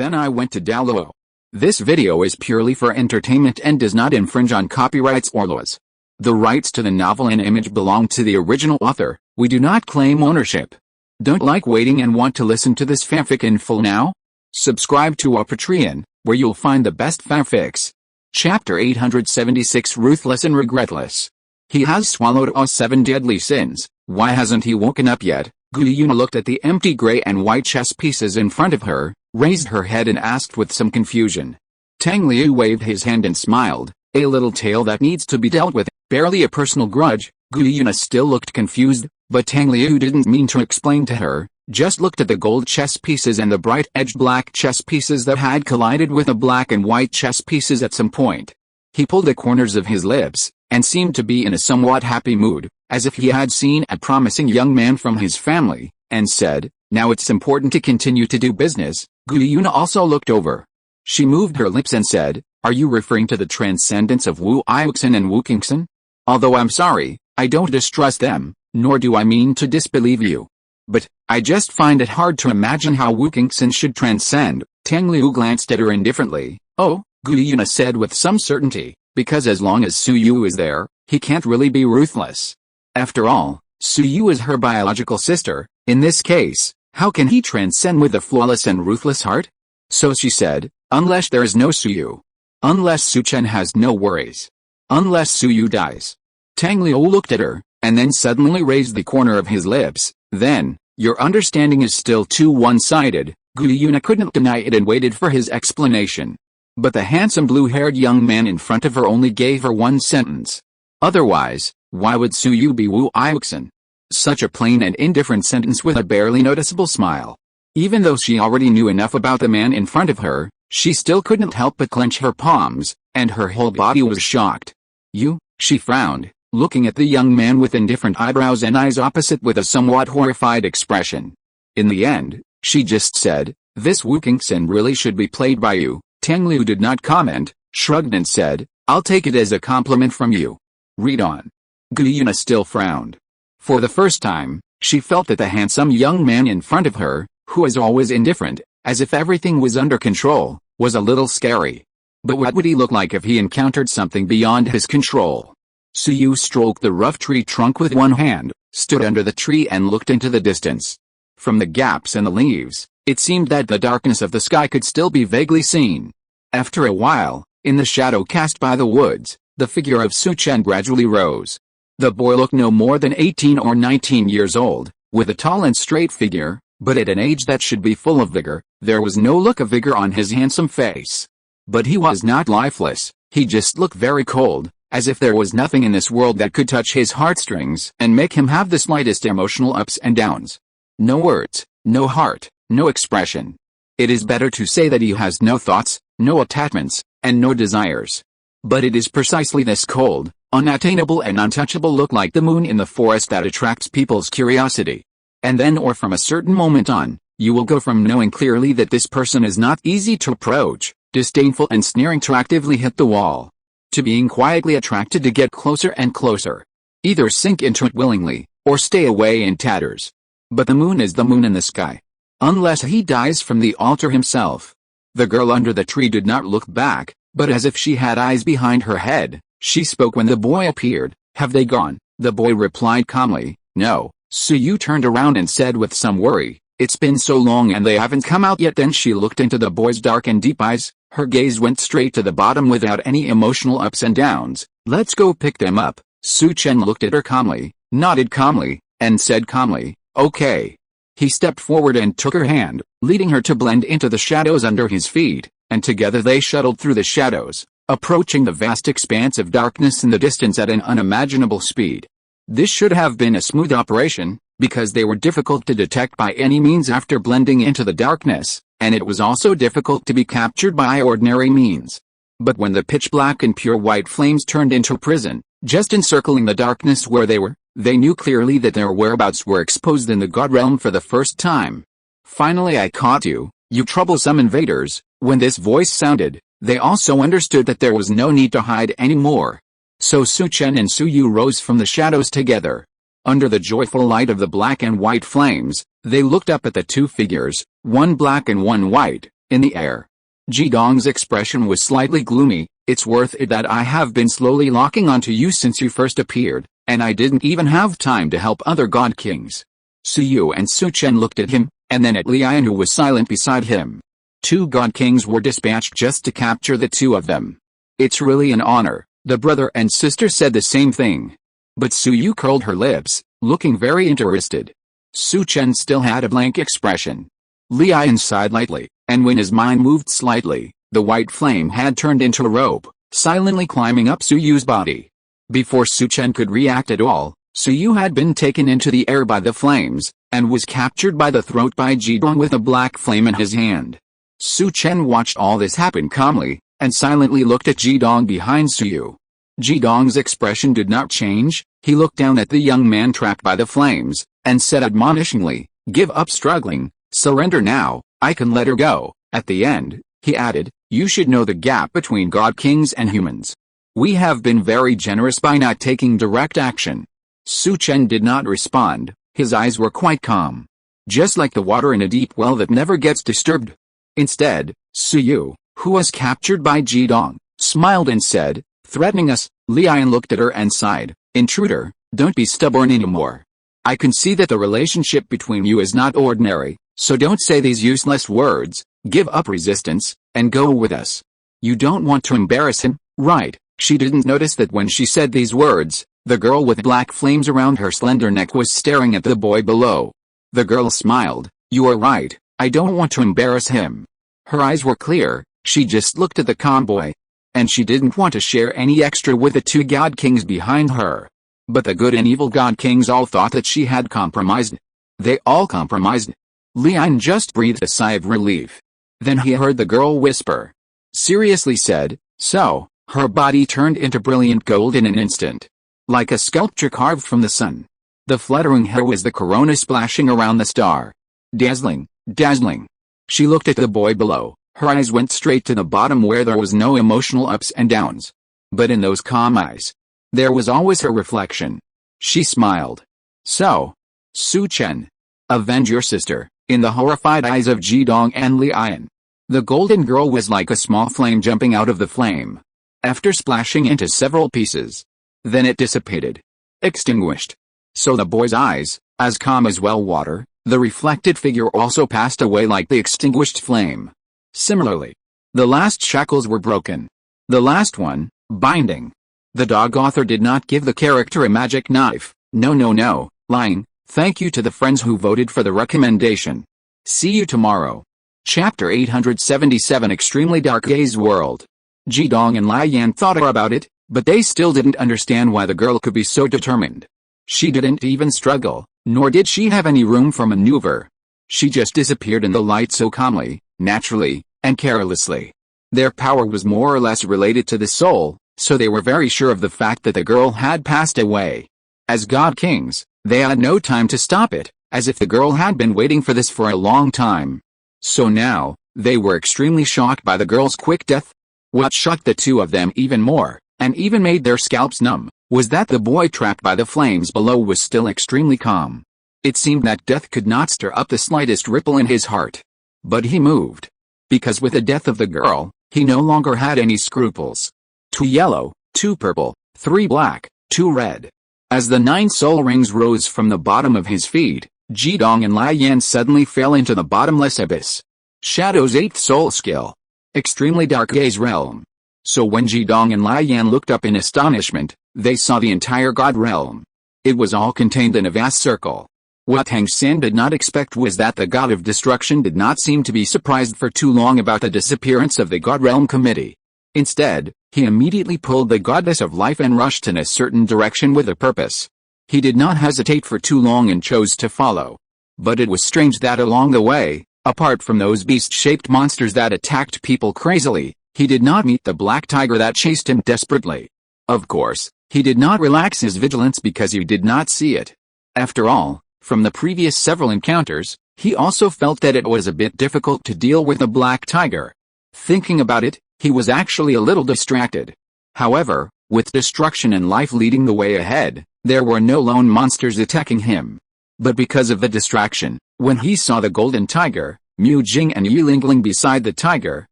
Then I went to Douluo. This video is purely for entertainment and does not infringe on copyrights or laws. The rights to the novel and image belong to the original author. We do not claim ownership. Don't like waiting and want to listen to this fanfic in full now? Subscribe to our Patreon, where you'll find the best fanfics. Chapter 876 Ruthless and Regretless. He has swallowed all 7 deadly sins. Why hasn't he woken up yet? Yuna looked at the empty gray and white chess pieces in front of her, raised her head and asked with some confusion. Tang Liu waved his hand and smiled. A little tale that needs to be dealt with, barely a personal grudge. Yuna still looked confused, but Tang Liu didn't mean to explain to her, just looked at the gold chess pieces and the bright-edged black chess pieces that had collided with the black and white chess pieces at some point. He pulled the corners of his lips, and seemed to be in a somewhat happy mood, as if he had seen a promising young man from his family, and said, "Now it's important to continue to do business." Yuna also looked over. She moved her lips and said, "Are you referring to the transcendence of Wu Ixin and Wu Qingxin? Although I'm sorry, I don't distrust them, nor do I mean to disbelieve you. But, I just find it hard to imagine how Wu Qingxin should transcend." Tang Liu glanced at her indifferently. "Oh," Yuna said with some certainty, "because as long as Su Yu is there, he can't really be ruthless. After all, Su Yu is her biological sister. In this case, how can he transcend with a flawless and ruthless heart?" So she said, "Unless there is no Su Yu. Unless Su Chen has no worries. Unless Su Yu dies." Tang Liu looked at her, and then suddenly raised the corner of his lips. "Then, your understanding is still too one-sided." Yuna couldn't deny it and waited for his explanation. But the handsome blue-haired young man in front of her only gave her one sentence. Otherwise, why would Su Yu be Wu Ixin? Such a plain and indifferent sentence with a barely noticeable smile. Even though she already knew enough about the man in front of her, she still couldn't help but clench her palms, and her whole body was shocked. "You?" she frowned, looking at the young man with indifferent eyebrows and eyes opposite with a somewhat horrified expression. In the end, she just said, "This Wu Qingxin really should be played by you." Tang Liu did not comment, shrugged and said, "I'll take it as a compliment from you. Read on." Yuna still frowned. For the first time, she felt that the handsome young man in front of her, who was always indifferent, as if everything was under control, was a little scary. But what would he look like if he encountered something beyond his control? Su Yu stroked the rough tree trunk with one hand, stood under the tree and looked into the distance. From the gaps in the leaves, it seemed that the darkness of the sky could still be vaguely seen. After a while, in the shadow cast by the woods, the figure of Su Chen gradually rose. The boy looked no more than 18 or 19 years old, with a tall and straight figure, but at an age that should be full of vigor. There was no look of vigor on his handsome face. But he was not lifeless, he just looked very cold, as if there was nothing in this world that could touch his heartstrings and make him have the slightest emotional ups and downs. No words, no heart, no expression. It is better to say that he has no thoughts, no attachments, and no desires. But it is precisely this cold, unattainable and untouchable look like the moon in the forest that attracts people's curiosity. And then or from a certain moment on, you will go from knowing clearly that this person is not easy to approach, disdainful and sneering to actively hit the wall, to being quietly attracted to get closer and closer. Either sink into it willingly, or stay away in tatters. But the moon is the moon in the sky. Unless he dies from the altar himself. The girl under the tree did not look back, but as if she had eyes behind her head, she spoke when the boy appeared. "Have they gone?" The boy replied calmly, "No." Su Yu turned around and said with some worry, "It's been so long and they haven't come out yet." Then she looked into the boy's dark and deep eyes, her gaze went straight to the bottom without any emotional ups and downs. "Let's go pick them up." Su Chen looked at her calmly, nodded calmly, and said calmly, "Okay." He stepped forward and took her hand, leading her to blend into the shadows under his feet, and together they shuttled through the shadows, approaching the vast expanse of darkness in the distance at an unimaginable speed. This should have been a smooth operation, because they were difficult to detect by any means after blending into the darkness, and it was also difficult to be captured by ordinary means. But when the pitch-black and pure white flames turned into a prison, just encircling the darkness where they were, they knew clearly that their whereabouts were exposed in the God realm for the first time. "Finally I caught you, you troublesome invaders." When this voice sounded, they also understood that there was no need to hide anymore. So Su Chen and Su Yu rose from the shadows together. Under the joyful light of the black and white flames, they looked up at the two figures, one black and one white, in the air. Jidong's expression was slightly gloomy. It's worth it that I have been slowly locking onto you since you first appeared, and I didn't even have time to help other god kings. Su Yu and Su Chen looked at him, and then at Lian, who was silent beside him. 2 god kings were dispatched just to capture the 2 of them. It's really an honor, the brother and sister said the same thing. But Su Yu curled her lips, looking very interested. Su Chen still had a blank expression. Lian sighed lightly, and when his mind moved slightly, the white flame had turned into a rope, silently climbing up Su Yu's body. Before Su Chen could react at all, Su Yu had been taken into the air by the flames, and was captured by the throat by Jidong with a black flame in his hand. Su Chen watched all this happen calmly, and silently looked at Jidong behind Su Yu. Jidong's expression did not change. He looked down at the young man trapped by the flames, and said admonishingly, "Give up struggling, surrender now, I can let her go." At the end, he added, "You should know the gap between god kings and humans. We have been very generous by not taking direct action." Su Chen did not respond. His eyes were quite calm, just like the water in a deep well that never gets disturbed. Instead, Su Yu, who was captured by Jidong, smiled and said, "Threatening us?" Lian looked at her and sighed, "Intruder, don't be stubborn anymore. I can see that the relationship between you is not ordinary, so don't say these useless words. Give up resistance, and go with us. You don't want to embarrass him, right?" She didn't notice that when she said these words, the girl with black flames around her slender neck was staring at the boy below. The girl smiled. "You are right, I don't want to embarrass him." Her eyes were clear. She just looked at the calm boy. And she didn't want to share any extra with the 2 god kings behind her. But the good and evil god kings all thought that she had compromised. They all compromised. Lian just breathed a sigh of relief. Then he heard the girl whisper. Seriously said, "So." Her body turned into brilliant gold in an instant, like a sculpture carved from the sun. The fluttering hair was the corona splashing around the star. Dazzling, dazzling. She looked at the boy below. Her eyes went straight to the bottom where there was no emotional ups and downs. But in those calm eyes, there was always her reflection. She smiled. "So, Su Chen, avenge your sister." In the horrified eyes of Jidong and Lian, the golden girl was like a small flame jumping out of the flame, after splashing into several pieces. Then it dissipated, extinguished. So the boy's eyes, as calm as well water, the reflected figure also passed away like the extinguished flame. Similarly, the last shackles were broken. The last one, binding. The dog author did not give the character a magic knife. No, lying. Thank you to the friends who voted for the recommendation. See you tomorrow. Chapter 877 Extremely Dark Gaze World. Jidong and Lian thought about it, but they still didn't understand why the girl could be so determined. She didn't even struggle, nor did she have any room for maneuver. She just disappeared in the light so calmly, naturally, and carelessly. Their power was more or less related to the soul, so they were very sure of the fact that the girl had passed away. As god kings, they had no time to stop it, as if the girl had been waiting for this for a long time. So now, they were extremely shocked by the girl's quick death. What shocked the 2 of them even more, and even made their scalps numb, was that the boy trapped by the flames below was still extremely calm. It seemed that death could not stir up the slightest ripple in his heart. But he moved. Because with the death of the girl, he no longer had any scruples. 2 yellow, 2 purple, 3 black, 2 red. As the 9 soul rings rose from the bottom of his feet, Jidong and Lian suddenly fell into the bottomless abyss. Shadow's 8th soul skill. Extremely Dark Gaze Realm. So when Jidong and Lian looked up in astonishment, they saw the entire God Realm. It was all contained in a vast circle. What Tang San did not expect was that the God of Destruction did not seem to be surprised for too long about the disappearance of the God Realm Committee. Instead, he immediately pulled the Goddess of Life and rushed in a certain direction with a purpose. He did not hesitate for too long and chose to follow. But it was strange that along the way, apart from those beast-shaped monsters that attacked people crazily, he did not meet the black tiger that chased him desperately. Of course, he did not relax his vigilance because he did not see it. After all, from the previous several encounters, he also felt that it was a bit difficult to deal with the black tiger. Thinking about it, he was actually a little distracted. However, with destruction and life leading the way ahead, there were no lone monsters attacking him. But because of the distraction, when he saw the golden tiger, Mu Jing and Yilingling beside the tiger,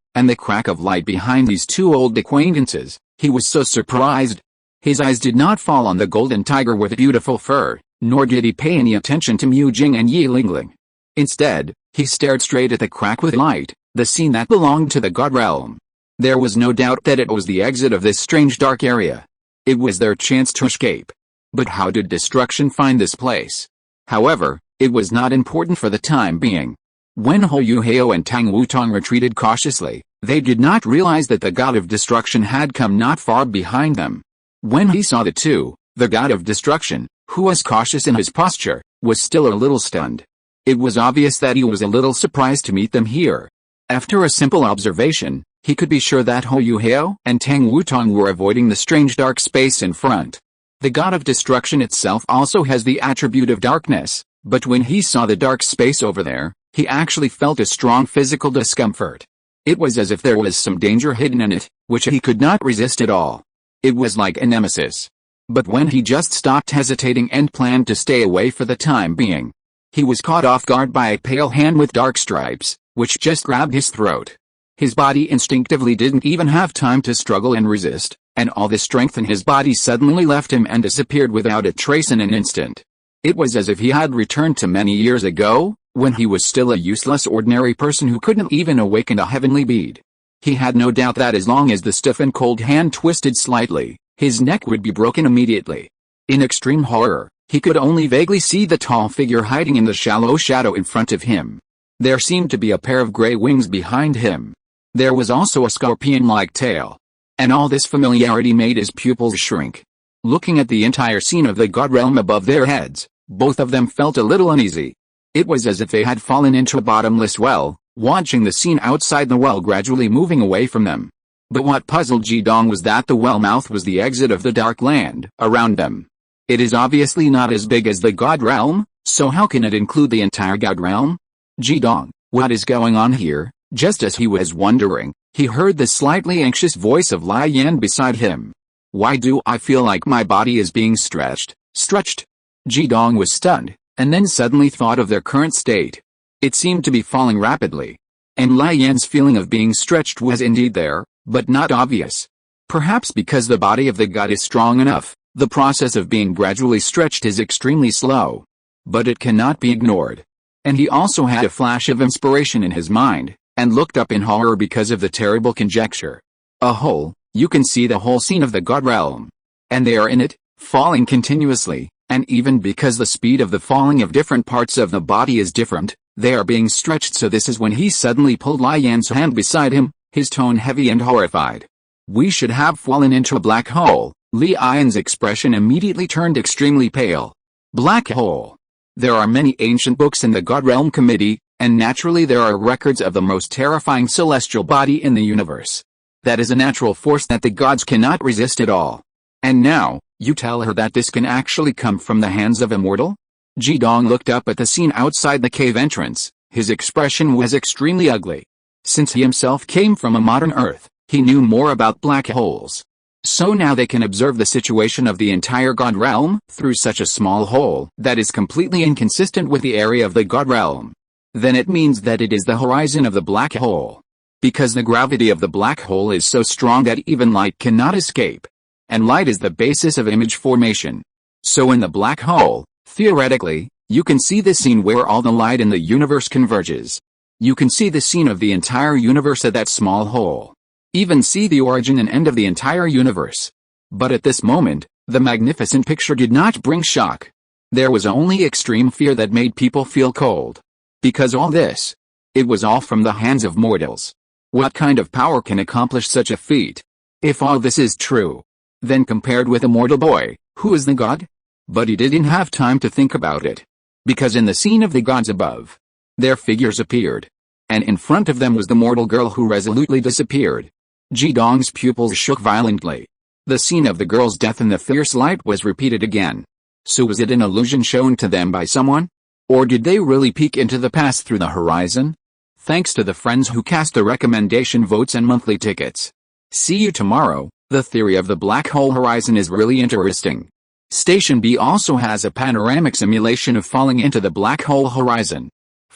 and the crack of light behind these two old acquaintances, he was so surprised. His eyes did not fall on the golden tiger with beautiful fur, nor did he pay any attention to Mu Jing and Yilingling. Instead, he stared straight at the crack with light, the scene that belonged to the God realm. There was no doubt that it was the exit of this strange dark area. It was their chance to escape. But how did destruction find this place? However, it was not important for the time being. When Hou Hao and Tang Wutong retreated cautiously, they did not realize that the god of destruction had come not far behind them. When he saw the two, the god of destruction, who was cautious in his posture, was still a little stunned. It was obvious that he was a little surprised to meet them here. After a simple observation, he could be sure that Hou Hao and Tang Wutong were avoiding the strange dark space in front. The god of destruction itself also has the attribute of darkness, but when he saw the dark space over there, he actually felt a strong physical discomfort. It was as if there was some danger hidden in it, which he could not resist at all. It was like a nemesis. But when he just stopped hesitating and planned to stay away for the time being, he was caught off guard by a pale hand with dark stripes, which just grabbed his throat. His body instinctively didn't even have time to struggle and resist, and all the strength in his body suddenly left him and disappeared without a trace in an instant. It was as if he had returned to many years ago, when he was still a useless ordinary person who couldn't even awaken a heavenly bead. He had no doubt that as long as the stiff and cold hand twisted slightly, his neck would be broken immediately. In extreme horror, he could only vaguely see the tall figure hiding in the shallow shadow in front of him. There seemed to be a pair of gray wings behind him. There was also a scorpion-like tail. And all this familiarity made his pupils shrink. Looking at the entire scene of the god realm above their heads, both of them felt a little uneasy. It was as if they had fallen into a bottomless well, watching the scene outside the well gradually moving away from them. But what puzzled Jidong was that the well mouth was the exit of the dark land around them. It is obviously not as big as the god realm, so how can it include the entire god realm? Jidong, what is going on here? Just as he was wondering, he heard the slightly anxious voice of Lai Yan beside him. Why do I feel like my body is being stretched? Jidong was stunned, and then suddenly thought of their current state. It seemed to be falling rapidly. And Lai Yan's feeling of being stretched was indeed there, but not obvious. Perhaps because the body of the god is strong enough, the process of being gradually stretched is extremely slow. But it cannot be ignored. And he also had a flash of inspiration in his mind, and looked up in horror because of the terrible conjecture. A hole, you can see the whole scene of the god realm. And they are in it, falling continuously, and even because the speed of the falling of different parts of the body is different, they are being stretched. So this is when he suddenly pulled Lai Yan's hand beside him, his tone heavy and horrified. We should have fallen into a black hole. Li Yan's expression immediately turned extremely pale. Black hole. There are many ancient books in the God Realm Committee, and naturally there are records of the most terrifying celestial body in the universe. That is a natural force that the gods cannot resist at all. And now, you tell her that this can actually come from the hands of a mortal? Jidong looked up at the scene outside the cave entrance. His expression was extremely ugly. Since he himself came from a modern Earth, he knew more about black holes. So now they can observe the situation of the entire God Realm through such a small hole that is completely inconsistent with the area of the God Realm. Then it means that it is the horizon of the black hole. Because the gravity of the black hole is so strong that even light cannot escape. And light is the basis of image formation. So in the black hole, theoretically, you can see the scene where all the light in the universe converges. You can see the scene of the entire universe at that small hole. Even see the origin and end of the entire universe. But at this moment, the magnificent picture did not bring shock. There was only extreme fear that made people feel cold. Because all this, it was all from the hands of mortals. What kind of power can accomplish such a feat? If all this is true, then compared with a mortal boy, who is the god? But he didn't have time to think about it. Because in the scene of the gods above, their figures appeared. And in front of them was the mortal girl who resolutely disappeared. Jidong's pupils shook violently. The scene of the girl's death in the fierce light was repeated again. So was it an illusion shown to them by someone? Or did they really peek into the past through the horizon? Thanks to the friends who cast the recommendation votes and monthly tickets. See you tomorrow. The theory of the black hole horizon is really interesting. Station B also has a panoramic simulation of falling into the black hole horizon.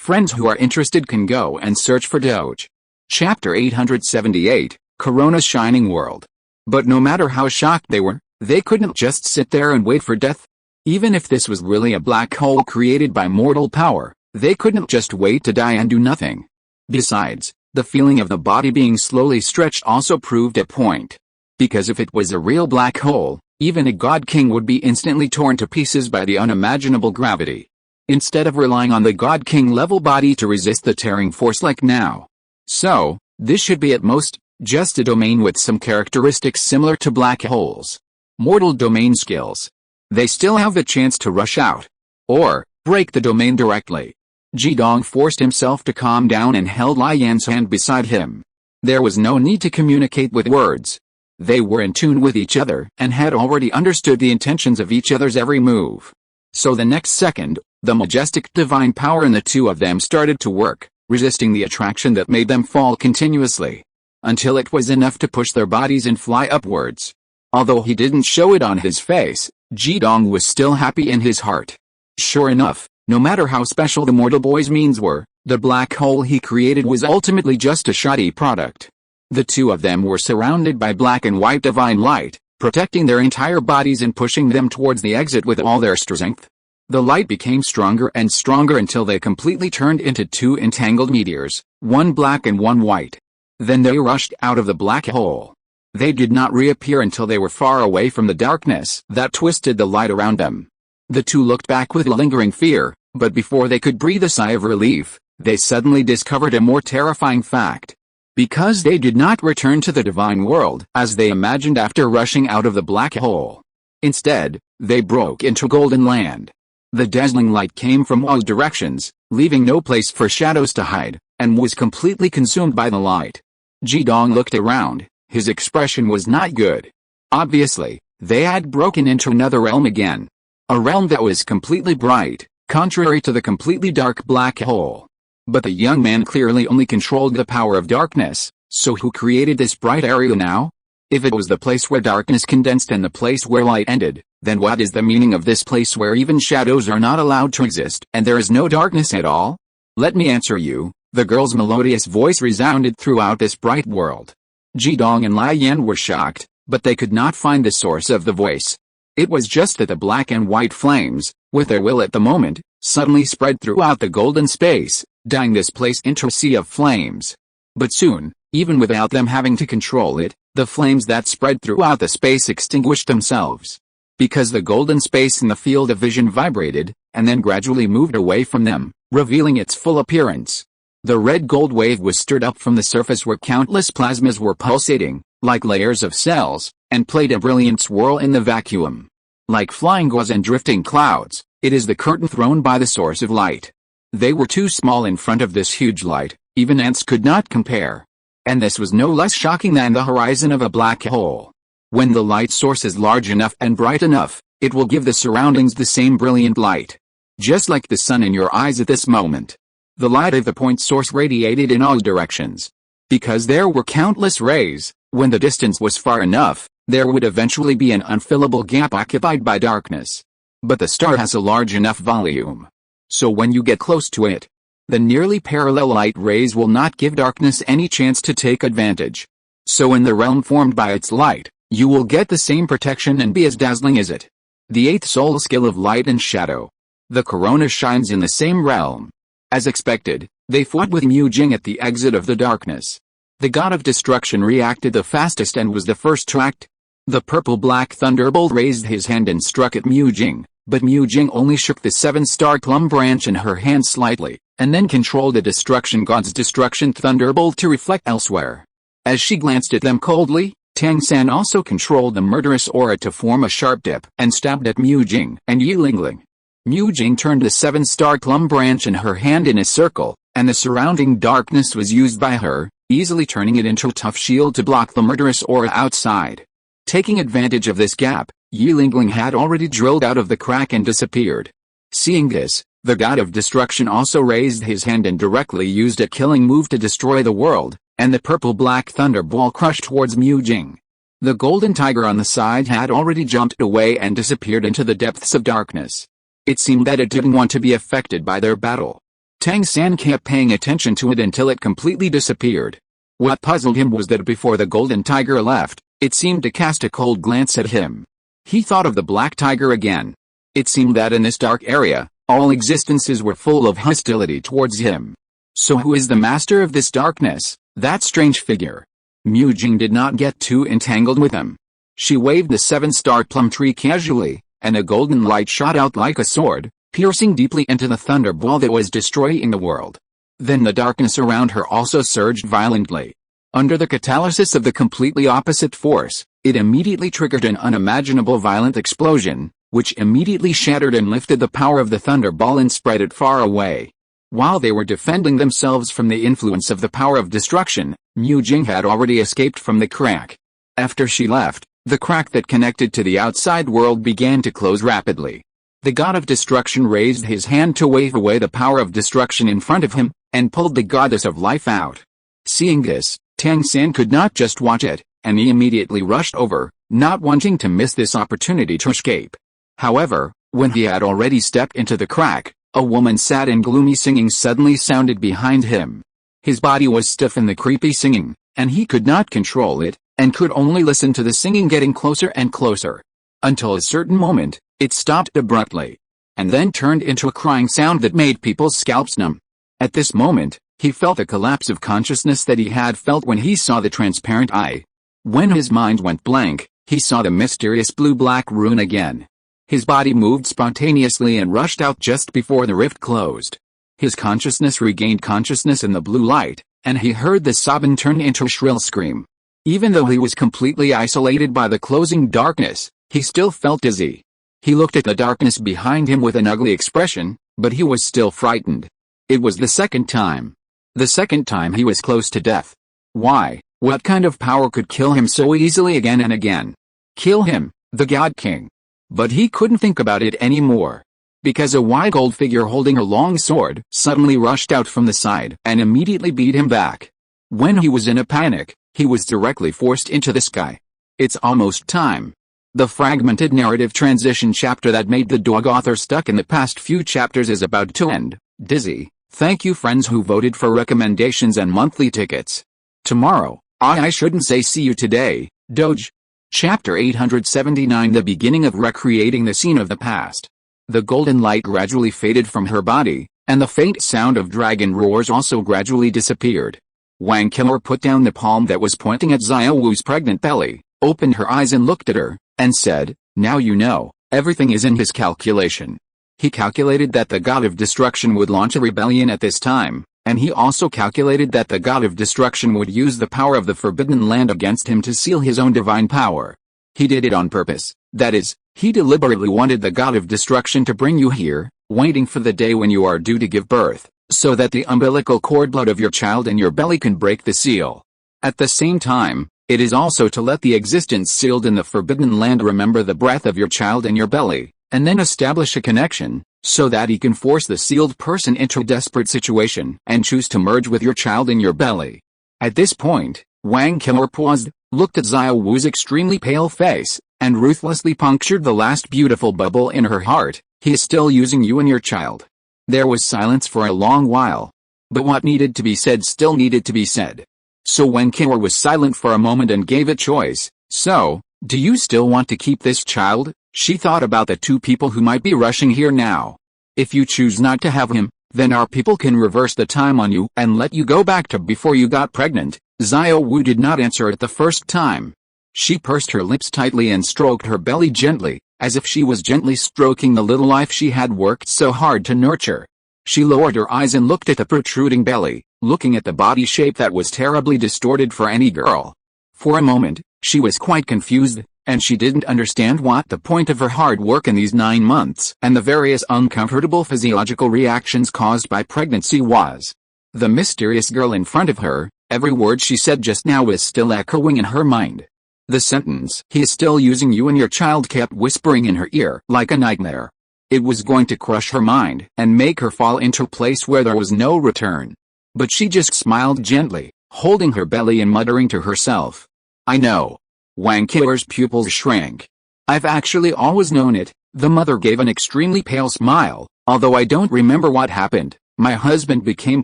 Friends who are interested can go and search for Doge. Chapter 878, Corona's Shining World. But no matter how shocked they were, they couldn't just sit there and wait for death. Even if this was really a black hole created by mortal power, they couldn't just wait to die and do nothing. Besides, the feeling of the body being slowly stretched also proved a point. Because if it was a real black hole, even a god king would be instantly torn to pieces by the unimaginable gravity. Instead of relying on the god king level body to resist the tearing force like now. So, this should be at most, just a domain with some characteristics similar to black holes. Mortal domain skills. They still have the chance to rush out. Or, break the domain directly. Jidong forced himself to calm down and held Lai Yan's hand beside him. There was no need to communicate with words. They were in tune with each other and had already understood the intentions of each other's every move. So the next second, the majestic divine power in the two of them started to work, resisting the attraction that made them fall continuously. Until it was enough to push their bodies and fly upwards. Although he didn't show it on his face, Jidong was still happy in his heart. Sure enough, no matter how special the mortal boy's means were, the black hole he created was ultimately just a shoddy product. The two of them were surrounded by black and white divine light, protecting their entire bodies and pushing them towards the exit with all their strength. The light became stronger and stronger until they completely turned into two entangled meteors, one black and one white. Then they rushed out of the black hole. They did not reappear until they were far away from the darkness that twisted the light around them. The two looked back with lingering fear, but before they could breathe a sigh of relief, they suddenly discovered a more terrifying fact. Because they did not return to the divine world as they imagined after rushing out of the black hole. Instead, they broke into golden land. The dazzling light came from all directions, leaving no place for shadows to hide, and was completely consumed by the light. Jidong looked around, his expression was not good. Obviously, they had broken into another realm again. A realm that was completely bright, contrary to the completely dark black hole. But the young man clearly only controlled the power of darkness, so who created this bright area now? If it was the place where darkness condensed and the place where light ended, then what is the meaning of this place where even shadows are not allowed to exist and there is no darkness at all? Let me answer you, the girl's melodious voice resounded throughout this bright world. Jidong and Lai Yan were shocked, but they could not find the source of the voice. It was just that the black and white flames, with their will at the moment, suddenly spread throughout the golden space, dyeing this place into a sea of flames. But soon, even without them having to control it, the flames that spread throughout the space extinguished themselves. Because the golden space in the field of vision vibrated, and then gradually moved away from them, revealing its full appearance. The red gold wave was stirred up from the surface where countless plasmas were pulsating, like layers of cells, and played a brilliant swirl in the vacuum. Like flying gauze and drifting clouds, it is the curtain thrown by the source of light. They were too small in front of this huge light, even ants could not compare. And this was no less shocking than the horizon of a black hole. When the light source is large enough and bright enough, it will give the surroundings the same brilliant light. Just like the sun in your eyes at this moment. The light of the point source radiated in all directions. Because there were countless rays, when the distance was far enough, there would eventually be an unfillable gap occupied by darkness. But the star has a large enough volume. So when you get close to it, the nearly parallel light rays will not give darkness any chance to take advantage. So in the realm formed by its light, you will get the same protection and be as dazzling as it. The eighth soul skill of light and shadow. The corona shines in the same realm. As expected, they fought with Mu Jing at the exit of the darkness. The god of destruction reacted the fastest and was the first to act. The purple-black thunderbolt raised his hand and struck at Mu Jing, but Mu Jing only shook the seven-star plum branch in her hand slightly, and then controlled the destruction god's destruction thunderbolt to reflect elsewhere. As she glanced at them coldly, Tang San also controlled the murderous aura to form a sharp dip and stabbed at Mu Jing and Yilingling. Mu Jing turned the seven-star plum branch in her hand in a circle, and the surrounding darkness was used by her, easily turning it into a tough shield to block the murderous aura outside. Taking advantage of this gap, Yilingling had already drilled out of the crack and disappeared. Seeing this, the god of destruction also raised his hand and directly used a killing move to destroy the world, and the purple-black thunderball crushed towards Mu Jing. The golden tiger on the side had already jumped away and disappeared into the depths of darkness. It seemed that it didn't want to be affected by their battle. Tang San kept paying attention to it until it completely disappeared. What puzzled him was that before the golden tiger left, it seemed to cast a cold glance at him. He thought of the black tiger again. It seemed that in this dark area, all existences were full of hostility towards him. So who is the master of this darkness, that strange figure? Mu Jing did not get too entangled with him. She waved the 7-star plum tree casually, and a golden light shot out like a sword, piercing deeply into the thunderball that was destroying the world. Then the darkness around her also surged violently. Under the catalysis of the completely opposite force, it immediately triggered an unimaginable violent explosion, which immediately shattered and lifted the power of the thunderball and spread it far away. While they were defending themselves from the influence of the power of destruction, Mu Jing had already escaped from the crack. After she left, the crack that connected to the outside world began to close rapidly. The god of destruction raised his hand to wave away the power of destruction in front of him, and pulled the goddess of life out. Seeing this, Tang San could not just watch it, and he immediately rushed over, not wanting to miss this opportunity to escape. However, when he had already stepped into the crack, a woman's sad and gloomy singing suddenly sounded behind him. His body was stiff in the creepy singing, and he could not control it, and could only listen to the singing getting closer and closer. Until a certain moment, it stopped abruptly, and then turned into a crying sound that made people's scalps numb. At this moment, he felt a collapse of consciousness that he had felt when he saw the transparent eye. When his mind went blank, he saw the mysterious blue-black rune again. His body moved spontaneously and rushed out just before the rift closed. His consciousness regained consciousness in the blue light, and he heard the sobbing turn into a shrill scream. Even though he was completely isolated by the closing darkness, he still felt dizzy. He looked at the darkness behind him with an ugly expression, but he was still frightened. It was the second time. The second time he was close to death. Why? What kind of power could kill him so easily again and again? Kill him, the God King. But he couldn't think about it anymore. Because a white gold figure holding a long sword suddenly rushed out from the side and immediately beat him back. When he was in a panic, he was directly forced into the sky. It's almost time. The fragmented narrative transition chapter that made the dog author stuck in the past few chapters is about to end. Dizzy. Thank you friends who voted for recommendations and monthly tickets. Tomorrow, I shouldn't say see you today, Doge. Chapter 879 The beginning of recreating the scene of the past. The golden light gradually faded from her body, and the faint sound of dragon roars also gradually disappeared. Wang Qilor put down the palm that was pointing at Xiao Wu's pregnant belly, opened her eyes and looked at her, and said, now you know, everything is in his calculation. He calculated that the god of destruction would launch a rebellion at this time, and he also calculated that the god of destruction would use the power of the forbidden land against him to seal his own divine power. He did it on purpose, that is, he deliberately wanted the god of destruction to bring you here, waiting for the day when you are due to give birth, so that the umbilical cord blood of your child in your belly can break the seal. At the same time, it is also to let the existence sealed in the forbidden land remember the breath of your child in your belly, and then establish a connection, so that he can force the sealed person into a desperate situation and choose to merge with your child in your belly. At this point, Wang Qilor paused, looked at Xiao Wu's extremely pale face, and ruthlessly punctured the last beautiful bubble in her heart. He is still using you and your child. There was silence for a long while. But what needed to be said still needed to be said. So Wang Qilor was silent for a moment and gave a choice. So, do you still want to keep this child? She thought about the two people who might be rushing here now. If you choose not to have him, then our people can reverse the time on you and let you go back to before you got pregnant. Xiao Wu did not answer it the first time. She pursed her lips tightly and stroked her belly gently, as if she was gently stroking the little life she had worked so hard to nurture. She lowered her eyes and looked at the protruding belly, looking at the body shape that was terribly distorted for any girl. For a moment, she was quite confused, and she didn't understand what the point of her hard work in these 9 months and the various uncomfortable physiological reactions caused by pregnancy was. The mysterious girl in front of her, every word she said just now was still echoing in her mind. The sentence, "He is still using you and your child," kept whispering in her ear like a nightmare. It was going to crush her mind and make her fall into a place where there was no return. But she just smiled gently, holding her belly and muttering to herself. I know. Wang Qilor's pupils shrank. I've actually always known it. The mother gave an extremely pale smile, although I don't remember what happened. My husband became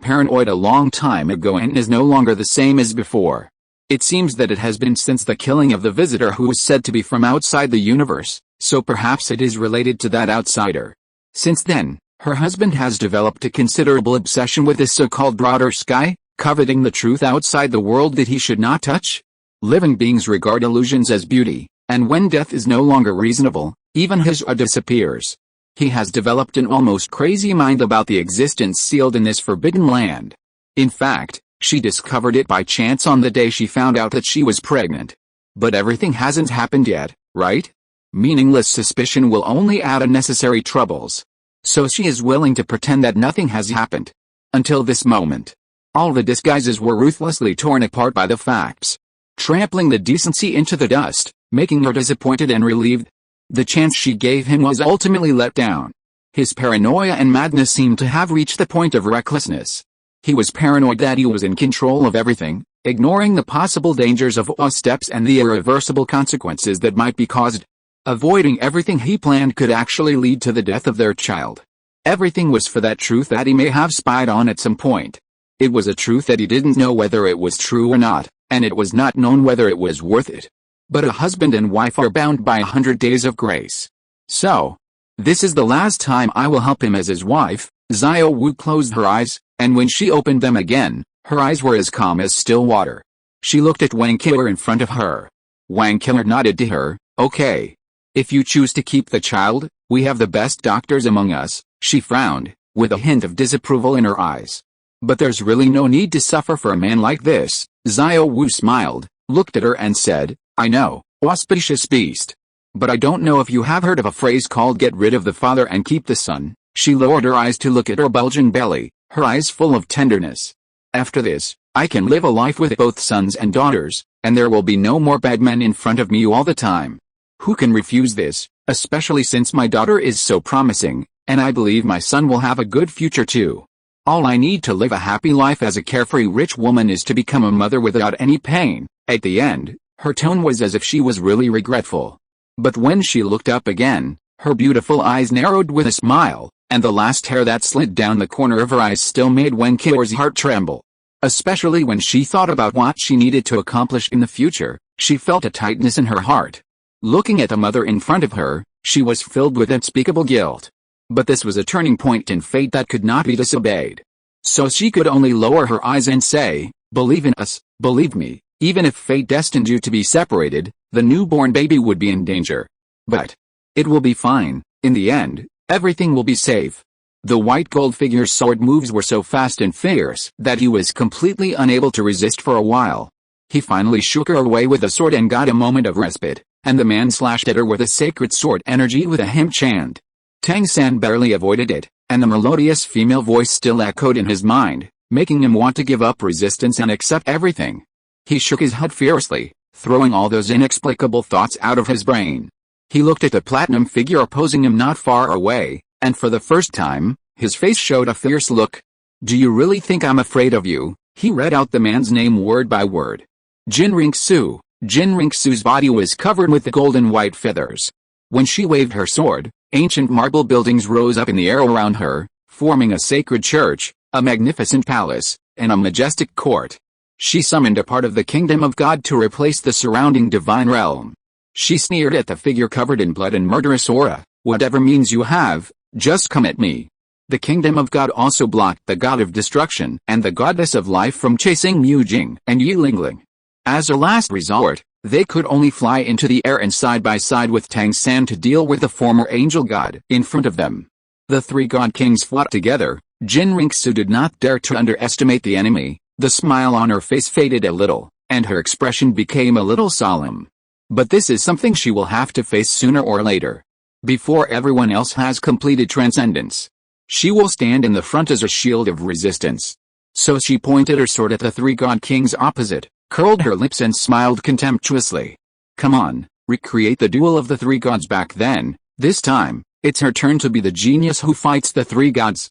paranoid a long time ago and is no longer the same as before. It seems that it has been since the killing of the visitor who was said to be from outside the universe, so perhaps it is related to that outsider. Since then, her husband has developed a considerable obsession with this so-called broader sky, coveting the truth outside the world that he should not touch. Living beings regard illusions as beauty, and when death is no longer reasonable, even his disappears. He has developed an almost crazy mind about the existence sealed in this forbidden land. In fact, she discovered it by chance on the day she found out that she was pregnant. But everything hasn't happened yet, right? Meaningless suspicion will only add unnecessary troubles. So she is willing to pretend that nothing has happened. Until this moment. All the disguises were ruthlessly torn apart by the facts, trampling the decency into the dust, making her disappointed and relieved. The chance she gave him was ultimately let down. His paranoia and madness seemed to have reached the point of recklessness. He was paranoid that he was in control of everything, ignoring the possible dangers of all steps and the irreversible consequences that might be caused. Avoiding everything he planned could actually lead to the death of their child. Everything was for that truth that he may have spied on at some point. It was a truth that he didn't know whether it was true or not, and it was not known whether it was worth it. But a husband and wife are bound by 100 days of grace. So, this is the last time I will help him as his wife. Xiao Wu closed her eyes, and when she opened them again, her eyes were as calm as still water. She looked at Wang Killer in front of her. Wang Killer nodded to her. Okay. If you choose to keep the child, we have the best doctors among us. She frowned, with a hint of disapproval in her eyes. But there's really no need to suffer for a man like this. Xiao Wu smiled, looked at her and said, I know, auspicious beast. But I don't know if you have heard of a phrase called get rid of the father and keep the son. She lowered her eyes to look at her bulging belly, her eyes full of tenderness. After this, I can live a life with both sons and daughters, and there will be no more bad men in front of me all the time. Who can refuse this, especially since my daughter is so promising, and I believe my son will have a good future too. All I need to live a happy life as a carefree rich woman is to become a mother without any pain. At the end, her tone was as if she was really regretful. But when she looked up again, her beautiful eyes narrowed with a smile, and the last hair that slid down the corner of her eyes still made Wen Killer's heart tremble. Especially when she thought about what she needed to accomplish in the future, she felt a tightness in her heart. Looking at the mother in front of her, she was filled with unspeakable guilt. But this was a turning point in fate that could not be disobeyed. So she could only lower her eyes and say, believe in us, believe me. Even if fate destined you to be separated, the newborn baby would be in danger. But it will be fine. In the end, everything will be safe. The white gold figure's sword moves were so fast and fierce that he was completely unable to resist for a while. He finally shook her away with the sword and got a moment of respite, and the man slashed at her with a sacred sword energy with a hymn chant. Tang San barely avoided it, and the melodious female voice still echoed in his mind, making him want to give up resistance and accept everything. He shook his head fiercely, throwing all those inexplicable thoughts out of his brain. He looked at the platinum figure opposing him not far away, and for the first time, his face showed a fierce look. Do you really think I'm afraid of you? He read out the man's name word by word. Jin Ringsu. Jin Ringsu's body was covered with the golden white feathers. When she waved her sword, ancient marble buildings rose up in the air around her, forming a sacred church, a magnificent palace, and a majestic court. She summoned a part of the kingdom of God to replace the surrounding divine realm. She sneered at the figure covered in blood and murderous aura. Whatever means you have, just come at me. The kingdom of God also blocked the god of destruction and the goddess of life from chasing Mu Jing and Yi Lingling. As a last resort, they could only fly into the air and side by side with Tang San to deal with the former angel god in front of them. The three god kings fought together. Jin Ringsu did not dare to underestimate the enemy. The smile on her face faded a little, and her expression became a little solemn. But this is something she will have to face sooner or later. Before everyone else has completed transcendence, she will stand in the front as a shield of resistance. So she pointed her sword at the three god kings opposite, curled her lips and smiled contemptuously. Come on, recreate the duel of the three gods back then. This time, it's her turn to be the genius who fights the three gods.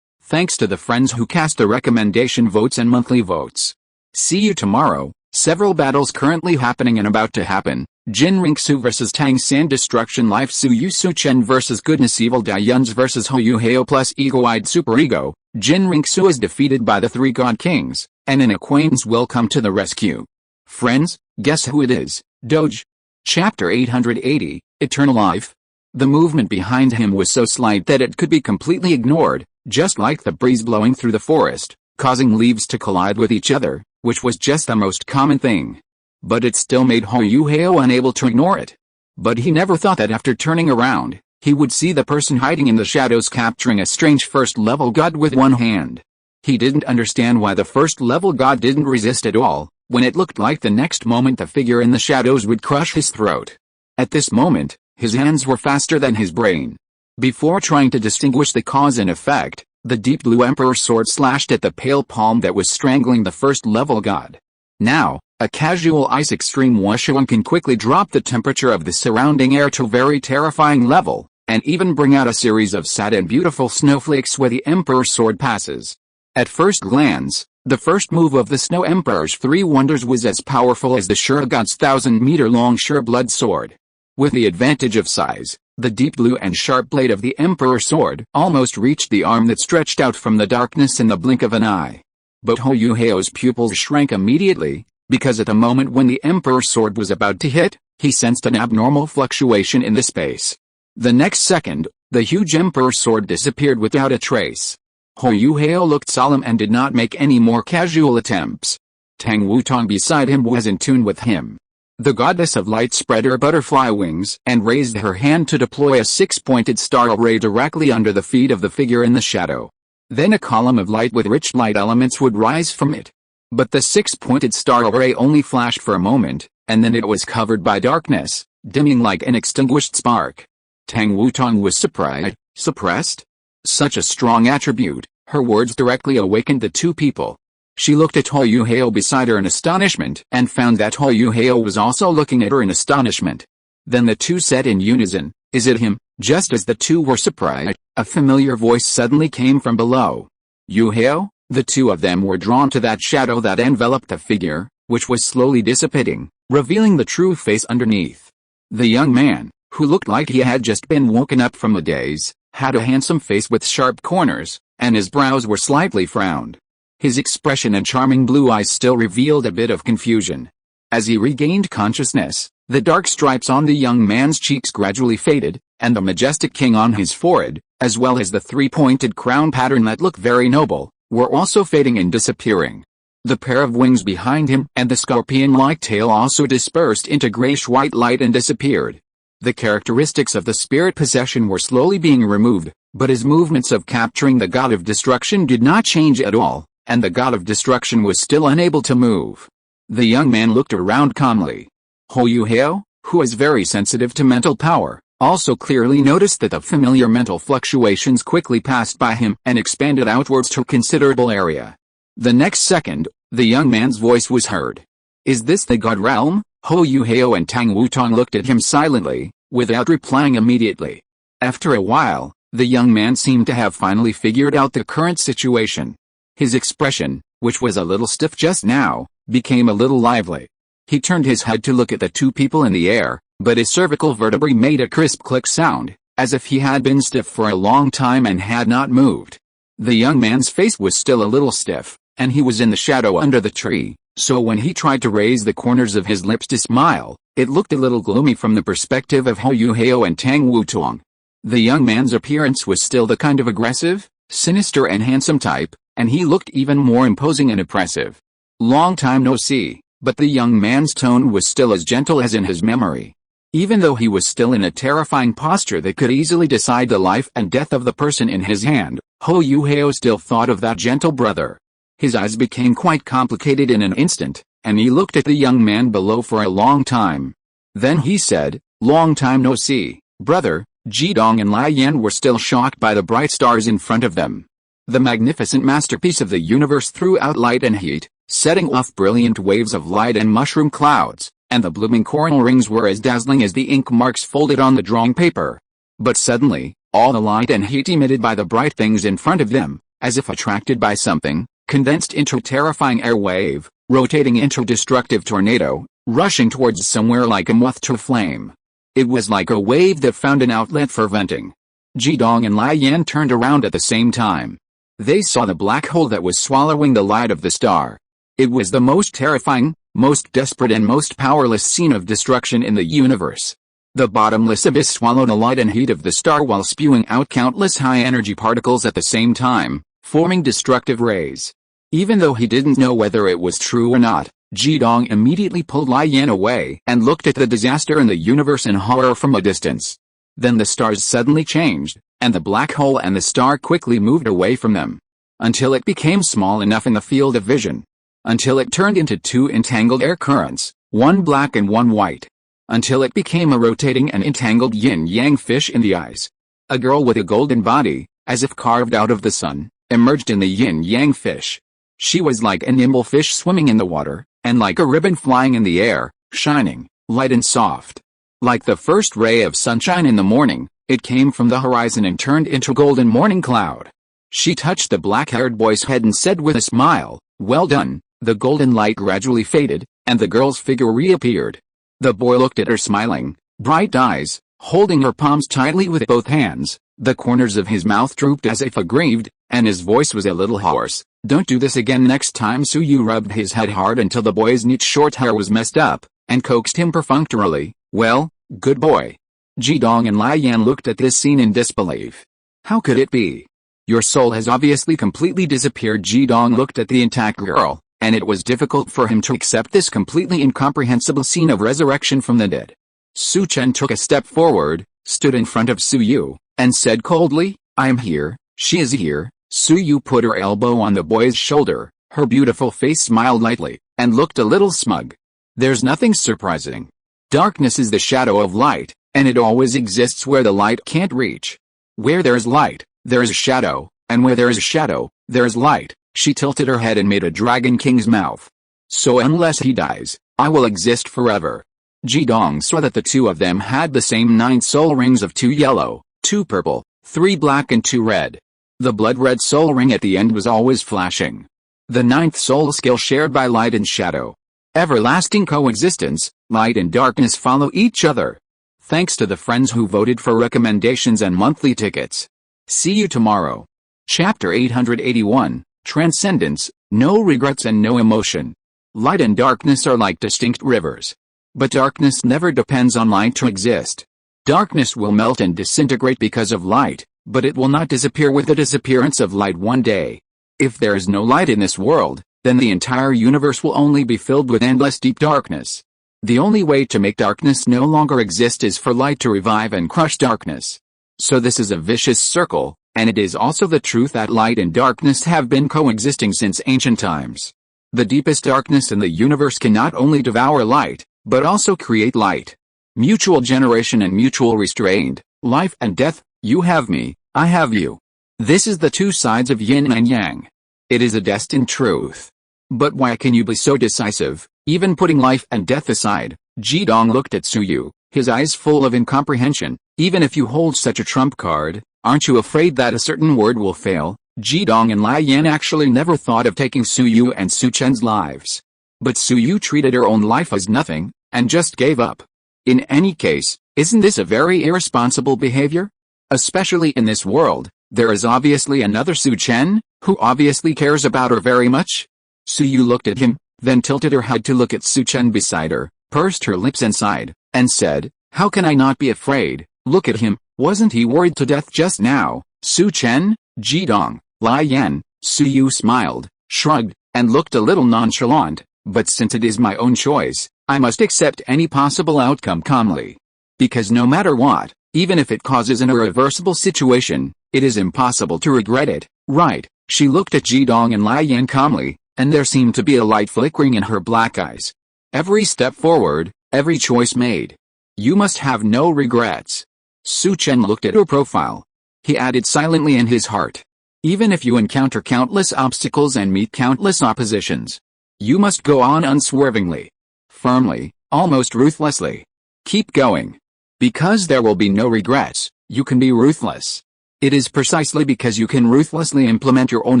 Thanks to the friends who cast the recommendation votes and monthly votes. See you tomorrow. Several battles currently happening and about to happen. Jin Ringsu vs Tang San Destruction Life Su Yu Su Chen vs Goodness Evil Dai Yuns vs Ho Yu Heo plus Ego-eyed Superego. Jin Ringsu is defeated by the three god kings, and an acquaintance will come to the rescue. Friends, guess who it is? Doge. Chapter 880, Eternal Life. The movement behind him was so slight that it could be completely ignored, just like the breeze blowing through the forest, causing leaves to collide with each other, which was just the most common thing. But it still made Hou Yuhao unable to ignore it. But he never thought that after turning around, he would see the person hiding in the shadows capturing a strange first-level god with one hand. He didn't understand why the first-level god didn't resist at all, when it looked like the next moment the figure in the shadows would crush his throat. At this moment, his hands were faster than his brain. Before trying to distinguish the cause and effect, the deep blue emperor's sword slashed at the pale palm that was strangling the first-level god. Now, a casual ice extreme Wushuan can quickly drop the temperature of the surrounding air to a very terrifying level, and even bring out a series of sad and beautiful snowflakes where the emperor's sword passes. At first glance, the first move of the Snow Emperor's three wonders was as powerful as the Shura God's 1,000-meter-long Shura blood sword. With the advantage of size, the deep blue and sharp blade of the Emperor's sword almost reached the arm that stretched out from the darkness in the blink of an eye. But Hou Yuhao's pupils shrank immediately, because at the moment when the Emperor's sword was about to hit, he sensed an abnormal fluctuation in the space. The next second, the huge Emperor's sword disappeared without a trace. Hou Yuhao looked solemn and did not make any more casual attempts. Tang Wutong beside him was in tune with him. The goddess of light spread her butterfly wings and raised her hand to deploy a six-pointed star array directly under the feet of the figure in the shadow. Then a column of light with rich light elements would rise from it. But the six-pointed star array only flashed for a moment, and then it was covered by darkness, dimming like an extinguished spark. Tang Wutong was surprised. Suppressed? Such a strong attribute, her words directly awakened the two people. She looked at Hou Yuhao beside her in astonishment and found that Hou Yuhao was also looking at her in astonishment. Then the two said in unison, "Is it him?" Just as the two were surprised, a familiar voice suddenly came from below. "Yuhao?" The two of them were drawn to that shadow that enveloped the figure, which was slowly dissipating, revealing the true face underneath. The young man, who looked like he had just been woken up from a daze, had a handsome face with sharp corners, and his brows were slightly frowned. His expression and charming blue eyes still revealed a bit of confusion. As he regained consciousness, the dark stripes on the young man's cheeks gradually faded, and the majestic king on his forehead, as well as the three-pointed crown pattern that looked very noble, were also fading and disappearing. The pair of wings behind him and the scorpion-like tail also dispersed into grayish-white light and disappeared. The characteristics of the spirit possession were slowly being removed, but his movements of capturing the god of destruction did not change at all, and the god of destruction was still unable to move. The young man looked around calmly. Hou Yuhao, who is very sensitive to mental power, also clearly noticed that the familiar mental fluctuations quickly passed by him and expanded outwards to a considerable area. The next second, the young man's voice was heard. "Is this the god realm?" Hou Yuhao and Tang Wutong looked at him silently, without replying immediately. After a while, the young man seemed to have finally figured out the current situation. His expression, which was a little stiff just now, became a little lively. He turned his head to look at the two people in the air, but his cervical vertebrae made a crisp click sound, as if he had been stiff for a long time and had not moved. The young man's face was still a little stiff, and he was in the shadow under the tree, so when he tried to raise the corners of his lips to smile, it looked a little gloomy from the perspective of Hou Yuhao and Tang Wutong. The young man's appearance was still the kind of aggressive, sinister and handsome type, and he looked even more imposing and oppressive. Long time no see, but the young man's tone was still as gentle as in his memory. Even though he was still in a terrifying posture that could easily decide the life and death of the person in his hand, Hou Yuhao still thought of that gentle brother. His eyes became quite complicated in an instant, and he looked at the young man below for a long time. Then he said, "Long time no see, brother." Jidong and Lai Yan were still shocked by the bright stars in front of them. The magnificent masterpiece of the universe threw out light and heat, setting off brilliant waves of light and mushroom clouds, and the blooming coronal rings were as dazzling as the ink marks folded on the drawing paper. But suddenly, all the light and heat emitted by the bright things in front of them, as if attracted by something, condensed into a terrifying air wave, rotating into a destructive tornado, rushing towards somewhere like a moth to a flame. It was like a wave that found an outlet for venting. Jidong and Lai Yan turned around at the same time. They saw the black hole that was swallowing the light of the star. It was the most terrifying, most desperate and most powerless scene of destruction in the universe. The bottomless abyss swallowed the light and heat of the star while spewing out countless high-energy particles at the same time, forming destructive rays. Even though he didn't know whether it was true or not, Jidong immediately pulled Lai Yan away and looked at the disaster in the universe in horror from a distance. Then the stars suddenly changed, and the black hole and the star quickly moved away from them. Until it became small enough in the field of vision. Until it turned into two entangled air currents, one black and one white. Until it became a rotating and entangled yin-yang fish in the eyes. A girl with a golden body, as if carved out of the sun, emerged in the yin-yang fish. She was like a nimble fish swimming in the water, and like a ribbon flying in the air, shining, light and soft. Like the first ray of sunshine in the morning, it came from the horizon and turned into a golden morning cloud. She touched the black-haired boy's head and said with a smile, "Well done." The golden light gradually faded, and the girl's figure reappeared. The boy looked at her smiling, bright eyes, holding her palms tightly with both hands. The corners of his mouth drooped as if aggrieved, and his voice was a little hoarse. "Don't do this again next time." Suyu rubbed his head hard until the boy's neat short hair was messed up, and coaxed him perfunctorily, "Well, good boy." Jidong and Lai Yan looked at this scene in disbelief. How could it be? Your soul has obviously completely disappeared. Jidong looked at the intact girl, and it was difficult for him to accept this completely incomprehensible scene of resurrection from the dead. Su Chen took a step forward, stood in front of Suyu, and said coldly, "I am here, she is here." Suyu put her elbow on the boy's shoulder, her beautiful face smiled lightly, and looked a little smug. There's nothing surprising. Darkness is the shadow of light, and it always exists where the light can't reach. Where there is light, there is a shadow, and where there is a shadow, there is light. She tilted her head and made a Dragon King's mouth. So unless he dies, I will exist forever. Jidong saw that the two of them had the same 9 soul rings of 2 yellow, 2 purple, 3 black and 2 red. The blood-red soul ring at the end was always flashing. The 9th soul skill shared by light and shadow. Everlasting coexistence, light and darkness follow each other. Thanks to the friends who voted for recommendations and monthly tickets. See you tomorrow. Chapter 881, Transcendence, No Regrets and No Emotion. Light and darkness are like distinct rivers. But darkness never depends on light to exist. Darkness will melt and disintegrate because of light, but it will not disappear with the disappearance of light one day. If there is no light in this world, then the entire universe will only be filled with endless deep darkness. The only way to make darkness no longer exist is for light to revive and crush darkness. So this is a vicious circle, and it is also the truth that light and darkness have been coexisting since ancient times. The deepest darkness in the universe can not only devour light, but also create light. Mutual generation and mutual restraint, life and death, you have me, I have you. This is the two sides of yin and yang. It is a destined truth. But why can you be so decisive, even putting life and death aside? Jidong looked at Suyu, his eyes full of incomprehension. Even if you hold such a trump card, aren't you afraid that a certain word will fail? Jidong and Lai Yan actually never thought of taking Suyu and Su Chen's lives. But Suyu treated her own life as nothing, and just gave up. In any case, isn't this a very irresponsible behavior? Especially in this world, there is obviously another Su Chen, who obviously cares about her very much. Suyu looked at him, then tilted her head to look at Su Chen beside her, pursed her lips and sighed, and said, "How can I not be afraid? Look at him, wasn't he worried to death just now?" Su Chen, Jidong, Lai Yan. Suyu smiled, shrugged, and looked a little nonchalant, "But since it is my own choice, I must accept any possible outcome calmly. Because no matter what, even if it causes an irreversible situation, it is impossible to regret it, right?" She looked at Jidong and Lai Yan calmly, and there seemed to be a light flickering in her black eyes. "Every step forward, every choice made. You must have no regrets." Su Chen looked at her profile. He added silently in his heart, "Even if you encounter countless obstacles and meet countless oppositions, you must go on unswervingly. Firmly, almost ruthlessly. Keep going. Because there will be no regrets, you can be ruthless. It is precisely because you can ruthlessly implement your own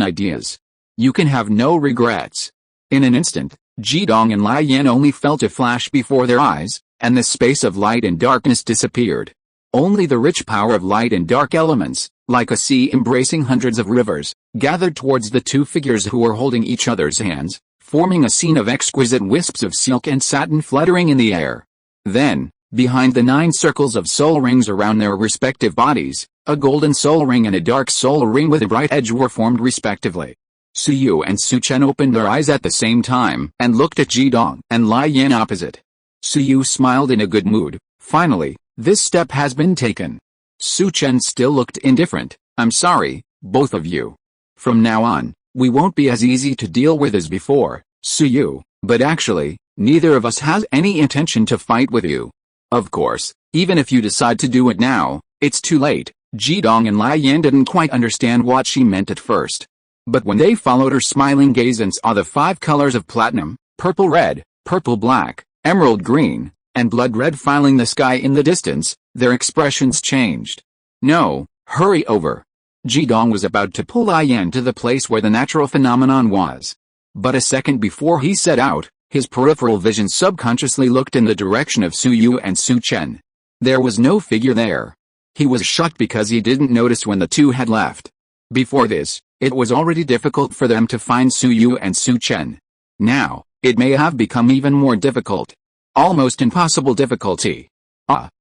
ideas. You can have no regrets." In an instant, Jidong and Lai Yan only felt a flash before their eyes, and the space of light and darkness disappeared. Only the rich power of light and dark elements, like a sea embracing hundreds of rivers, gathered towards the two figures who were holding each other's hands, forming a scene of exquisite wisps of silk and satin fluttering in the air. Then, behind the 9 circles of soul rings around their respective bodies, a golden soul ring and a dark soul ring with a bright edge were formed respectively. Su Yu and Su Chen opened their eyes at the same time and looked at Jidong and Lai Yan opposite. Su Yu smiled in a good mood. Finally, this step has been taken. Su Chen still looked indifferent. I'm sorry, both of you. From now on, we won't be as easy to deal with as before, Su Yu, but actually, neither of us has any intention to fight with you. Of course, even if you decide to do it now, it's too late. Jidong and Lai Yan didn't quite understand what she meant at first. But when they followed her smiling gaze and saw the 5 colors of platinum, purple red, purple black, emerald green, and blood red filing the sky in the distance, their expressions changed. No, hurry over. Jidong was about to pull Lai Yan to the place where the natural phenomenon was. But a second before he set out, his peripheral vision subconsciously looked in the direction of Su Yu and Su Chen. There was no figure there. He was shocked because he didn't notice when the two had left. Before this, it was already difficult for them to find Su Yu and Su Chen. Now, it may have become even more difficult. Almost impossible difficulty.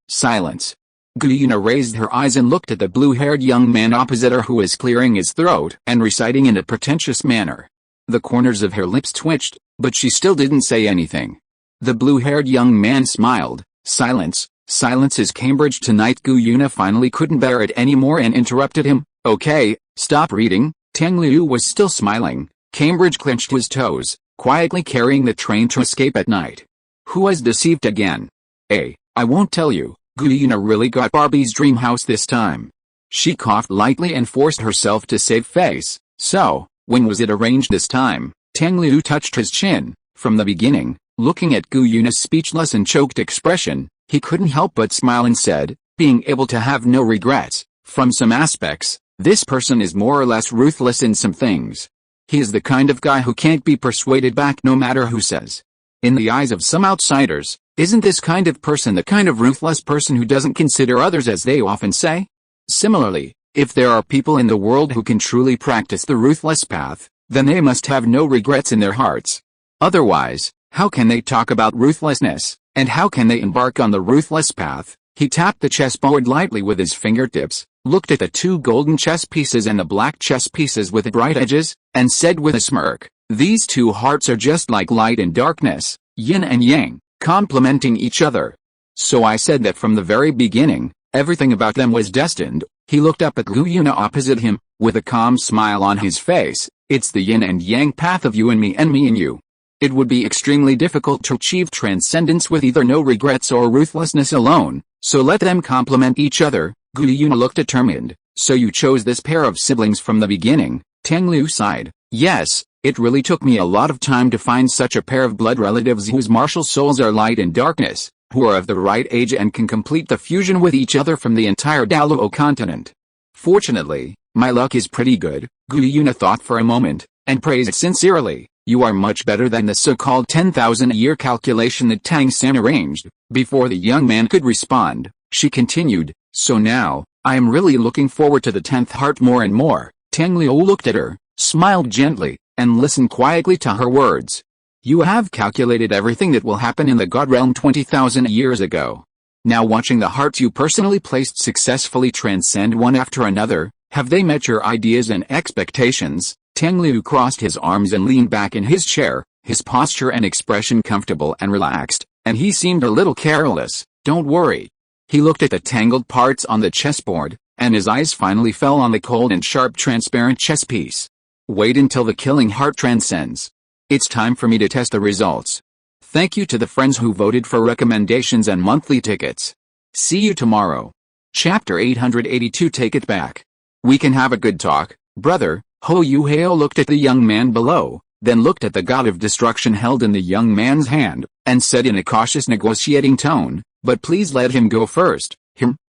Silence. Gu Yuna raised her eyes and looked at the blue-haired young man opposite her who was clearing his throat and reciting in a pretentious manner. The corners of her lips twitched, but she still didn't say anything. The blue-haired young man smiled. Silence. Silence is Cambridge tonight. Gu Yuna finally couldn't bear it anymore and interrupted him. Okay, stop reading. Tang Liu was still smiling. Cambridge clenched his toes, quietly carrying the train to escape at night. Who was deceived again? I won't tell you. Gu Yuna really got Barbie's dream house this time. She coughed lightly and forced herself to save face. So, when was it arranged this time? Tang Liu touched his chin. From the beginning, looking at Gu Yuna's speechless and choked expression, he couldn't help but smile and said, being able to have no regrets. From some aspects, this person is more or less ruthless in some things. He is the kind of guy who can't be persuaded back no matter who says. In the eyes of some outsiders, isn't this kind of person the kind of ruthless person who doesn't consider others as they often say? Similarly, if there are people in the world who can truly practice the ruthless path, then they must have no regrets in their hearts. Otherwise, how can they talk about ruthlessness, and how can they embark on the ruthless path? He tapped the chessboard lightly with his fingertips, looked at the 2 golden chess pieces and the black chess pieces with bright edges, and said with a smirk, these 2 hearts are just like light and darkness, yin and yang, complementing each other. So I said that from the very beginning, everything about them was destined. He looked up at Gu Yuna opposite him, with a calm smile on his face. It's the yin and yang path of you and me and you. It would be extremely difficult to achieve transcendence with either no regrets or ruthlessness alone, so let them complement each other. Gu Yuna looked determined. So you chose this pair of siblings from the beginning? Tang Liu sighed. Yes, it really took me a lot of time to find such a pair of blood relatives whose martial souls are light and darkness, who are of the right age and can complete the fusion with each other from the entire Douluo continent. Fortunately, my luck is pretty good. Gu Yuna thought for a moment, and praised sincerely. You are much better than the so-called 10,000-year calculation that Tang San arranged. Before the young man could respond, she continued, so now, I am really looking forward to the 10th heart more and more. Tang Liu looked at her, smiled gently, and listened quietly to her words. You have calculated everything that will happen in the God realm 20,000 years ago. Now watching the hearts you personally placed successfully transcend one after another, have they met your ideas and expectations? Tang Liu crossed his arms and leaned back in his chair, his posture and expression comfortable and relaxed, and he seemed a little careless. Don't worry. He looked at the tangled parts on the chessboard, and his eyes finally fell on the cold and sharp transparent chess piece. Wait until the killing heart transcends. It's time for me to test the results. Thank you to the friends who voted for recommendations and monthly tickets. See you tomorrow. Chapter 882. Take it back. We can have a good talk, brother. Ho Yuhao looked at the young man below, then looked at the god of destruction held in the young man's hand, and said in a cautious negotiating tone, but please let him go first.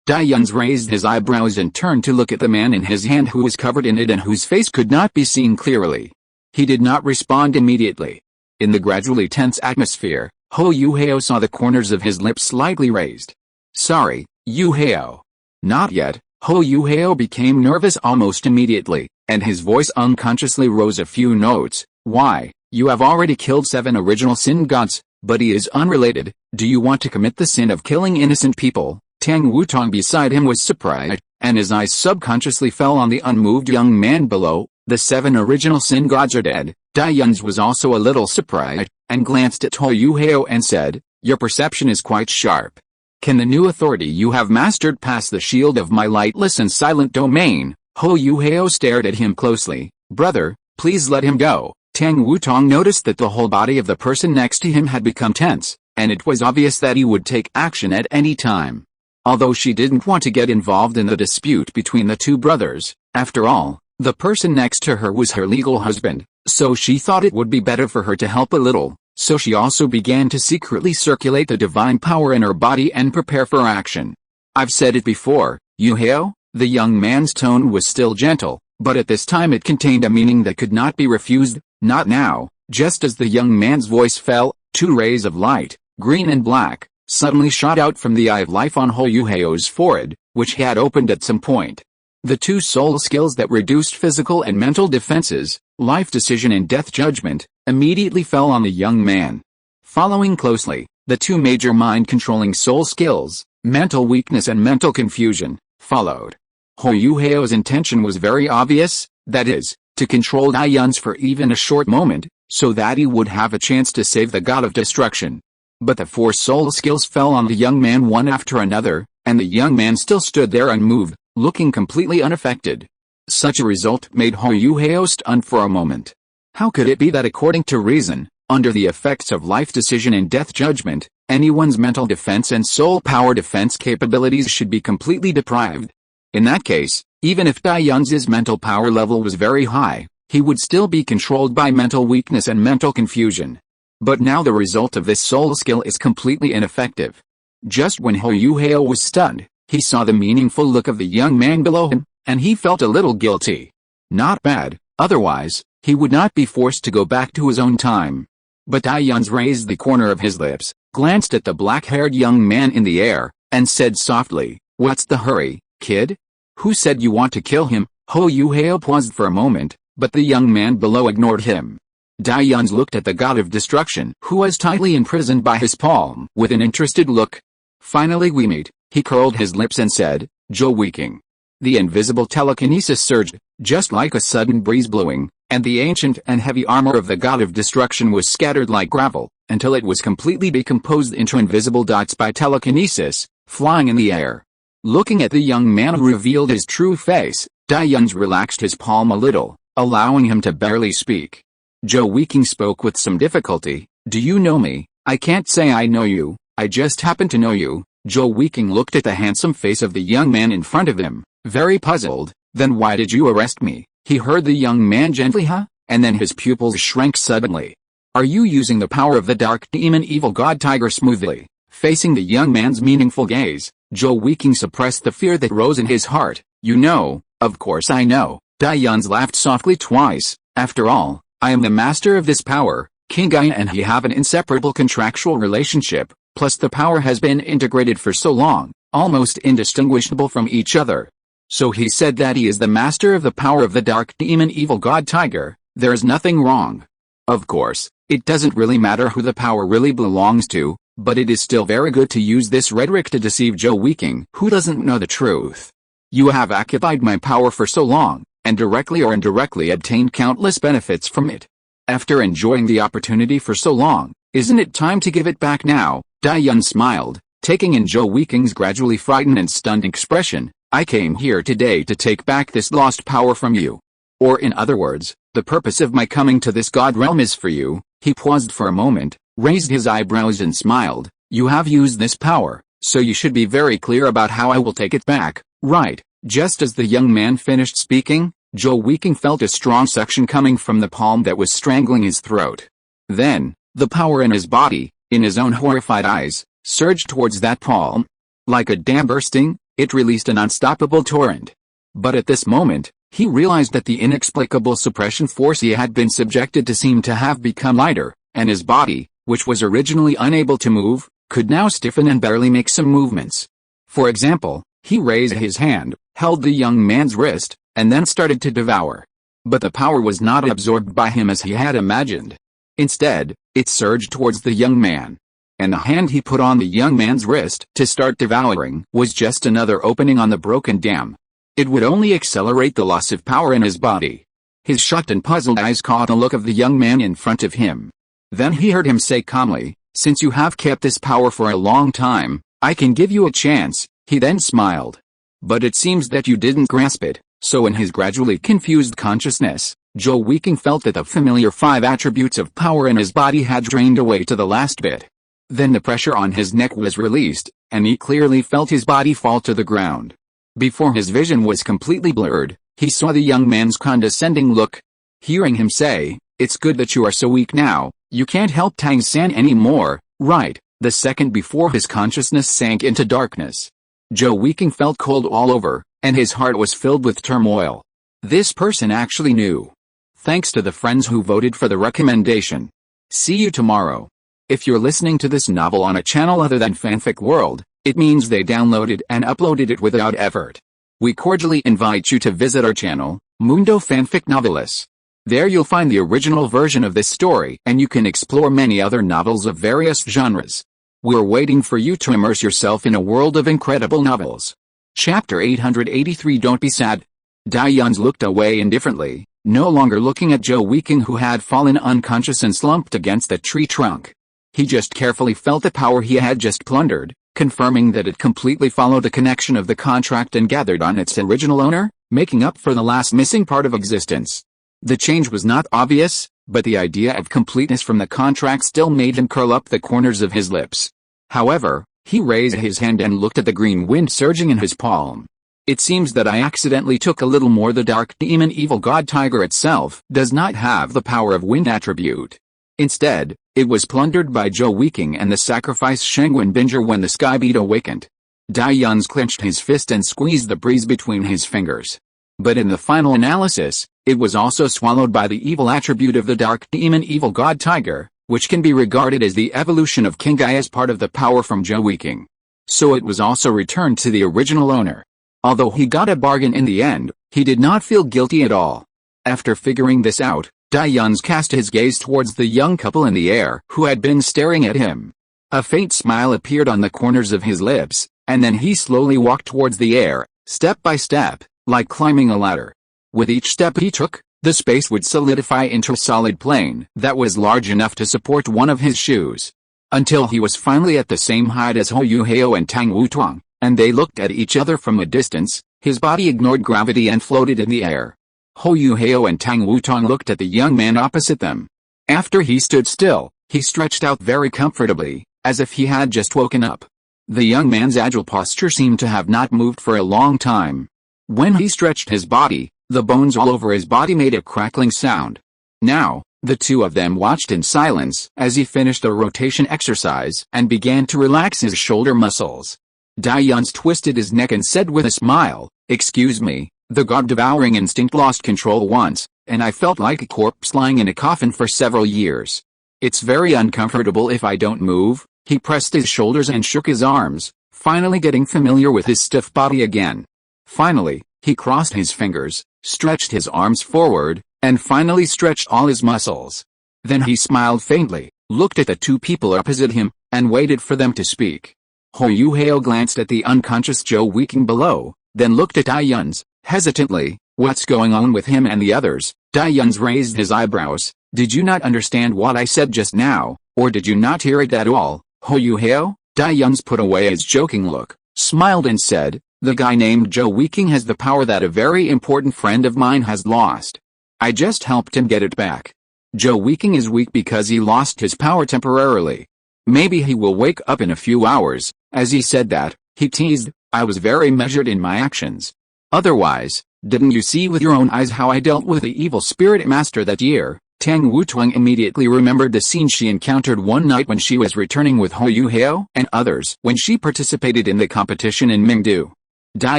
Dayuns raised his eyebrows and turned to look at the man in his hand who was covered in it and whose face could not be seen clearly. He did not respond immediately. In the gradually tense atmosphere, Ho Yuhao saw the corners of his lips slightly raised. Sorry, Yuhao. Not yet. Ho Yuhao became nervous almost immediately, and his voice unconsciously rose a few notes. Why, you have already killed 7 original sin gods, but he is unrelated. Do you want to commit the sin of killing innocent people? Tang Wutong beside him was surprised, and his eyes subconsciously fell on the unmoved young man below. The 7 original sin gods are dead. Dai Yun's was also a little surprised, and glanced at Ho Yuhao and said, your perception is quite sharp. Can the new authority you have mastered pass the shield of my lightless and silent domain? Ho Yuhao stared at him closely. Brother, please let him go. Tang Wutong noticed that the whole body of the person next to him had become tense, and it was obvious that he would take action at any time. Although she didn't want to get involved in the dispute between the two brothers, after all, the person next to her was her legal husband, so she thought it would be better for her to help a little. So she also began to secretly circulate the divine power in her body and prepare for action. I've said it before, Yuhao. The young man's tone was still gentle, but at this time it contained a meaning that could not be refused. Not now. Just as the young man's voice fell, 2 rays of light, green and black, suddenly shot out from the eye of life on Ho Yuhao's forehead, which had opened at some point. The 2 soul skills that reduced physical and mental defenses, life decision and death judgment, immediately fell on the young man. Following closely, the 2 major mind-controlling soul skills, mental weakness and mental confusion, followed. Ho Yuhao's intention was very obvious, that is, to control Dai Yun's for even a short moment, so that he would have a chance to save the god of destruction. But the 4 soul skills fell on the young man one after another, and the young man still stood there unmoved, looking completely unaffected. Such a result made Ho Yuhao stunned for a moment. How could it be that according to reason, under the effects of life decision and death judgment, anyone's mental defense and soul power defense capabilities should be completely deprived? In that case, even if Dai Yun's mental power level was very high, he would still be controlled by mental weakness and mental confusion. But now the result of this soul skill is completely ineffective. Just when Ho Yuhao was stunned, he saw the meaningful look of the young man below him, and he felt a little guilty. Not bad, otherwise, he would not be forced to go back to his own time. But Dai Yun's raised the corner of his lips, glanced at the black-haired young man in the air, and said softly, what's the hurry, kid? Who said you want to kill him? Ho Yuhao paused for a moment, but the young man below ignored him. Dai Yun's looked at the god of destruction, who was tightly imprisoned by his palm, with an interested look. Finally we meet. He curled his lips and said, Zhou Weiqing. The invisible telekinesis surged, just like a sudden breeze blowing, and the ancient and heavy armor of the god of destruction was scattered like gravel, until it was completely decomposed into invisible dots by telekinesis, flying in the air. Looking at the young man who revealed his true face, Dai Yun's relaxed his palm a little, allowing him to barely speak. Zhou Weiqing spoke with some difficulty. Do you know me? I can't say I know you, I just happen to know you. Zhou Weiqing looked at the handsome face of the young man in front of him, very puzzled. Then why did you arrest me? He heard the young man gently and then his pupils shrank suddenly. Are you using the power of the dark demon evil god tiger? Smoothly, facing the young man's meaningful gaze, Zhou Weiqing suppressed the fear that rose in his heart. You know, of course I know. Dai Yun's laughed softly twice. After all, I am the master of this power. King Gai and he have an inseparable contractual relationship, plus the power has been integrated for so long, almost indistinguishable from each other. So he said that he is the master of the power of the dark demon evil god tiger. There is nothing wrong. Of course, it doesn't really matter who the power really belongs to, but it is still very good to use this rhetoric to deceive Zhou Weiqing, who doesn't know the truth. You have occupied my power for so long, and directly or indirectly obtained countless benefits from it. After enjoying the opportunity for so long, isn't it time to give it back now? Dai Yun smiled, taking in Zhou Weiqing's gradually frightened and stunned expression. I came here today to take back this lost power from you. Or in other words, the purpose of my coming to this god realm is for you. He paused for a moment, raised his eyebrows and smiled. You have used this power, so you should be very clear about how I will take it back, right? Just as the young man finished speaking, Zhou Weiqing felt a strong suction coming from the palm that was strangling his throat. Then, the power in his body, in his own horrified eyes, surged towards that palm. Like a dam bursting, it released an unstoppable torrent. But at this moment, he realized that the inexplicable suppression force he had been subjected to seemed to have become lighter, and his body, which was originally unable to move, could now stiffen and barely make some movements. For example, He raised his hand, held the young man's wrist, and then started to devour. But the power was not absorbed by him as he had imagined. Instead, it surged towards the young man. And the hand he put on the young man's wrist to start devouring was just another opening on the broken dam. It would only accelerate the loss of power in his body. His shocked and puzzled eyes caught a look of the young man in front of him. Then he heard him say calmly, "Since you have kept this power for a long time, I can give you a chance." He then smiled. "But it seems that you didn't grasp it." So in his gradually confused consciousness, Zhou Weking felt that the familiar 5 attributes of power in his body had drained away to the last bit. Then the pressure on his neck was released, and he clearly felt his body fall to the ground. Before his vision was completely blurred, he saw the young man's condescending look. Hearing him say, "It's good that you are so weak now, you can't help Tang San anymore, right?" The second before his consciousness sank into darkness, Zhou Weking felt cold all over, and his heart was filled with turmoil. This person actually knew. Thanks to the friends who voted for the recommendation. See you tomorrow. If you're listening to this novel on a channel other than Fanfic World, it means they downloaded and uploaded it without effort. We cordially invite you to visit our channel, Mundo Fanfic Novelis. There you'll find the original version of this story and you can explore many other novels of various genres. We're waiting for you to immerse yourself in a world of incredible novels. Chapter 883. Don't be sad. Dai Yuns looked away indifferently, no longer looking at Zhou Weking, who had fallen unconscious and slumped against a tree trunk. He just carefully felt the power he had just plundered, confirming that it completely followed the connection of the contract and gathered on its original owner, making up for the last missing part of existence. The change was not obvious, but the idea of completeness from the contract still made him curl up the corners of his lips. However, he raised his hand and looked at the green wind surging in his palm. "It seems that I accidentally took a little more. The dark demon evil god tiger itself does not have the power of wind attribute. Instead, it was plundered by Zhou Weking and the sacrifice Shangwen Binger when the sky beat awakened." Dai Yuns clenched his fist and squeezed the breeze between his fingers. But in the final analysis, it was also swallowed by the evil attribute of the dark demon evil god tiger, which can be regarded as the evolution of Qingai as part of the power from Zhou Weking. So it was also returned to the original owner. Although he got a bargain in the end, he did not feel guilty at all. After figuring this out, Dai Yuns cast his gaze towards the young couple in the air who had been staring at him. A faint smile appeared on the corners of his lips, and then he slowly walked towards the air, step by step, like climbing a ladder. With each step he took, the space would solidify into a solid plane that was large enough to support one of his shoes. Until he was finally at the same height as Hou Hao and Tang Wutuang, and they looked at each other from a distance. His body ignored gravity and floated in the air. Hou Hao and Tang Wutuang looked at the young man opposite them. After he stood still, he stretched out very comfortably, as if he had just woken up. The young man's agile posture seemed to have not moved for a long time. When he stretched his body, the bones all over his body made a crackling sound. Now, the two of them watched in silence as he finished a rotation exercise and began to relax his shoulder muscles. Dai Yuns twisted his neck and said with a smile, "Excuse me, the god-devouring instinct lost control once, and I felt like a corpse lying in a coffin for several years. It's very uncomfortable if I don't move." He pressed his shoulders and shook his arms, finally getting familiar with his stiff body again. Finally, he crossed his fingers, stretched his arms forward, and finally stretched all his muscles. Then he smiled faintly, looked at the two people opposite him, and waited for them to speak. Hou Hao glanced at the unconscious Zhou Weking below, then looked at Dai Yuns, hesitantly. "What's going on with him and the others?" Dai Yuns raised his eyebrows. "Did you not understand what I said just now, or did you not hear it at all?" Hou Hao, Dai Yuns put away his joking look, smiled and said, "The guy named Zhou Weking has the power that a very important friend of mine has lost. I just helped him get it back. Zhou Weking is weak because he lost his power temporarily. Maybe he will wake up in a few hours." As he said that, he teased, "I was very measured in my actions. Otherwise, didn't you see with your own eyes how I dealt with the evil spirit master that year?" Tang Wutuang immediately remembered the scene she encountered one night when she was returning with Hou Hao and others when she participated in the competition in Mingdu. Dai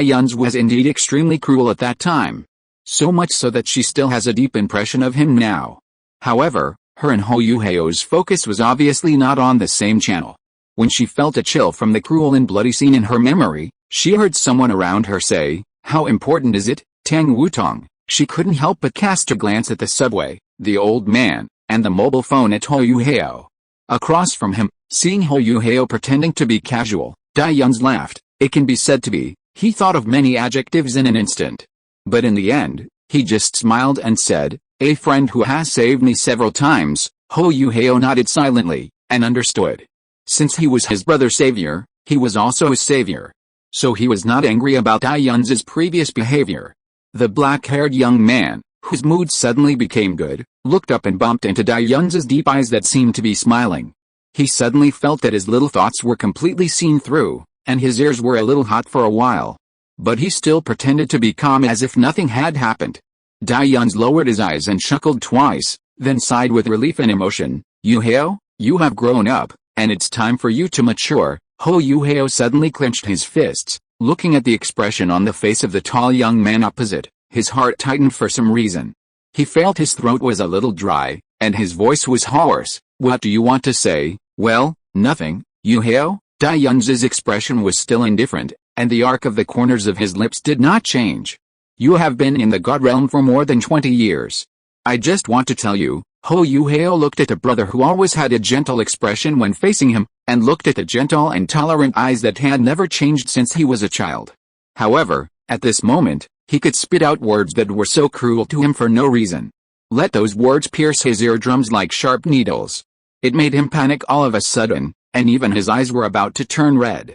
Yuns was indeed extremely cruel at that time. So much so that she still has a deep impression of him now. However, her and Hou Hao's focus was obviously not on the same channel. When she felt a chill from the cruel and bloody scene in her memory, She heard someone around her say, "How important is it, Tang Wutong?" She couldn't help but cast a glance at the subway, the old man, and the mobile phone at Hou Hao. Across from him, seeing Hou Hao pretending to be casual, Dai Yun's laughed. It can be said to be, he thought of many adjectives in an instant. But in the end, he just smiled and said, "A friend who has saved me several times." Hou Hao nodded silently, and understood. Since he was his brother's savior, he was also his savior. So he was not angry about Dai Yun's previous behavior. The black-haired young man, whose mood suddenly became good, looked up and bumped into Dai Yun's deep eyes that seemed to be smiling. He suddenly felt that his little thoughts were completely seen through, and his ears were a little hot for a while. But he still pretended to be calm as if nothing had happened. Dai Yun's lowered his eyes and chuckled twice, then sighed with relief and emotion. "Yu Hao, you have grown up, and it's time for you to mature." Hou Hao suddenly clenched his fists, looking at the expression on the face of the tall young man opposite. His heart tightened for some reason. He felt his throat was a little dry, and his voice was hoarse. "What do you want to say?" "Well, nothing, Yu Hao." Dai Yun's expression was still indifferent, and the arc of the corners of his lips did not change. "You have been in the God realm for more than 20 years. I just want to tell you." Hou Hao looked at the brother who always had a gentle expression when facing him, and looked at the gentle and tolerant eyes that had never changed since he was a child. However, at this moment, he could spit out words that were so cruel to him for no reason. Let those words pierce his eardrums like sharp needles. It made him panic all of a sudden, and even his eyes were about to turn red.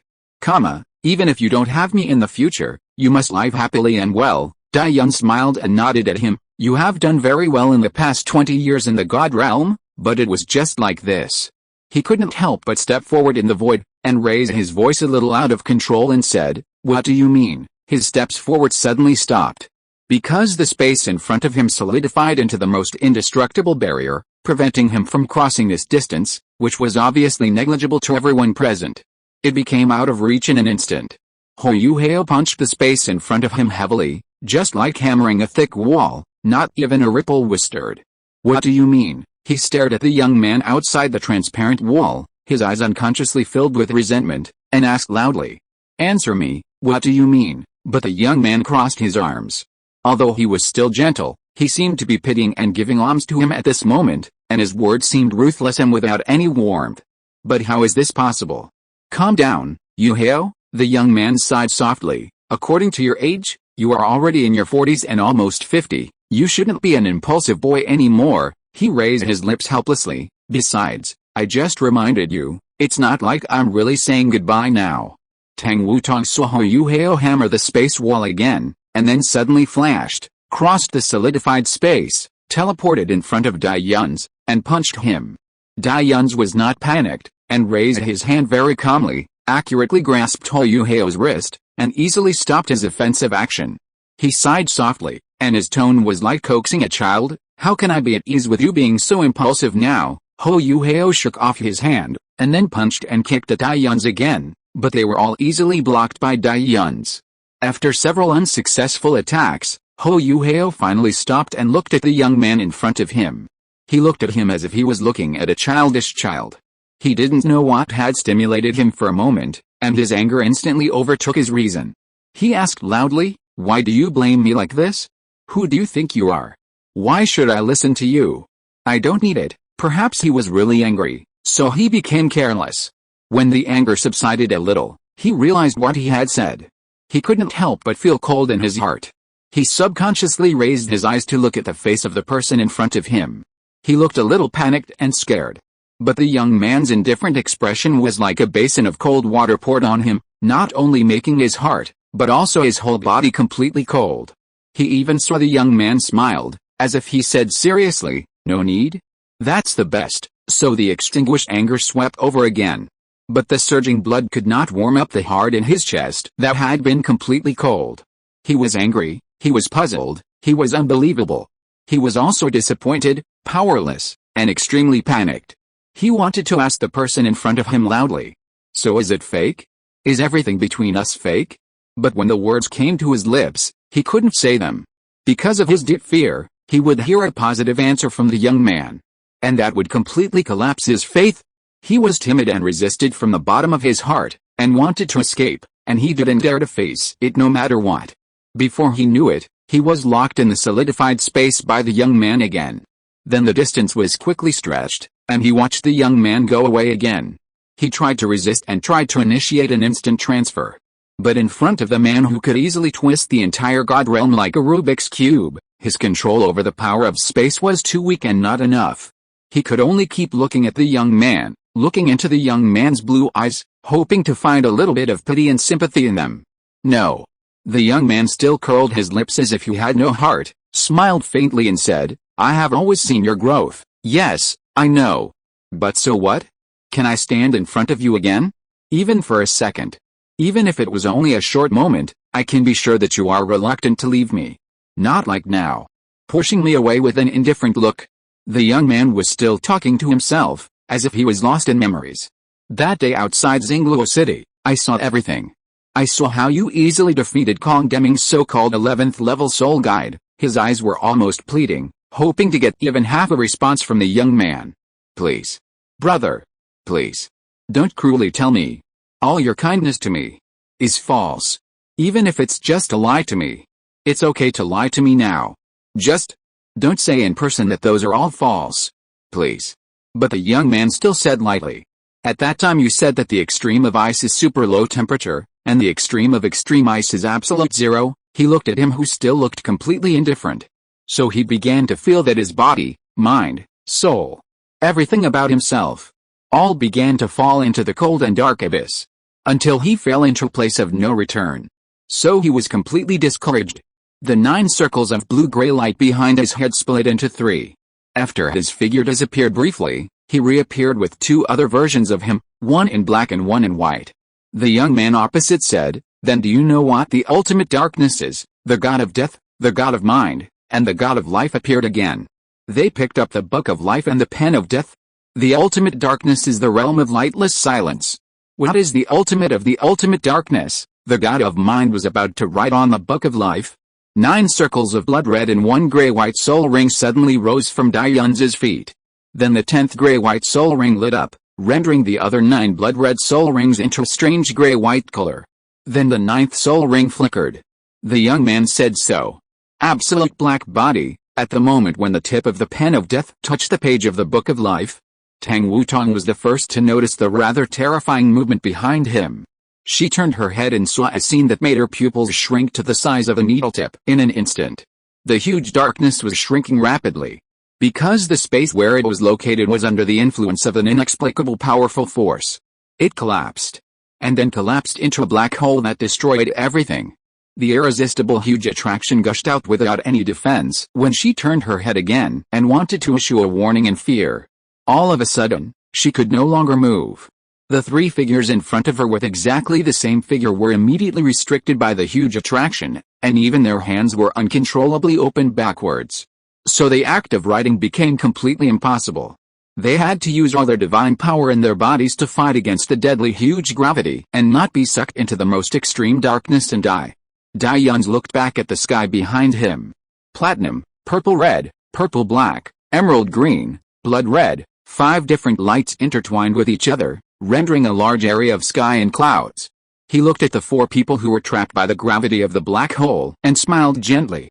"Even if you don't have me in the future, you must live happily and well." Dai Yun smiled and nodded at him. "You have done very well in the past 20 years in the God realm, but it was just like this." He couldn't help but step forward in the void, and raise his voice a little out of control and said, "What do you mean?" His steps forward suddenly stopped. Because the space in front of him solidified into the most indestructible barrier, preventing him from crossing this distance, which was obviously negligible to everyone present. It became out of reach in an instant. Hou Hao punched the space in front of him heavily, just like hammering a thick wall. Not even a ripple was stirred. "What do you mean?" He stared at the young man outside the transparent wall, his eyes unconsciously filled with resentment, and asked loudly, "Answer me, what do you mean?" But the young man crossed his arms. Although he was still gentle, he seemed to be pitying and giving alms to him at this moment, and his words seemed ruthless and without any warmth. "But how is this possible?" "Calm down, Yu Hao," the young man sighed softly. "According to your age, you are already in your 40s and almost 50. You shouldn't be an impulsive boy anymore." He raised his lips helplessly. "Besides, I just reminded you, it's not like I'm really saying goodbye now." Tang Wutong saw Hou Hao hammer the space wall again, and then suddenly flashed, crossed the solidified space, teleported in front of Dai Yun's, and punched him. Dai Yun's was not panicked, and raised his hand very calmly, accurately grasped Hou Hao's wrist, and easily stopped his offensive action. He sighed softly, and his tone was like coaxing a child. "How can I be at ease with you being so impulsive now?" Hou Hao shook off his hand, and then punched and kicked at Dai Yun's again, but they were all easily blocked by Dai Yun's. After several unsuccessful attacks, Hou Hao finally stopped and looked at the young man in front of him. He looked at him as if he was looking at a childish child. He didn't know what had stimulated him for a moment, and his anger instantly overtook his reason. He asked loudly, "Why do you blame me like this? Who do you think you are? Why should I listen to you? I don't need it." Perhaps he was really angry, so he became careless. When the anger subsided a little, he realized what he had said. He couldn't help but feel cold in his heart. He subconsciously raised his eyes to look at the face of the person in front of him. He looked a little panicked and scared. But the young man's indifferent expression was like a basin of cold water poured on him, not only making his heart, but also his whole body completely cold. He even saw the young man smiled, as if he said seriously, "No need? That's the best." So the extinguished anger swept over again. But the surging blood could not warm up the heart in his chest that had been completely cold. He was angry, he was puzzled, he was unbelievable. He was also disappointed, powerless, and extremely panicked. He wanted to ask the person in front of him loudly, "So is it fake? Is everything between us fake?" But when the words came to his lips, he couldn't say them. Because of his deep fear, he would hear a positive answer from the young man. And that would completely collapse his faith. He was timid and resisted from the bottom of his heart, and wanted to escape, and he didn't dare to face it no matter what. Before he knew it, he was locked in the solidified space by the young man again. Then the distance was quickly stretched, and he watched the young man go away again. He tried to resist and tried to initiate an instant transfer. But in front of the man who could easily twist the entire God realm like a Rubik's Cube, his control over the power of space was too weak and not enough. He could only keep looking at the young man, looking into the young man's blue eyes, hoping to find a little bit of pity and sympathy in them. No. The young man still curled his lips as if he had no heart, smiled faintly and said, "I have always seen your growth, yes, I know. But so what? Can I stand in front of you again? Even for a second? Even if it was only a short moment, I can be sure that you are reluctant to leave me. Not like now." Pushing me away with an indifferent look. The young man was still talking to himself, as if he was lost in memories. "That day outside Douluo City, I saw everything. I saw how you easily defeated Kong Deming's so-called 11th level soul guide." His eyes were almost pleading, hoping to get even half a response from the young man. "Please. Brother. Please. Don't cruelly tell me. All your kindness to me is false. Even if it's just a lie to me. It's okay to lie to me now. Just don't say in person that those are all false. Please." But the young man still said lightly, "At that time you said that the extreme of ice is super low temperature, and the extreme of extreme ice is absolute zero." He looked at him who still looked completely indifferent. So he began to feel that his body, mind, soul, everything about himself, all began to fall into the cold and dark abyss, until he fell into a place of no return. So he was completely discouraged. The 9 circles of blue-gray light behind his head split into 3. After his figure disappeared briefly, he reappeared with 2 other versions of him, one in black and one in white. The young man opposite said, "Then do you know what the ultimate darkness is? The god of death, the god of mind, and the god of life appeared again. They picked up the book of life and the pen of death. The ultimate darkness is the realm of lightless silence. What is the ultimate of the ultimate darkness? The god of mind was about to write on the book of life." 9 circles of blood red and 1 gray-white soul ring suddenly rose from Daiyun's feet. Then the 10th gray-white soul ring lit up, rendering the other 9 blood-red soul rings into a strange gray-white color. Then the 9th soul ring flickered. The young man said so. Absolute black body, at the moment when the tip of the pen of death touched the page of the book of life. Tang Wutong was the first to notice the rather terrifying movement behind him. She turned her head and saw a scene that made her pupils shrink to the size of a needle tip in an instant. The huge darkness was shrinking rapidly. Because the space where it was located was under the influence of an inexplicable powerful force. It collapsed. And then collapsed into a black hole that destroyed everything. The irresistible huge attraction gushed out without any defense when she turned her head again and wanted to issue a warning in fear. All of a sudden, she could no longer move. The 3 figures in front of her with exactly the same figure were immediately restricted by the huge attraction, and even their hands were uncontrollably opened backwards. So the act of writing became completely impossible. They had to use all their divine power in their bodies to fight against the deadly huge gravity and not be sucked into the most extreme darkness and die. Daiyun looked back at the sky behind him. Platinum, purple red, purple black, emerald green, blood red, 5 different lights intertwined with each other, rendering a large area of sky and clouds. He looked at the 4 people who were trapped by the gravity of the black hole and smiled gently.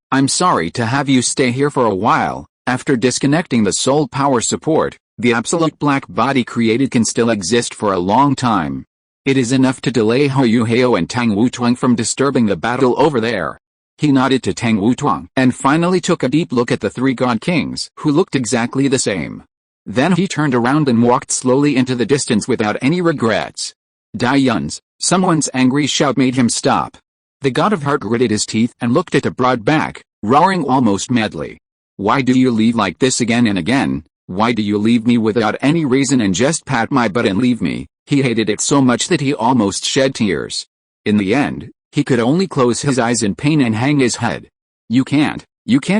I'm sorry to have you stay here for a while. After disconnecting the soul power support, the absolute black body created can still exist for a long time. It is enough to delay Hou Hao and Tang Wutong from disturbing the battle over there." He nodded to Tang Wutong and finally took a deep look at the 3 god kings who looked exactly the same. Then he turned around and walked slowly into the distance without any regrets. Someone's angry shout made him stop. The god of heart gritted his teeth and looked at a broad back, roaring almost madly. "Why do you leave like this again and again? Why do you leave me without any reason and just pat my butt and leave me?" He hated it so much that he almost shed tears. In the end, he could only close his eyes in pain and hang his head. You can't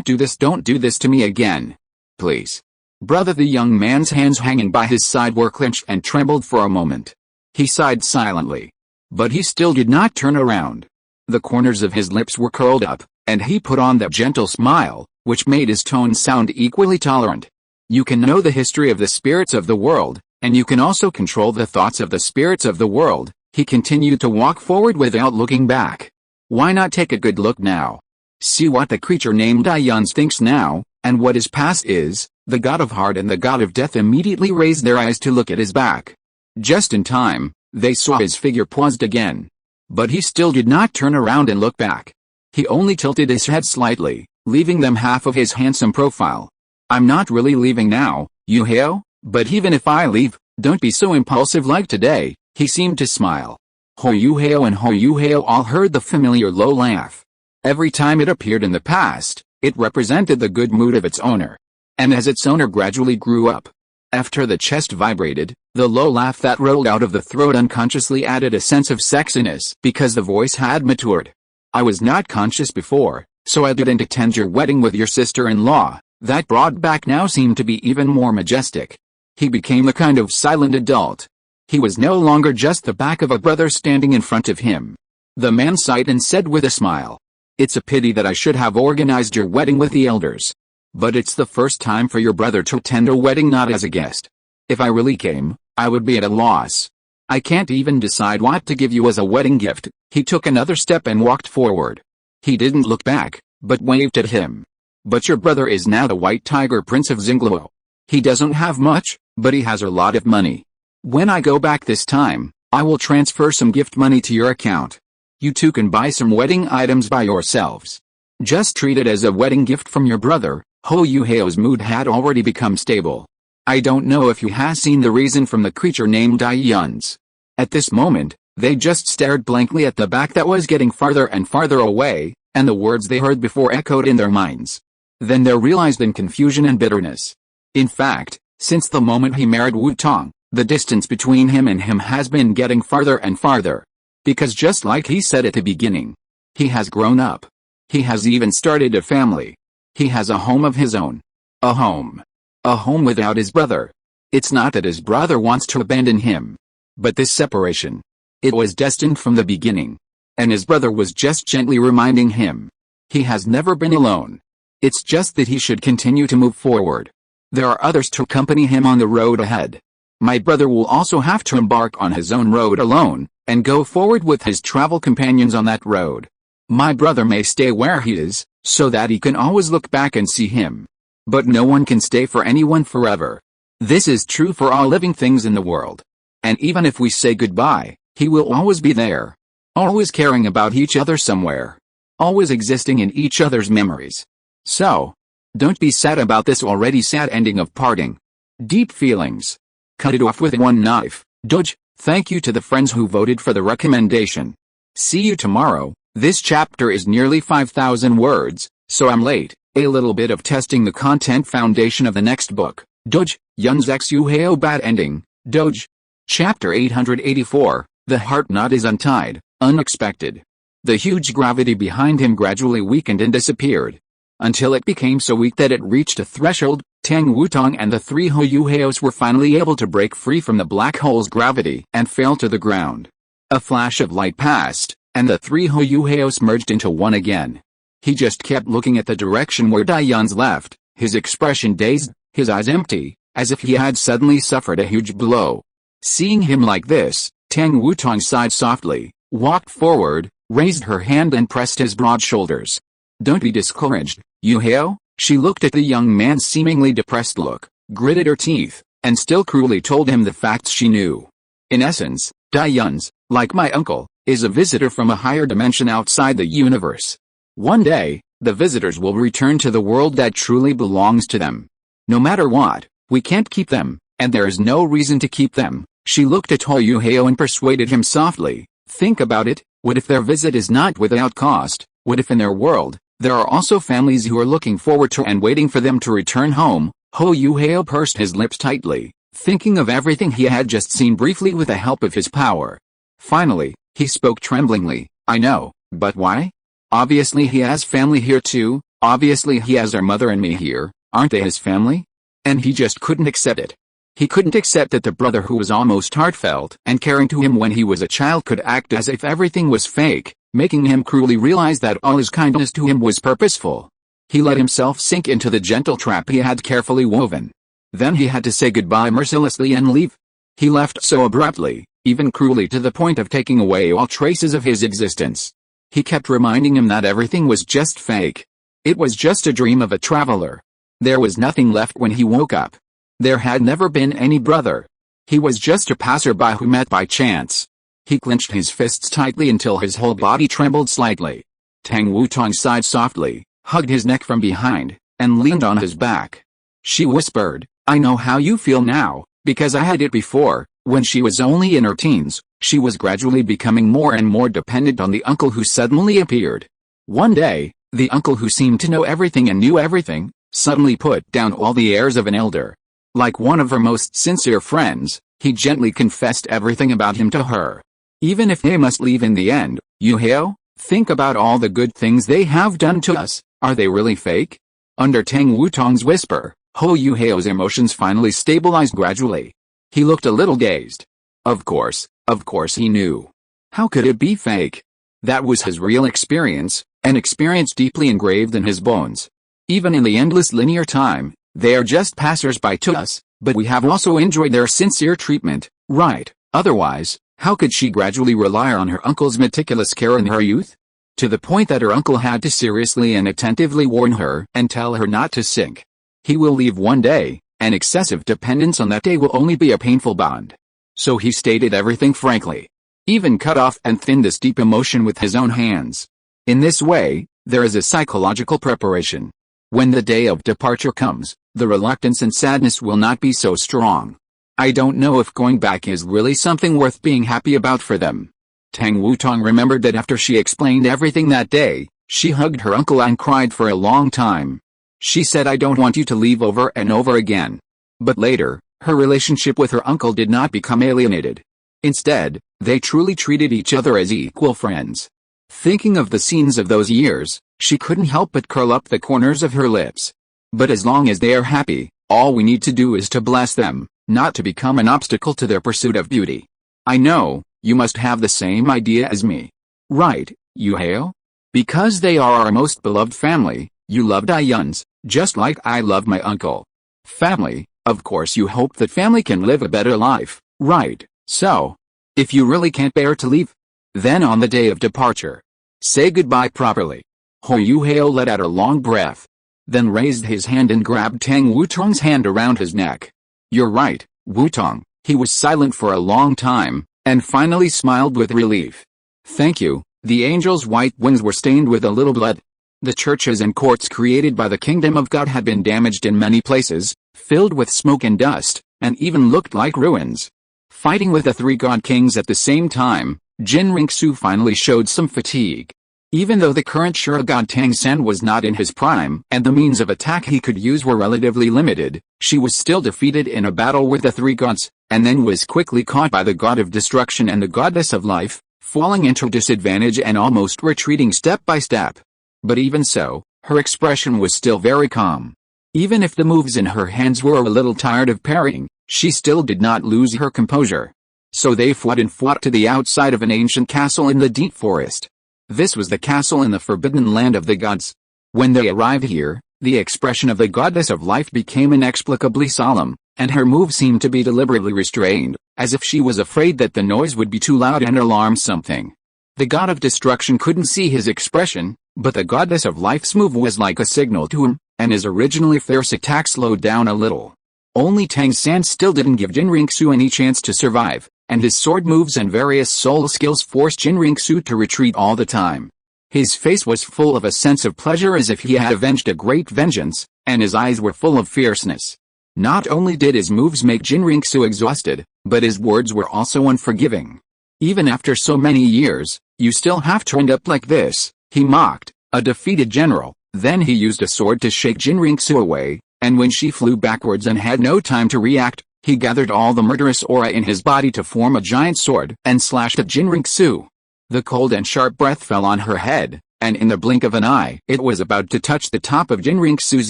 do this, don't do this to me again. Please. Brother." The young man's hands hanging by his side were clenched and trembled for a moment. He sighed silently. But he still did not turn around. The corners of his lips were curled up, and he put on that gentle smile, which made his tone sound equally tolerant. "You can know the history of the spirits of the world, and you can also control the thoughts of the spirits of the world," He continued to walk forward without looking back. Why not take a good look now? See what the creature named Dayuns thinks now, and what his past is. The god of heart and the god of death immediately raised their eyes to look at his back. Just in time, they saw his figure paused again. But he still did not turn around and look back. He only tilted his head slightly, leaving them half of his handsome profile. I'm not really leaving now, Yu Hao, but even if I leave, don't be so impulsive like today. He seemed to smile. Ho Yu Hao and Ho Yu Hao all heard the familiar low laugh. Every time it appeared in the past, it represented the good mood of its owner. And as its owner gradually grew up, after the chest vibrated, the low laugh that rolled out of the throat unconsciously added a sense of sexiness because the voice had matured. I was not conscious before, so I didn't attend your wedding with your sister-in-law. That broad back now seemed to be even more majestic. He became the kind of silent adult. He was no longer just the back of a brother standing in front of him. The man sighed and said with a smile, "It's a pity that I should have organized your wedding with the elders. But it's the first time for your brother to attend a wedding not as a guest. If I really came, I would be at a loss. I can't even decide what to give you as a wedding gift." He took another step and walked forward. He didn't look back, but waved at him. "But your brother is now the White Tiger Prince of Xingluo. He doesn't have much, but he has a lot of money. When I go back this time, I will transfer some gift money to your account. You two can buy some wedding items by yourselves. Just treat it as a wedding gift from your brother." Ho Yu Hao's mood had already become stable. I don't know if you have seen the reason from the creature named Dayuns. At this moment, they just stared blankly at the back that was getting farther and farther away, and the words they heard before echoed in their minds. Then they realized in confusion and bitterness. In fact, since the moment he married Wu Tong, the distance between him and him has been getting farther and farther. Because just like he said at the beginning, he has grown up. He has even started a family. He has a home of his own. A home. A home without his brother. It's not that his brother wants to abandon him. But this separation. It was destined from the beginning. And his brother was just gently reminding him. He has never been alone. It's just that he should continue to move forward. There are others to accompany him on the road ahead. My brother will also have to embark on his own road alone, and go forward with his travel companions on that road. My brother may stay where he is, so that he can always look back and see him. But no one can stay for anyone forever. This is true for all living things in the world. And even if we say goodbye, he will always be there. Always caring about each other somewhere. Always existing in each other's memories. So, don't be sad about this already sad ending of parting. Deep feelings. Cut it off with one knife. Dodge. Thank you to the friends who voted for the recommendation. See you tomorrow. This chapter is nearly 5,000 words, so I'm late. A little bit of testing the content foundation of the next book. Doj, Yun's X Yu Hao Bad Ending. Doj. Chapter 884, The Heart Knot is Untied, Unexpected. The huge gravity behind him gradually weakened and disappeared. Until it became so weak that it reached a threshold. Tang Wutong and the three Ho Yu Haos were finally able to break free from the black hole's gravity and fell to the ground. A flash of light passed, and the three Ho Yu Haos merged into one again. He just kept looking at the direction where Dayuns left, his expression dazed, his eyes empty, as if he had suddenly suffered a huge blow. Seeing him like this, Tang Wutong sighed softly, walked forward, raised her hand and pressed his broad shoulders. Don't be discouraged, Yu Hao. She looked at the young man's seemingly depressed look, gritted her teeth, and still cruelly told him the facts she knew. In essence, Dayuns, like my uncle, is a visitor from a higher dimension outside the universe. One day, the visitors will return to the world that truly belongs to them. No matter what, we can't keep them, and there is no reason to keep them. She looked at Ho Yu Hao and persuaded him softly. Think about it, what if their visit is not without cost? What if in their world, there are also families who are looking forward to and waiting for them to return home? Ho Yu Hao pursed his lips tightly, thinking of everything he had just seen briefly with the help of his power. Finally, he spoke tremblingly, I know, but why? Obviously he has family here too, obviously he has our mother and me here, aren't they his family? And he just couldn't accept it. He couldn't accept that the brother who was almost heartfelt and caring to him when he was a child could act as if everything was fake, making him cruelly realize that all his kindness to him was purposeful. He let himself sink into the gentle trap he had carefully woven. Then he had to say goodbye mercilessly and leave. He left so abruptly, even cruelly to the point of taking away all traces of his existence. He kept reminding him that everything was just fake. It was just a dream of a traveler. There was nothing left when he woke up. There had never been any brother. He was just a passerby who met by chance. He clenched his fists tightly until his whole body trembled slightly. Tang Wutong sighed softly, hugged his neck from behind, and leaned on his back. She whispered, "I know how you feel now, because I had it before." When she was only in her teens, she was gradually becoming more and more dependent on the uncle who suddenly appeared. One day, the uncle who seemed to know everything and knew everything, suddenly put down all the airs of an elder. Like one of her most sincere friends, he gently confessed everything about him to her. "Even if they must leave in the end, Yu Hao, think about all the good things they have done to us. Are they really fake?" Under Tang Wutong's whisper, Ho Yu Hao's emotions finally stabilized gradually. He looked a little dazed. Of course he knew. How could it be fake? That was his real experience, an experience deeply engraved in his bones. Even in the endless linear time, they are just passers-by to us, but we have also enjoyed their sincere treatment, right? Otherwise, how could she gradually rely on her uncle's meticulous care in her youth? To the point that her uncle had to seriously and attentively warn her and tell her not to sink. He will leave one day, and excessive dependence on that day will only be a painful bond. So he stated everything frankly. Even cut off and thinned this deep emotion with his own hands. In this way, there is a psychological preparation. When the day of departure comes, the reluctance and sadness will not be so strong. I don't know if going back is really something worth being happy about for them. Tang Wutong remembered that after she explained everything that day, she hugged her uncle and cried for a long time. She said, "I don't want you to leave," over and over again. But later, her relationship with her uncle did not become alienated. Instead, they truly treated each other as equal friends. Thinking of the scenes of those years, she couldn't help but curl up the corners of her lips. But as long as they are happy, all we need to do is to bless them, not to become an obstacle to their pursuit of beauty. I know, you must have the same idea as me. Right, Yu Hao? Because they are our most beloved family, you love Dayuns, just like I love my uncle. Family, of course you hope that family can live a better life, right? So, if you really can't bear to leave, then on the day of departure, say goodbye properly. Ho Yu Hao let out a long breath, then raised his hand and grabbed Tang Wutong's hand around his neck. You're right, Wutong. He was silent for a long time, and finally smiled with relief. Thank you. The angel's white wings were stained with a little blood. The churches and courts created by the kingdom of God had been damaged in many places, filled with smoke and dust, and even looked like ruins. Fighting with the three god kings at the same time, Jin Ringsu finally showed some fatigue. Even though the current Shura god Tang San was not in his prime and the means of attack he could use were relatively limited, she was still defeated in a battle with the three gods, and then was quickly caught by the god of destruction and the goddess of life, falling into disadvantage and almost retreating step by step. But even so, her expression was still very calm. Even if the moves in her hands were a little tired of parrying, she still did not lose her composure. So they fought to the outside of an ancient castle in the deep forest. This was the castle in the forbidden land of the gods. When they arrived here, the expression of the goddess of life became inexplicably solemn, and her moves seemed to be deliberately restrained, as if she was afraid that the noise would be too loud and alarm something. The god of destruction couldn't see his expression, but the goddess of life's move was like a signal to him, and his originally fierce attack slowed down a little. Only Tang San still didn't give Jin Ringsu any chance to survive, and his sword moves and various soul skills forced Jin Ringsu to retreat all the time. His face was full of a sense of pleasure as if he had avenged a great vengeance, and his eyes were full of fierceness. Not only did his moves make Jin Ringsu exhausted, but his words were also unforgiving. Even after so many years, you still have to end up like this, he mocked, a defeated general. Then he used a sword to shake Jin Ringsu away, and when she flew backwards and had no time to react, he gathered all the murderous aura in his body to form a giant sword and slashed at Jin Ringsu. The cold and sharp breath fell on her head, and in the blink of an eye it was about to touch the top of Jin Ringsu's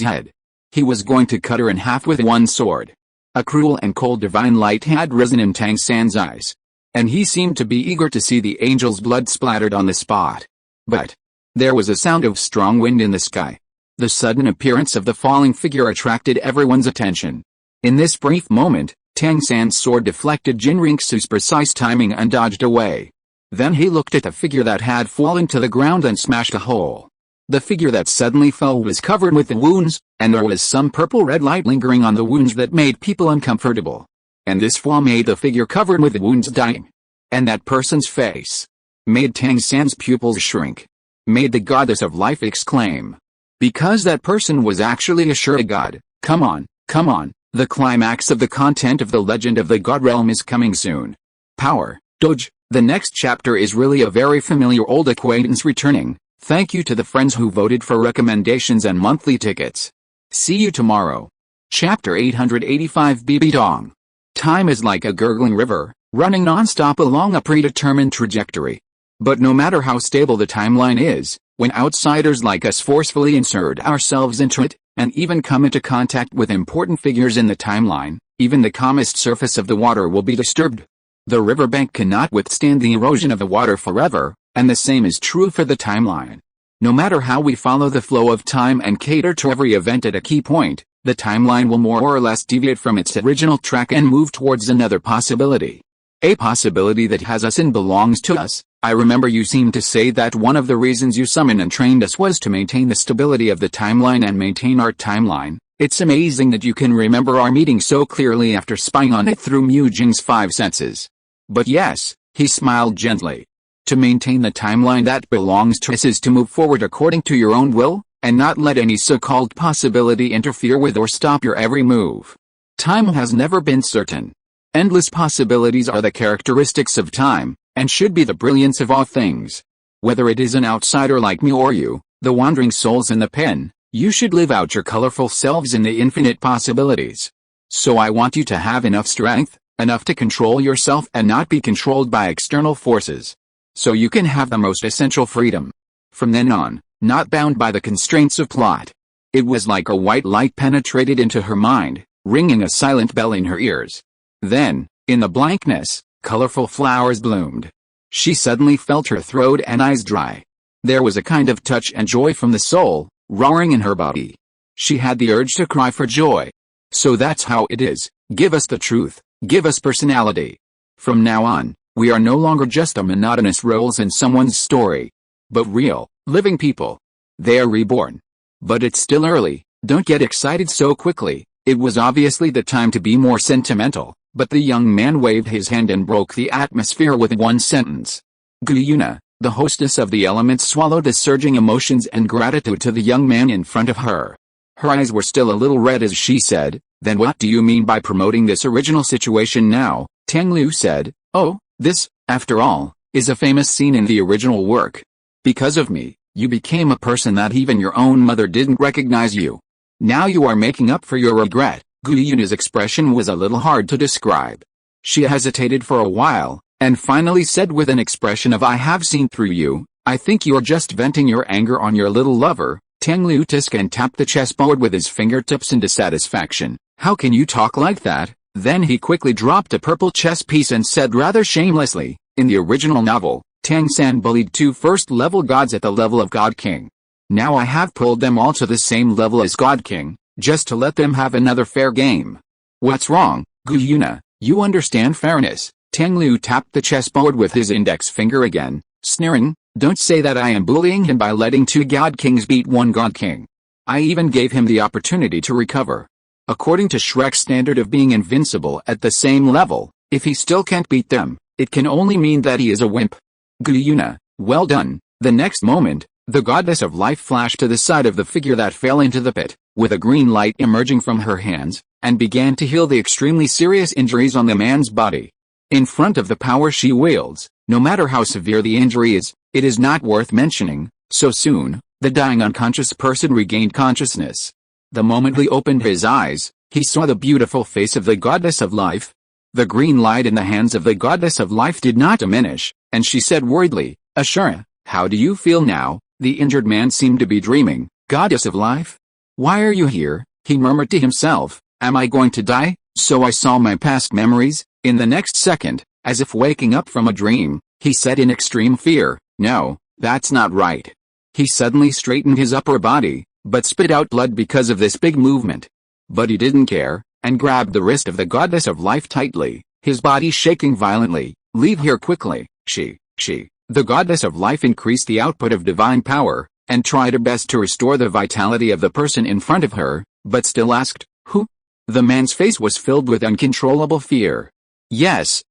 head. He was going to cut her in half with one sword. A cruel and cold divine light had risen in Tang San's eyes, and he seemed to be eager to see the angel's blood splattered on the spot. But there was a sound of strong wind in the sky. The sudden appearance of the falling figure attracted everyone's attention. In this brief moment, Tang San's sword deflected Jin Rinxu's precise timing and dodged away. Then he looked at the figure that had fallen to the ground and smashed a hole. The figure that suddenly fell was covered with wounds, and there was some purple-red light lingering on the wounds that made people uncomfortable. And this fall made the figure covered with wounds dying. And that person's face made Tang San's pupils shrink. Made the goddess of life exclaim. Because that person was actually a sure god. Come on, come on, the climax of the content of the legend of the god realm is coming soon. Power, Doge, the next chapter is really a very familiar old acquaintance returning. Thank you to the friends who voted for recommendations and monthly tickets. See you tomorrow. Chapter 885 BB Dong. Time is like a gurgling river, running non-stop along a predetermined trajectory. But no matter how stable the timeline is, when outsiders like us forcefully insert ourselves into it, and even come into contact with important figures in the timeline, even the calmest surface of the water will be disturbed. The riverbank cannot withstand the erosion of the water forever, and the same is true for the timeline. No matter how we follow the flow of time and cater to every event at a key point, the timeline will more or less deviate from its original track and move towards another possibility. A possibility that has us and belongs to us. I remember you seemed to say that one of the reasons you summoned and trained us was to maintain the stability of the timeline and maintain our timeline. It's amazing that you can remember our meeting so clearly after spying on it through Mu Jing's 5 senses. But yes, he smiled gently. To maintain the timeline that belongs to us is to move forward according to your own will, and not let any so-called possibility interfere with or stop your every move. Time has never been certain. Endless possibilities are the characteristics of time, and should be the brilliance of all things. Whether it is an outsider like me or you, the wandering souls in the pen, you should live out your colorful selves in the infinite possibilities. So I want you to have enough strength, enough to control yourself and not be controlled by external forces. So you can have the most essential freedom. From then on, not bound by the constraints of plot. It was like a white light penetrated into her mind, ringing a silent bell in her ears. Then, in the blankness, colorful flowers bloomed. She suddenly felt her throat and eyes dry. There was a kind of touch and joy from the soul, roaring in her body. She had the urge to cry for joy. So that's how it is. Give us the truth. Give us personality. From now on, we are no longer just a monotonous roles in someone's story, but real, living people. They are reborn. But it's still early. Don't get excited so quickly. It was obviously the time to be more sentimental. But the young man waved his hand and broke the atmosphere with one sentence. Guyuna, the hostess of the elements, swallowed the surging emotions and gratitude to the young man in front of her. Her eyes were still a little red as she said, "Then what do you mean by promoting this original situation now?" Tang Liu said, "Oh, this, after all, is a famous scene in the original work. Because of me, you became a person that even your own mother didn't recognize you. Now you are making up for your regret." Guyuna's expression was a little hard to describe. She hesitated for a while, and finally said with an expression of "I have seen through you, I think you're just venting your anger on your little lover." Tang Liu tisk and tapped the chessboard with his fingertips in dissatisfaction. "How can you talk like that?" Then he quickly dropped a purple chess piece and said rather shamelessly, "In the original novel, Tang San bullied 2 first-level gods at the level of God King. Now I have pulled them all to the same level as God King, just to let them have another fair game." "What's wrong, Guyuna? You understand fairness." Tang Liu tapped the chessboard with his index finger again, sneering, "Don't say that I am bullying him by letting 2 God Kings beat 1 God King. I even gave him the opportunity to recover. According to Shrek's standard of being invincible at the same level, if he still can't beat them, it can only mean that he is a wimp." "Guyuna, well done." The next moment, the goddess of life flashed to the side of the figure that fell into the pit, with a green light emerging from her hands, and began to heal the extremely serious injuries on the man's body. In front of the power she wields, no matter how severe the injury is, it is not worth mentioning. So soon, the dying unconscious person regained consciousness. The moment he opened his eyes, he saw the beautiful face of the goddess of life. The green light in the hands of the goddess of life did not diminish, and she said worriedly, "Ashura, how do you feel now?" The injured man seemed to be dreaming. "Goddess of life? Why are you here?" he murmured to himself. "Am I going to die?" So I saw my past memories. In the next second, as if waking up from a dream, he said in extreme fear, "No, that's not right." He suddenly straightened his upper body, but spit out blood because of this big movement. But he didn't care. and grabbed the wrist of the goddess of life tightly, his body shaking violently. "Leave here quickly." The goddess of life increased the output of divine power, and tried her best to restore the vitality of the person in front of her, but still asked, "Who?" The man's face was filled with uncontrollable fear. Yes,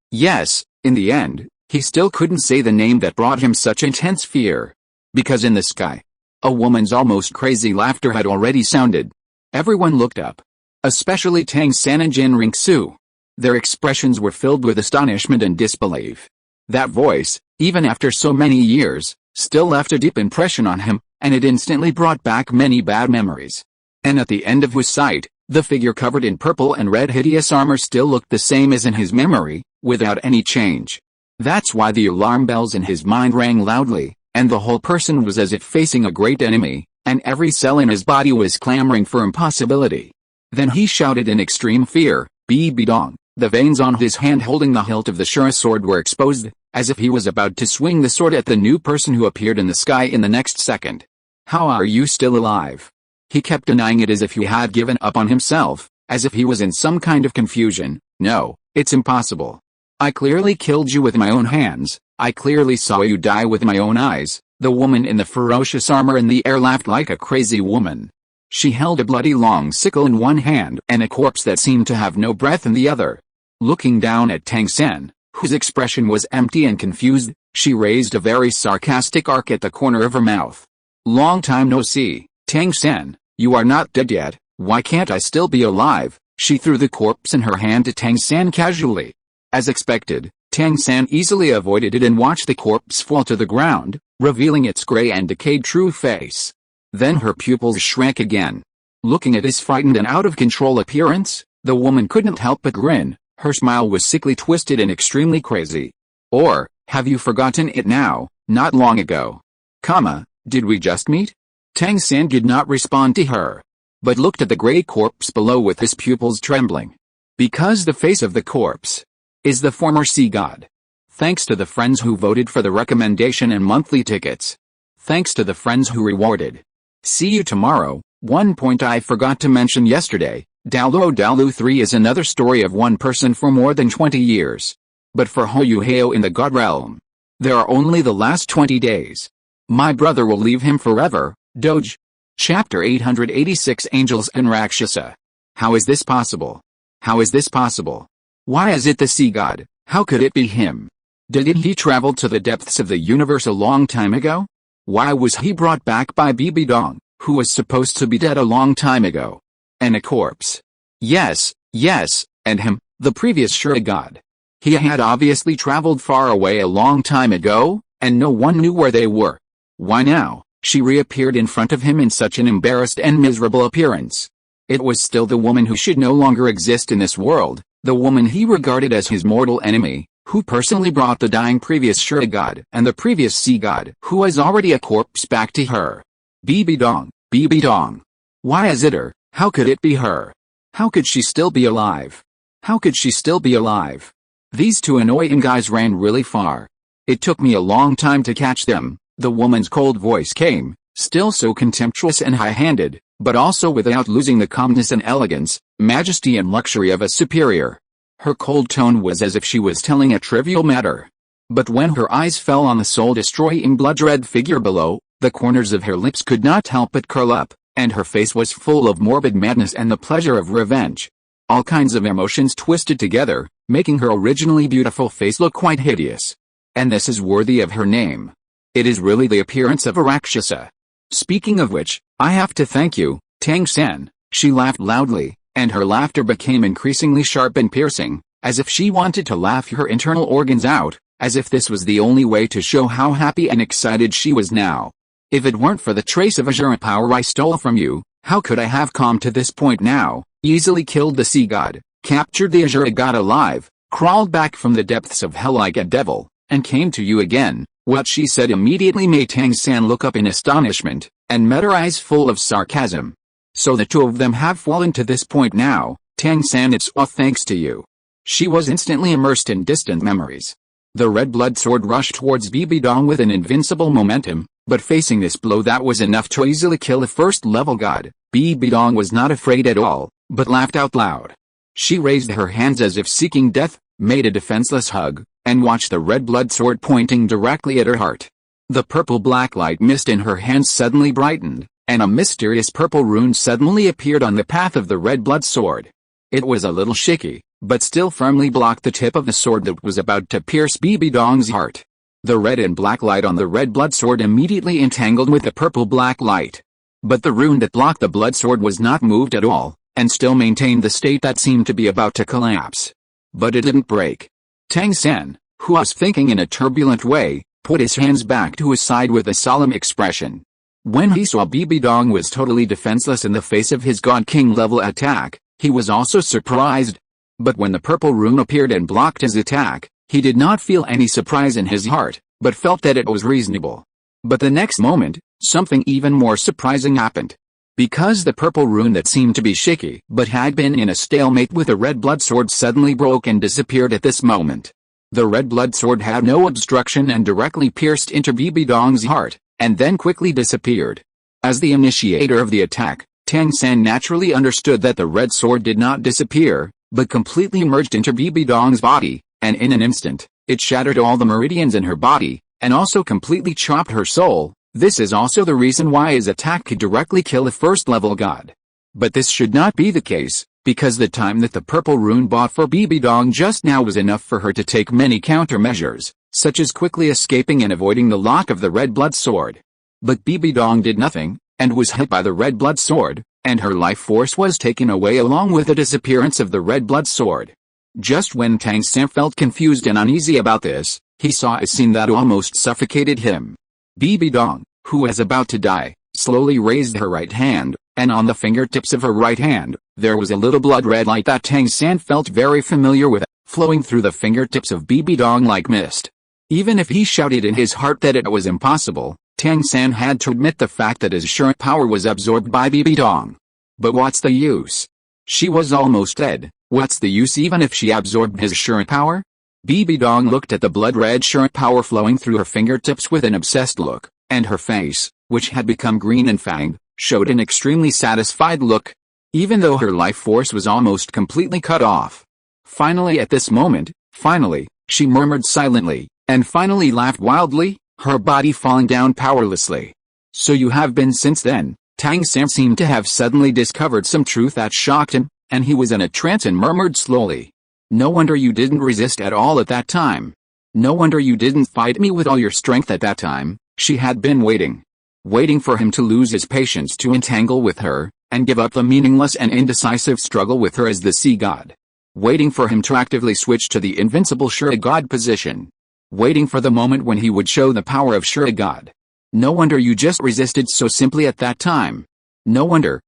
in the end, he still couldn't say the name that brought him such intense fear. Because in the sky, a woman's almost crazy laughter had already sounded. Everyone looked up. Especially Tang San and Jin Ringsu. Their expressions were filled with astonishment and disbelief. That voice, even after so many years, still left a deep impression on him, and it instantly brought back many bad memories. And at the end of his sight, the figure covered in purple and red hideous armor still looked the same as in his memory, without any change. That's why the alarm bells in his mind rang loudly, and the whole person was as if facing a great enemy, and every cell in his body was clamoring for impossibility. Then he shouted in extreme fear, "Bidong!" The veins on his hand holding the hilt of the Shura sword were exposed, as if he was about to swing the sword at the new person who appeared in the sky in the next second. "How are you still alive?" He kept denying it as if he had given up on himself, as if he was in some kind of confusion. "No, it's impossible. I clearly killed you with my own hands, I clearly saw you die with my own eyes." The woman in the ferocious armor in the air laughed like a crazy woman. She held a bloody long sickle in one hand and a corpse that seemed to have no breath in the other. Looking down at Tang San, whose expression was empty and confused, she raised a very sarcastic arc at the corner of her mouth. "Long time no see, Tang San, you are not dead yet, why can't I still be alive?" She threw the corpse in her hand to Tang San casually. As expected, Tang San easily avoided it and watched the corpse fall to the ground, revealing its gray and decayed true face. Then her pupils shrank again. Looking at his frightened and out-of-control appearance, the woman couldn't help but grin. Her smile was sickly twisted and extremely crazy. "Or, have you forgotten it now? Not long ago. Did we just meet?" Tang San did not respond to her, but looked at the gray corpse below with his pupils trembling. Because the face of the corpse is the former sea god. Thanks to the friends who voted for the recommendation and monthly tickets. Thanks to the friends who rewarded. See you tomorrow. One point I forgot to mention yesterday. Douluo 3 is another story of one person for more than 20 years. But for Hao in the God realm, there are only the last 20 days. My brother will leave him forever. Doge. Chapter 886 Angels and Rakshasa. How is this possible? How is this possible? Why is it the sea god? How could it be him? Didn't he travel to the depths of the universe a long time ago? Why was he brought back by Bidong, who was supposed to be dead a long time ago? And a corpse. Yes, and him, the previous Shura god. He had obviously traveled far away a long time ago, and no one knew where they were. Why now, she reappeared in front of him in such an embarrassed and miserable appearance? It was still the woman who should no longer exist in this world, the woman he regarded as his mortal enemy, who personally brought the dying previous Shura god and the previous sea god who was already a corpse back to her. Bidong. Why is it her? How could it be her? How could she still be alive? How could she still be alive? These two annoying guys ran really far. It took me a long time to catch them. The woman's cold voice came, still so contemptuous and high-handed, but also without losing the calmness and elegance, majesty and luxury of a superior. Her cold tone was as if she was telling a trivial matter. But when her eyes fell on the soul-destroying blood-red figure below, the corners of her lips could not help but curl up, and her face was full of morbid madness and the pleasure of revenge. All kinds of emotions twisted together, making her originally beautiful face look quite hideous. And this is worthy of her name. It is really the appearance of a Rakshasa. Speaking of which, I have to thank you, Tang San. She laughed loudly, and her laughter became increasingly sharp and piercing, as if she wanted to laugh her internal organs out, as if this was the only way to show how happy and excited she was now. If it weren't for the trace of Azure power I stole from you, how could I have come to this point now? Easily killed the sea god, captured the Azure god alive, crawled back from the depths of hell like a devil, and came to you again. What she said immediately made Tang San look up in astonishment, and met her eyes full of sarcasm. So the two of them have fallen to this point now, Tang San, it's all thanks to you. She was instantly immersed in distant memories. The red blood sword rushed towards Bidong with an invincible momentum, but facing this blow that was enough to easily kill a first-level god, Bidong was not afraid at all, but laughed out loud. She raised her hands as if seeking death, made a defenseless hug, and watched the red blood sword pointing directly at her heart. The purple-black light mist in her hands suddenly brightened, and a mysterious purple rune suddenly appeared on the path of the red blood sword. It was a little shaky, but still firmly blocked the tip of the sword that was about to pierce Bibi Dong's heart. The red and black light on the red blood sword immediately entangled with the purple-black light. But the rune that blocked the blood sword was not moved at all, and still maintained the state that seemed to be about to collapse. But it didn't break. Tang San, who was thinking in a turbulent way, put his hands back to his side with a solemn expression. When he saw Bibi Dong was totally defenseless in the face of his God King level attack, he was also surprised. But when the purple rune appeared and blocked his attack, he did not feel any surprise in his heart, but felt that it was reasonable. But the next moment, something even more surprising happened. Because the purple rune that seemed to be shaky but had been in a stalemate with a red blood sword suddenly broke and disappeared at this moment. The red blood sword had no obstruction and directly pierced into Bibi Dong's heart, and then quickly disappeared. As the initiator of the attack, Tang San naturally understood that the red sword did not disappear, but completely merged into Bibi Dong's body, and in an instant, it shattered all the meridians in her body, and also completely chopped her soul. This is also the reason why his attack could directly kill a first-level god. But this should not be the case, because the time that the purple rune bought for Bibi Dong just now was enough for her to take many countermeasures, such as quickly escaping and avoiding the lock of the red blood sword. But Bibi Dong did nothing, and was hit by the red blood sword, and her life force was taken away along with the disappearance of the red blood sword. Just when Tang San felt confused and uneasy about this, he saw a scene that almost suffocated him. Bibi Dong, who was about to die, slowly raised her right hand, and on the fingertips of her right hand, there was a little blood-red light that Tang San felt very familiar with, flowing through the fingertips of Bibi Dong like mist. Even if he shouted in his heart that it was impossible, Tang San had to admit the fact that his assurant power was absorbed by Bibi Dong. But what's the use? She was almost dead. What's the use even if she absorbed his assurant power? Bibi Dong looked at the blood-red assurant power flowing through her fingertips with an obsessed look, and her face, which had become green and fanged, showed an extremely satisfied look, even though her life force was almost completely cut off. Finally at this moment, she murmured silently, and finally laughed wildly, her body falling down powerlessly. So you have been since then. Tang San seemed to have suddenly discovered some truth that shocked him, and he was in a trance and murmured slowly. No wonder you didn't resist at all at that time. No wonder you didn't fight me with all your strength at that time. She had been waiting for him to lose his patience to entangle with her, and give up the meaningless and indecisive struggle with her as the sea god. Waiting for him to actively switch to the invincible Shura god position. Waiting for the moment when he would show the power of Shura god. No wonder you just resisted so simply at that time. No wonder,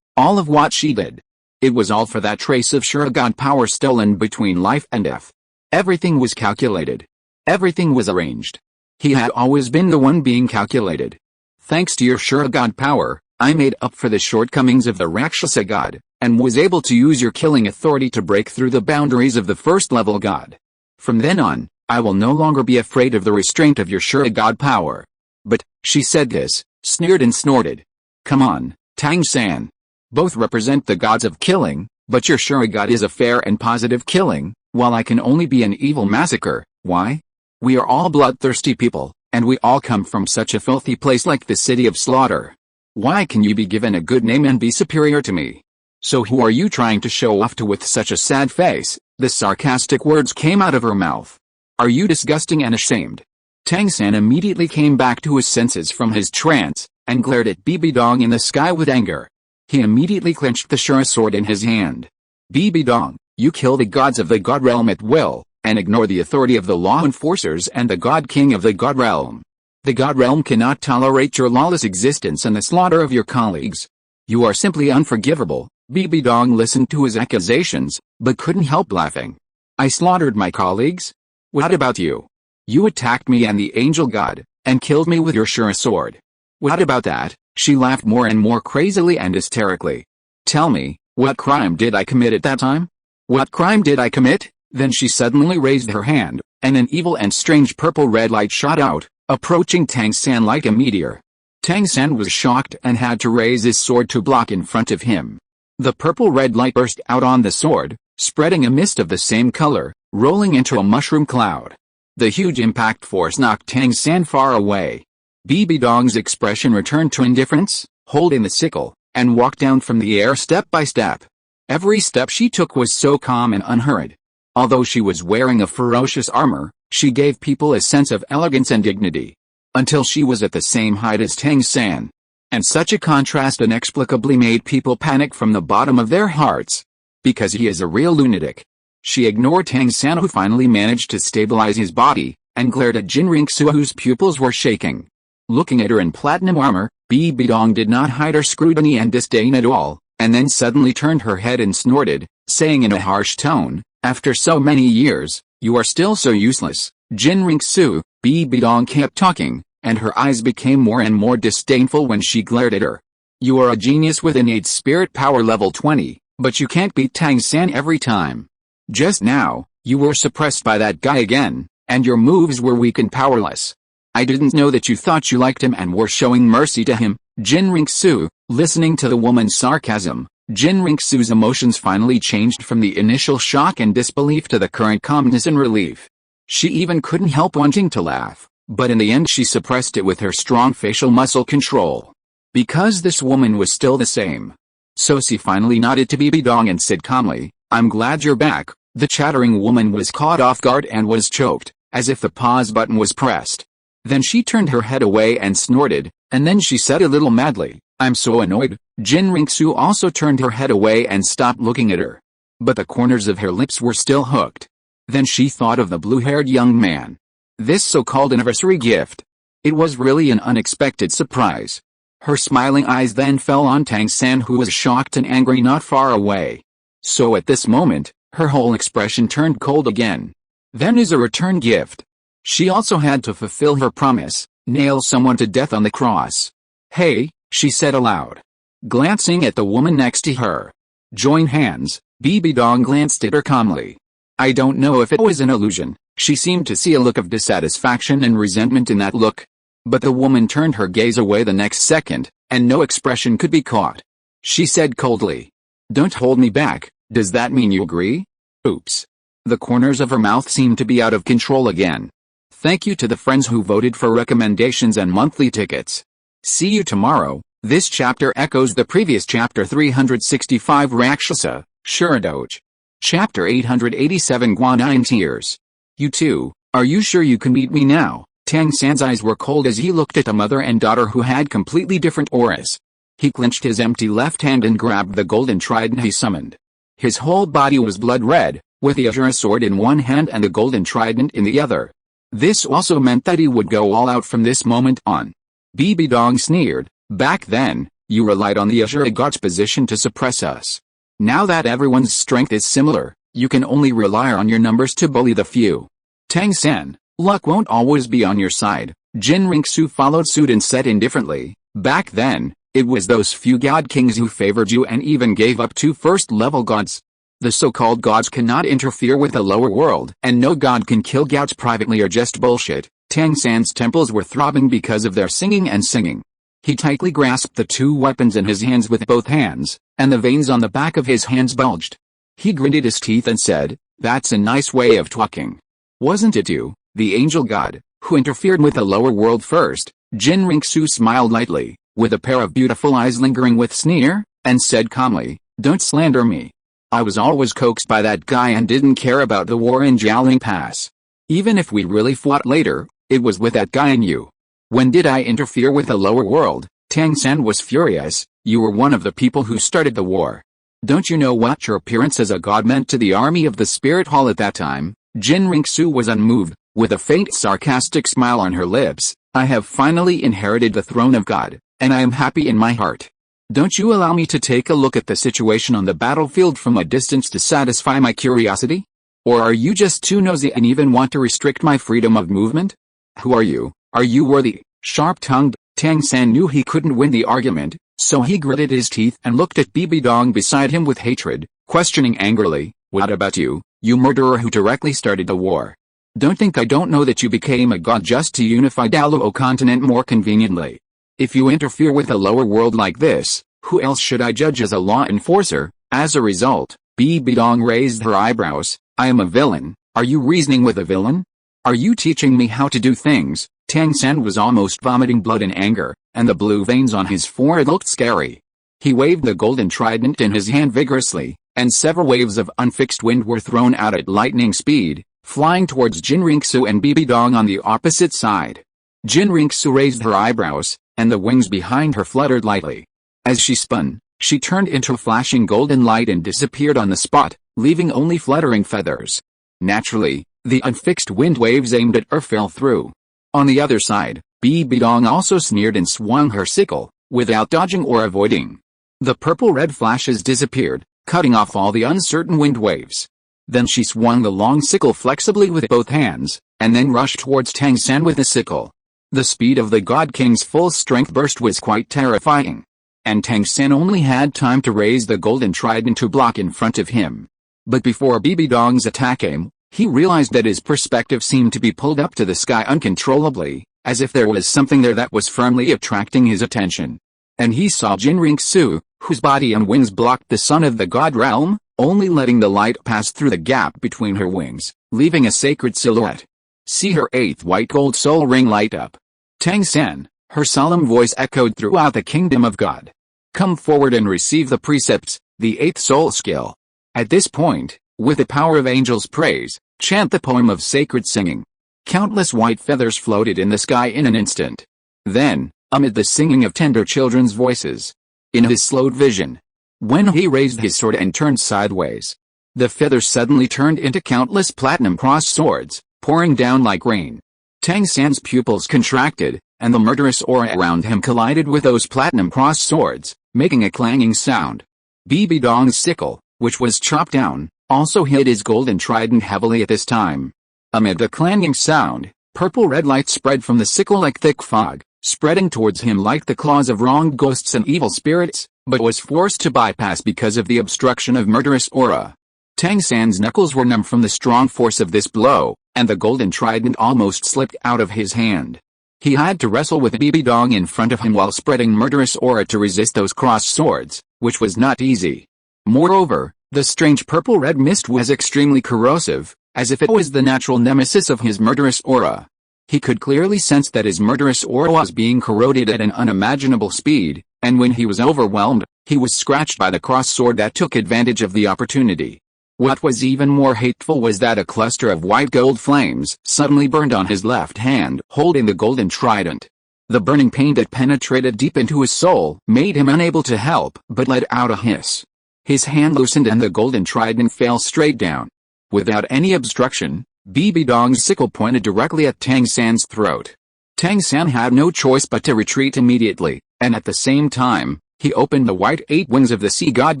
all of what she did. It was all for that trace of Shura god power stolen between life and death. Everything was calculated. Everything was arranged. He had always been the one being calculated. Thanks to your Shura god power, I made up for the shortcomings of the Rakshasa god, and was able to use your killing authority to break through the boundaries of the first-level god. From then on, I will no longer be afraid of the restraint of your Shura god power. But, she said this, sneered and snorted. Come on, Tang San. Both represent the gods of killing, but your Shura god is a fair and positive killing, while I can only be an evil massacre. Why? We are all bloodthirsty people, and we all come from such a filthy place like the city of slaughter. Why can you be given a good name and be superior to me? So who are you trying to show off to with such a sad face? The sarcastic words came out of her mouth. Are you disgusting and ashamed? Tang San immediately came back to his senses from his trance, and glared at Bibi Dong in the sky with anger. He immediately clenched the Shura sword in his hand. Bibi Dong, you kill the gods of the God realm at will, and ignore the authority of the law enforcers and the God King of the God realm. The God realm cannot tolerate your lawless existence and the slaughter of your colleagues. You are simply unforgivable. Bibi Dong listened to his accusations, but couldn't help laughing. I slaughtered my colleagues? What about you? You attacked me and the angel god, and killed me with your Shura sword. What about that? She laughed more and more crazily and hysterically. Tell me, what crime did I commit at that time? What crime did I commit? Then she suddenly raised her hand, and an evil and strange purple-red light shot out, approaching Tang San like a meteor. Tang San was shocked and had to raise his sword to block in front of him. The purple-red light burst out on the sword, spreading a mist of the same color, rolling into a mushroom cloud. The huge impact force knocked Tang San far away. Bibi Dong's expression returned to indifference, holding the sickle, and walked down from the air step by step. Every step she took was so calm and unhurried. Although she was wearing a ferocious armor, she gave people a sense of elegance and dignity. Until she was at the same height as Tang San. And such a contrast inexplicably made people panic from the bottom of their hearts. Because he is a real lunatic. She ignored Tang San, who finally managed to stabilize his body, and glared at Jinring Su, whose pupils were shaking. Looking at her in platinum armor, Bibi Dong did not hide her scrutiny and disdain at all, and then suddenly turned her head and snorted, saying in a harsh tone, "After so many years, you are still so useless, Jinring Su." Bibi Dong kept talking, and her eyes became more and more disdainful when she glared at her. "You are a genius with innate spirit power level 20, but you can't beat Tang San every time. Just now, you were suppressed by that guy again, and your moves were weak and powerless. I didn't know that you thought you liked him and were showing mercy to him." Jinring Su, listening to the woman's sarcasm, Jinring Su's emotions finally changed from the initial shock and disbelief to the current calmness and relief. She even couldn't help wanting to laugh, but in the end she suppressed it with her strong facial muscle control. Because this woman was still the same. So she finally nodded to Bibi Dong and said calmly, "I'm glad you're back." The chattering woman was caught off guard and was choked, as if the pause button was pressed. Then she turned her head away and snorted, and then she said a little madly, "I'm so annoyed." Jinring Su also turned her head away and stopped looking at her. But the corners of her lips were still hooked. Then she thought of the blue-haired young man. This so-called anniversary gift. It was really an unexpected surprise. Her smiling eyes then fell on Tang San, who was shocked and angry not far away. So at this moment, her whole expression turned cold again. Then as a return gift, she also had to fulfill her promise, nail someone to death on the cross. "Hey," she said aloud, glancing at the woman next to her. "Join hands." Bibi Dong glanced at her calmly. I don't know if it was an illusion, she seemed to see a look of dissatisfaction and resentment in that look. But the woman turned her gaze away the next second, and no expression could be caught. She said coldly, "Don't hold me back, does that mean you agree?" Oops. The corners of her mouth seemed to be out of control again. Thank you to the friends who voted for recommendations and monthly tickets. See you tomorrow. This chapter echoes the previous chapter 365 Rakshasa, Shuradoge. Chapter 887 Guanine Tears. "You too, are you sure you can beat me now?" Tang San's eyes were cold as he looked at the mother and daughter who had completely different auras. He clenched his empty left hand and grabbed the golden trident he summoned. His whole body was blood red, with the azure sword in one hand and the golden trident in the other. This also meant that he would go all out from this moment on. Bibi Dong sneered, "Back then, you relied on the azure god's position to suppress us. Now that everyone's strength is similar, you can only rely on your numbers to bully the few. Tang San, luck won't always be on your side." Jinring Su followed suit and said indifferently, "Back then, it was those few god kings who favored you and even gave up 2 first-level gods. The so-called gods cannot interfere with the lower world, and no god can kill gods privately or just bullshit." Tang San's temples were throbbing because of their singing and singing. He tightly grasped the 2 weapons in his hands with both hands, and the veins on the back of his hands bulged. He gritted his teeth and said, "That's a nice way of talking. Wasn't it you, the angel god, who interfered with the lower world first?" Jinring Su smiled lightly, with a pair of beautiful eyes lingering with sneer, and said calmly, "Don't slander me. I was always coaxed by that guy and didn't care about the war in Jialing Pass. Even if we really fought later, it was with that guy and you. When did I interfere with the lower world?" Tang San was furious. "You were one of the people who started the war. Don't you know what your appearance as a god meant to the army of the Spirit Hall at that time?" Jinring Su was unmoved, with a faint sarcastic smile on her lips. "I have finally inherited the throne of God, and I am happy in my heart. Don't you allow me to take a look at the situation on the battlefield from a distance to satisfy my curiosity? Or are you just too nosy and even want to restrict my freedom of movement? Who are you? Are you worthy?" Sharp-tongued, Tang San knew he couldn't win the argument, so he gritted his teeth and looked at Bibi Dong beside him with hatred, questioning angrily, "What about you, you murderer who directly started the war? Don't think I don't know that you became a god just to unify Douluo continent more conveniently. If you interfere with the lower world like this, Who else should I judge as a law enforcer? As a result, Bibi Dong raised her eyebrows. I am a villain. Are you reasoning with a villain? Are you teaching me how to do things? Tang San was almost vomiting blood in anger, and the blue veins on his forehead looked scary. He waved the golden trident in his hand vigorously, and several waves of unfixed wind were thrown out at lightning speed, flying towards Jin Ringsu and Bibi Dong on the opposite side. Jin Ringsu raised her eyebrows, and the wings behind her fluttered lightly. As she spun, she turned into a flashing golden light and disappeared on the spot, leaving only fluttering feathers. Naturally, the unfixed wind waves aimed at her fell through. On the other side, Bibi Dong also sneered and swung her sickle, without dodging or avoiding. The purple-red flashes disappeared, cutting off all the uncertain wind waves. Then she swung the long sickle flexibly with both hands, and then rushed towards Tang San with the sickle. The speed of the God King's full strength burst was quite terrifying. And Tang San only had time to raise the golden trident to block in front of him. But before Bibi Dong's attack came, he realized that his perspective seemed to be pulled up to the sky uncontrollably, as if there was something there that was firmly attracting his attention. And he saw Jin Ringsu, whose body and wings blocked the sun of the God realm, only letting the light pass through the gap between her wings, leaving a sacred silhouette. See her eighth white gold soul ring light up. Tang San, her solemn voice echoed throughout the kingdom of God. Come forward and receive the precepts, the eighth soul skill. At this point, with the power of angels' praise, chant the poem of sacred singing. Countless white feathers floated in the sky in an instant. Then, amid the singing of tender children's voices, in his slowed vision, when he raised his sword and turned sideways, the feathers suddenly turned into countless platinum cross swords, pouring down like rain. Tang San's pupils contracted, and the murderous aura around him collided with those platinum cross swords, making a clanging sound. Bibi Dong's sickle, which was chopped down, also hit his golden trident heavily at this time. Amid the clanging sound, purple-red light spread from the sickle like thick fog, spreading towards him like the claws of wronged ghosts and evil spirits, but was forced to bypass because of the obstruction of murderous aura. Tang San's knuckles were numb from the strong force of this blow, and the golden trident almost slipped out of his hand. He had to wrestle with Bibi Dong in front of him while spreading murderous aura to resist those cross swords, which was not easy. Moreover, the strange purple-red mist was extremely corrosive, as if it was the natural nemesis of his murderous aura. He could clearly sense that his murderous aura was being corroded at an unimaginable speed, and when he was overwhelmed, he was scratched by the cross sword that took advantage of the opportunity. What was even more hateful was that a cluster of white gold flames suddenly burned on his left hand, holding the golden trident. The burning pain that penetrated deep into his soul made him unable to help but let out a hiss. His hand loosened and the golden trident fell straight down. Without any obstruction, Bibi Dong's sickle pointed directly at Tang San's throat. Tang San had no choice but to retreat immediately, and at the same time, he opened the white eight wings of the sea god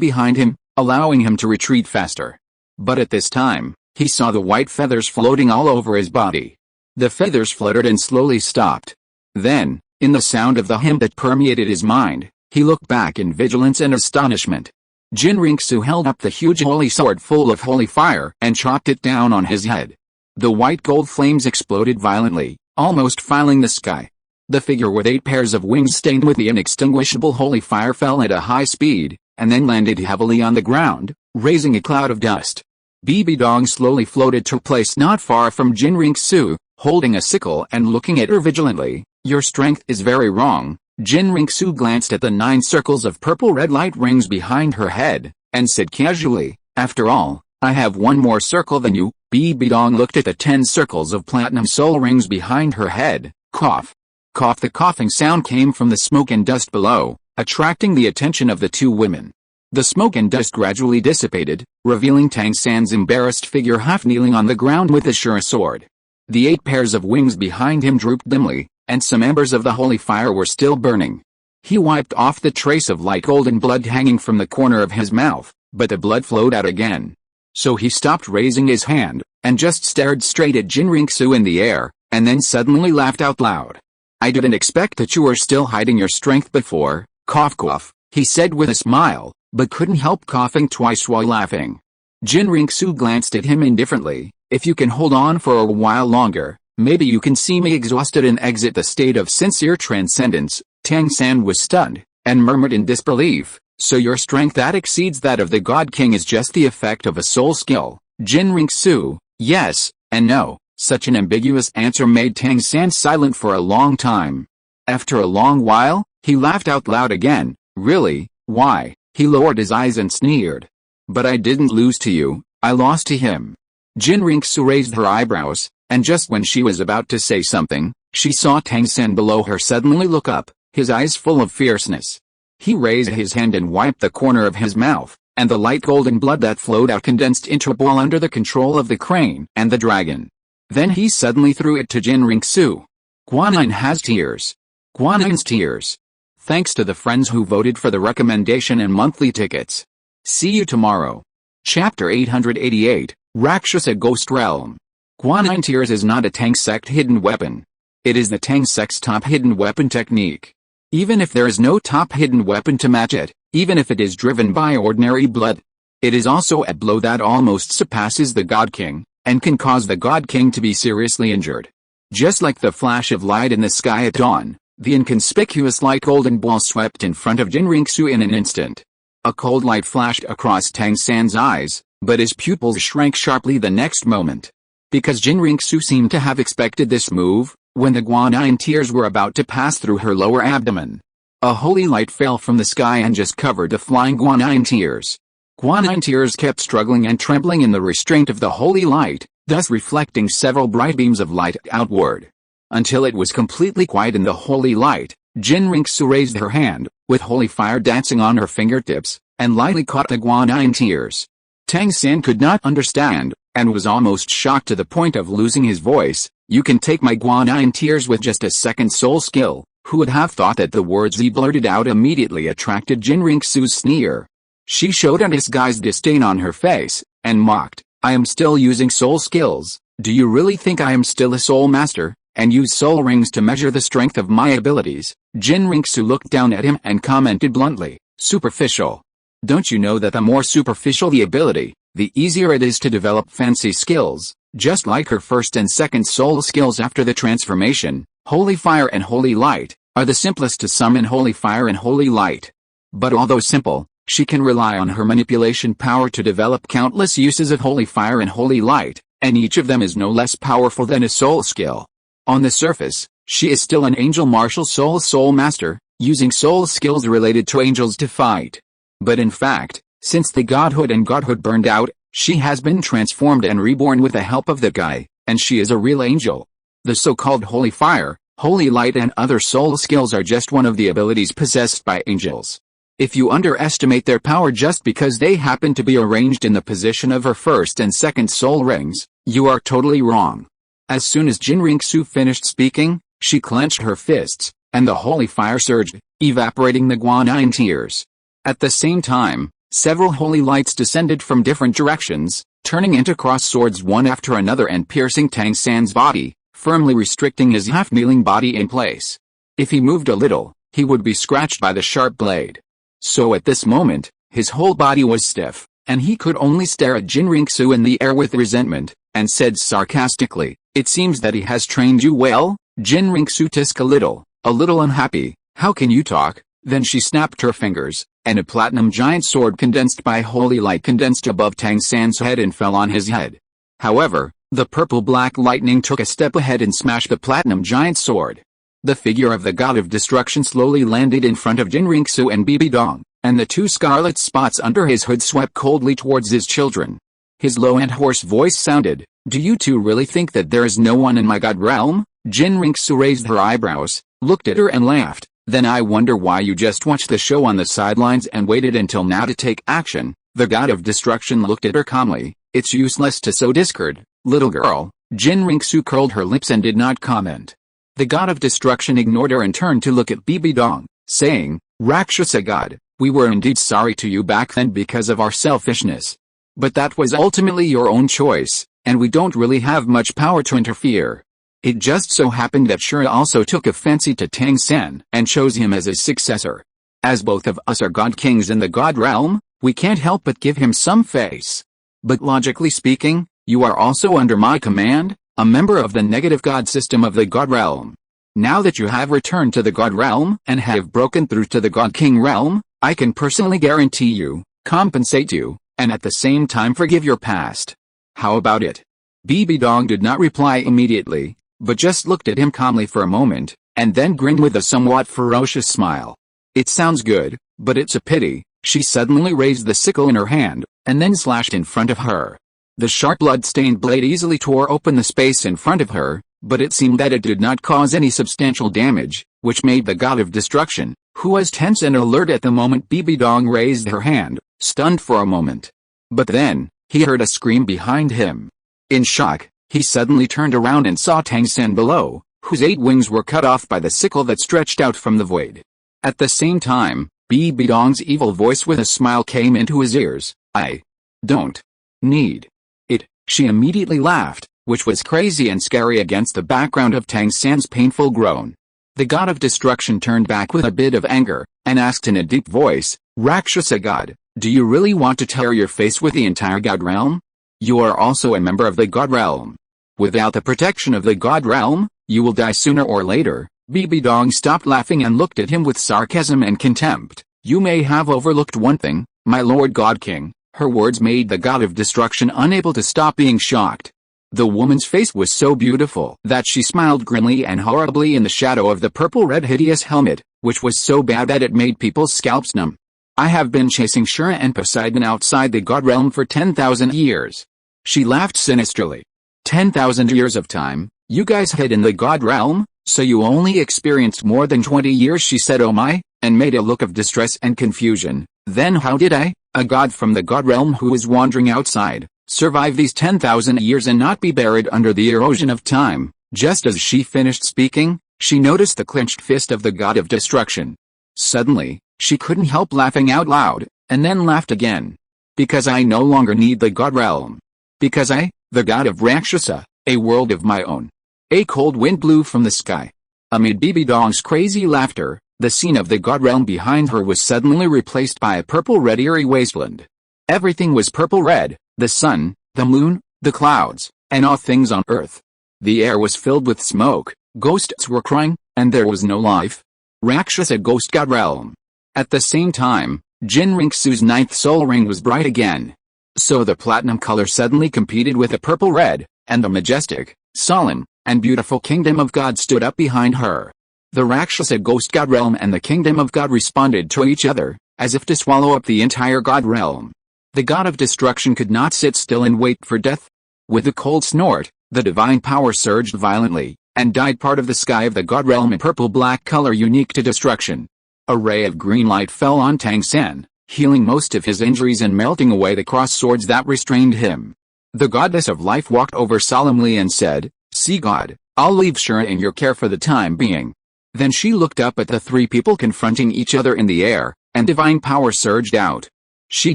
behind him, allowing him to retreat faster. But at this time, he saw the white feathers floating all over his body. The feathers fluttered and slowly stopped. Then, in the sound of the hymn that permeated his mind, he looked back in vigilance and astonishment. Jin Ringsu held up the huge holy sword full of holy fire and chopped it down on his head. The white gold flames exploded violently, almost filing the sky. The figure with 8 pairs of wings stained with the inextinguishable holy fire fell at a high speed, and then landed heavily on the ground, raising a cloud of dust. Bibi Dong slowly floated to a place not far from Jin Ringsu, holding a sickle and looking at her vigilantly. Your strength is very wrong. Jin Ringsu glanced at the 9 circles of purple-red light rings behind her head, and said casually, after all, I have one more circle than you. Bibi Dong looked at the 10 circles of platinum soul rings behind her head. Cough. Cough. The coughing sound came from the smoke and dust below, attracting the attention of the 2 women. The smoke and dust gradually dissipated, revealing Tang San's embarrassed figure half kneeling on the ground with a sure sword. The 8 pairs of wings behind him drooped dimly, and some embers of the holy fire were still burning. He wiped off the trace of light golden blood hanging from the corner of his mouth, but the blood flowed out again. So he stopped raising his hand, and just stared straight at Jin Ringsu in the air, and then suddenly laughed out loud. I didn't expect that you were still hiding your strength before. Cough cough, he said with a smile, but couldn't help coughing twice while laughing. Jin Ringsu glanced at him indifferently. If you can hold on for a while longer, maybe you can see me exhausted and exit the state of sincere transcendence. Tang San was stunned, and murmured in disbelief, "So your strength that exceeds that of the God King is just the effect of a soul skill?" Jinriksu, yes, and no. Such an ambiguous answer made Tang San silent for a long time. After a long while, he laughed out loud again. "Really? Why?" He lowered his eyes and sneered. "But I didn't lose to you, I lost to him." Jinriksu raised her eyebrows, and just when she was about to say something, she saw Tang San below her suddenly look up, his eyes full of fierceness. He raised his hand and wiped the corner of his mouth, and the light golden blood that flowed out condensed into a ball under the control of the crane and the dragon. Then he suddenly threw it to Jinriksu. Guanyin has tears. Guanyin's tears. Thanks to the friends who voted for the recommendation and monthly tickets. See you tomorrow. Chapter 888, Rakshasa Ghost Realm. Guanyin Tears is not a Tang sect hidden weapon. It is the Tang sect's top hidden weapon technique. Even if there is no top hidden weapon to match it, even if it is driven by ordinary blood, it is also a blow that almost surpasses the God King, and can cause the God King to be seriously injured. Just like the flash of light in the sky at dawn, the inconspicuous light golden ball swept in front of Jinriksu in an instant. A cold light flashed across Tang San's eyes, but his pupils shrank sharply the next moment. Because Jinriksu seemed to have expected this move, when the Guanyin tears were about to pass through her lower abdomen, a holy light fell from the sky and just covered the flying Guanyin tears. Guanyin tears kept struggling and trembling in the restraint of the holy light, thus reflecting several bright beams of light outward. Until it was completely quiet in the holy light, Jinriksu raised her hand, with holy fire dancing on her fingertips, and lightly caught the Guanyin tears. Tang San could not understand, and was almost shocked to the point of losing his voice. "You can take my Guanyin tears with just a second soul skill." Who would have thought that the words he blurted out immediately attracted Jinriksu's sneer? She showed undisguised disdain on her face, and mocked, "I am still using soul skills. Do you really think I am still a soul master, and use soul rings to measure the strength of my abilities?" Jinriksu looked down at him and commented bluntly, "Superficial. Don't you know that the more superficial the ability, the easier it is to develop fancy skills?" Just like her first and second soul skills after the transformation, Holy Fire and Holy Light, are the simplest to summon Holy Fire and Holy Light. But although simple, she can rely on her manipulation power to develop countless uses of Holy Fire and Holy Light, and each of them is no less powerful than a soul skill. On the surface, she is still an angel martial soul master, using soul skills related to angels to fight. But in fact, since the godhood and godhood burned out, she has been transformed and reborn with the help of the Guy, and she is a real angel. The so-called Holy Fire, Holy Light and other soul skills are just one of the abilities possessed by angels. If you underestimate their power just because they happen to be arranged in the position of her first and second soul rings, you are totally wrong. As soon as Jinriksu finished speaking, she clenched her fists, and the holy fire surged, evaporating the Guanyin tears. At the same time, several holy lights descended from different directions, turning into cross swords one after another and piercing Tang San's body, firmly restricting his half-kneeling body in place. If he moved a little, he would be scratched by the sharp blade. So at this moment, his whole body was stiff, and he could only stare at Jinriksu in the air with resentment, and said sarcastically, "It seems that he has trained you well?" Jinriksu tisked a little unhappy. "How can you talk?" Then she snapped her fingers, and a platinum giant sword condensed by holy light condensed above Tang San's head and fell on his head. However, the purple-black lightning took a step ahead and smashed the platinum giant sword. The figure of the god of destruction slowly landed in front of Jinriksu and Bibidong, and the two scarlet spots under his hood swept coldly towards his children. His low and hoarse voice sounded, "Do you two really think that there is no one in my god realm?" Jinriksu raised her eyebrows, looked at her and laughed. "Then I wonder why you just watched the show on the sidelines and waited until now to take action." The god of destruction looked at her calmly. "It's useless to sow discord, little girl." Jinriksu curled her lips and did not comment. The god of destruction ignored her and turned to look at Bibidong, saying, "Rakshasa god, we were indeed sorry to you back then because of our selfishness. But that was ultimately your own choice, and we don't really have much power to interfere. It just so happened that Shura also took a fancy to Tang San and chose him as his successor. As both of us are god kings in the god realm, we can't help but give him some face. But logically speaking, you are also under my command, a member of the negative god system of the god realm. Now that you have returned to the God realm and have broken through to the God King realm, I can personally guarantee you, compensate you, and at the same time forgive your past. How about it? Bibi Dong did not reply immediately, but just looked at him calmly for a moment, and then grinned with a somewhat ferocious smile. It sounds good, but it's a pity. She suddenly raised the sickle in her hand, and then slashed in front of her. The sharp blood-stained blade easily tore open the space in front of her, but it seemed that it did not cause any substantial damage, which made the god of destruction, who was tense and alert at the moment Bibi Dong raised her hand, stunned for a moment. But then, he heard a scream behind him. In shock, he suddenly turned around and saw Tang San below, whose 8 wings were cut off by the sickle that stretched out from the void. At the same time, Bibi Dong's evil voice with a smile came into his ears. I don't need it. She immediately laughed, which was crazy and scary against the background of Tang San's painful groan. The god of destruction turned back with a bit of anger, and asked in a deep voice, Rakshasa god, do you really want to tear your face with the entire god realm? You are also a member of the god realm. Without the protection of the god realm, you will die sooner or later. Bibi Dong stopped laughing and looked at him with sarcasm and contempt. You may have overlooked one thing, my lord god king. Her words made the god of destruction unable to stop being shocked. The woman's face was so beautiful that she smiled grimly and horribly in the shadow of the purple-red hideous helmet, which was so bad that it made people's scalps numb. I have been chasing Shura and Poseidon outside the god realm for 10,000 years. She laughed sinisterly. 10,000 years of time, you guys hid in the god realm, so you only experienced more than 20 years, she said, oh my, and made a look of distress and confusion. Then how did I, a god from the god realm who was wandering outside, survive these 10,000 years and not be buried under the erosion of time? Just as she finished speaking, she noticed the clenched fist of the god of destruction. Suddenly, she couldn't help laughing out loud, and then laughed again. Because I no longer need the god realm. Because I, the god of Rakshasa, a world of my own. A cold wind blew from the sky. Amid Bibi Dong's crazy laughter, the scene of the god realm behind her was suddenly replaced by a purple-red eerie wasteland. Everything was purple-red, the sun, the moon, the clouds, and all things on earth. The air was filled with smoke, ghosts were crying, and there was no life. Rakshasa ghost god realm. At the same time, Jin Rinxu's 9th soul ring was bright again. So the platinum color suddenly competed with the purple-red, and the majestic, solemn, and beautiful kingdom of God stood up behind her. The Rakshasa ghost god realm and the kingdom of God responded to each other, as if to swallow up the entire god realm. The god of destruction could not sit still and wait for death. With a cold snort, the divine power surged violently, and dyed part of the sky of the god realm in purple-black color unique to destruction. A ray of green light fell on Tang San, healing most of his injuries and melting away the cross swords that restrained him. The goddess of life walked over solemnly and said, See God, I'll leave Shura in your care for the time being. Then she looked up at the 3 people confronting each other in the air, and divine power surged out. She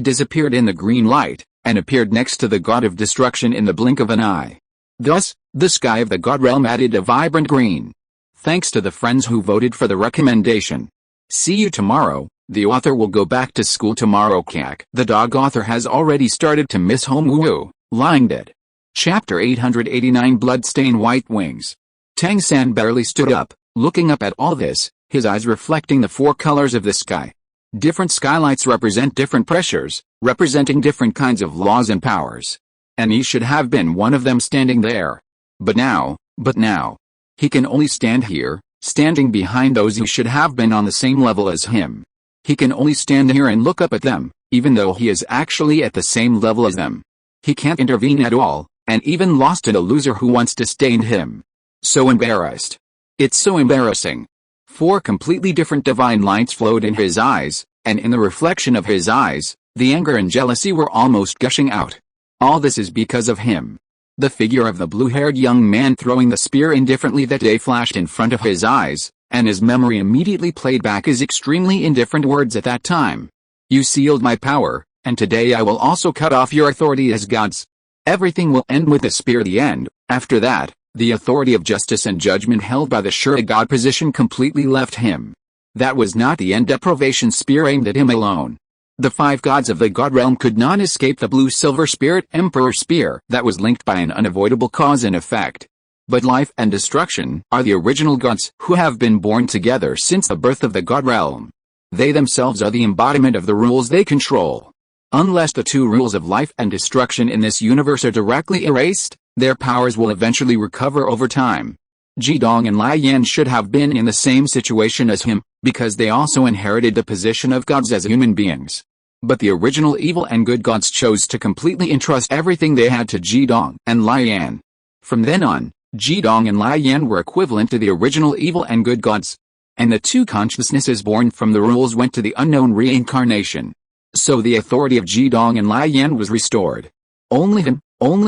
disappeared in the green light, and appeared next to the god of destruction in the blink of an eye. Thus, the sky of the god realm added a vibrant green. Thanks to the friends who voted for the recommendation. See you tomorrow. The author will go back to school tomorrow. Kak. The dog author has already started to miss home woo, lying dead. Chapter 889 Bloodstained White Wings. Tang San barely stood up, looking up at all this, his eyes reflecting the 4 colors of the sky. Different skylights represent different pressures, representing different kinds of laws and powers. And he should have been one of them standing there. But now, he can only stand here, standing behind those who should have been on the same level as him. He can only stand here and look up at them, even though he is actually at the same level as them. He can't intervene at all, and even lost to a loser who once disdained him. So embarrassed. It's so embarrassing. 4 completely different divine lights flowed in his eyes, and in the reflection of his eyes, the anger and jealousy were almost gushing out. All this is because of him. The figure of the blue-haired young man throwing the spear indifferently that day flashed in front of his eyes, and his memory immediately played back his extremely indifferent words at that time. You sealed my power, and today I will also cut off your authority as gods. Everything will end with the spear. The end. After that, the authority of justice and judgment held by the Shura god position completely left him. That was not the end. Deprivation spear aimed at him alone. The 5 gods of the god realm could not escape the blue-silver spirit emperor spear that was linked by an unavoidable cause and effect. But life and destruction are the original gods who have been born together since the birth of the god realm. They themselves are the embodiment of the rules they control. Unless the two rules of life and destruction in this universe are directly erased, their powers will eventually recover over time. Jidong and Lai Yan should have been in the same situation as him, because they also inherited the position of gods as human beings. But the original evil and good gods chose to completely entrust everything they had to Jidong and Lai Yan. From then on, Jidong and Lai Yan were equivalent to the original evil and good gods. And the two consciousnesses born from the rules went to the unknown reincarnation. So the authority of Jidong and Lai Yan was restored. Only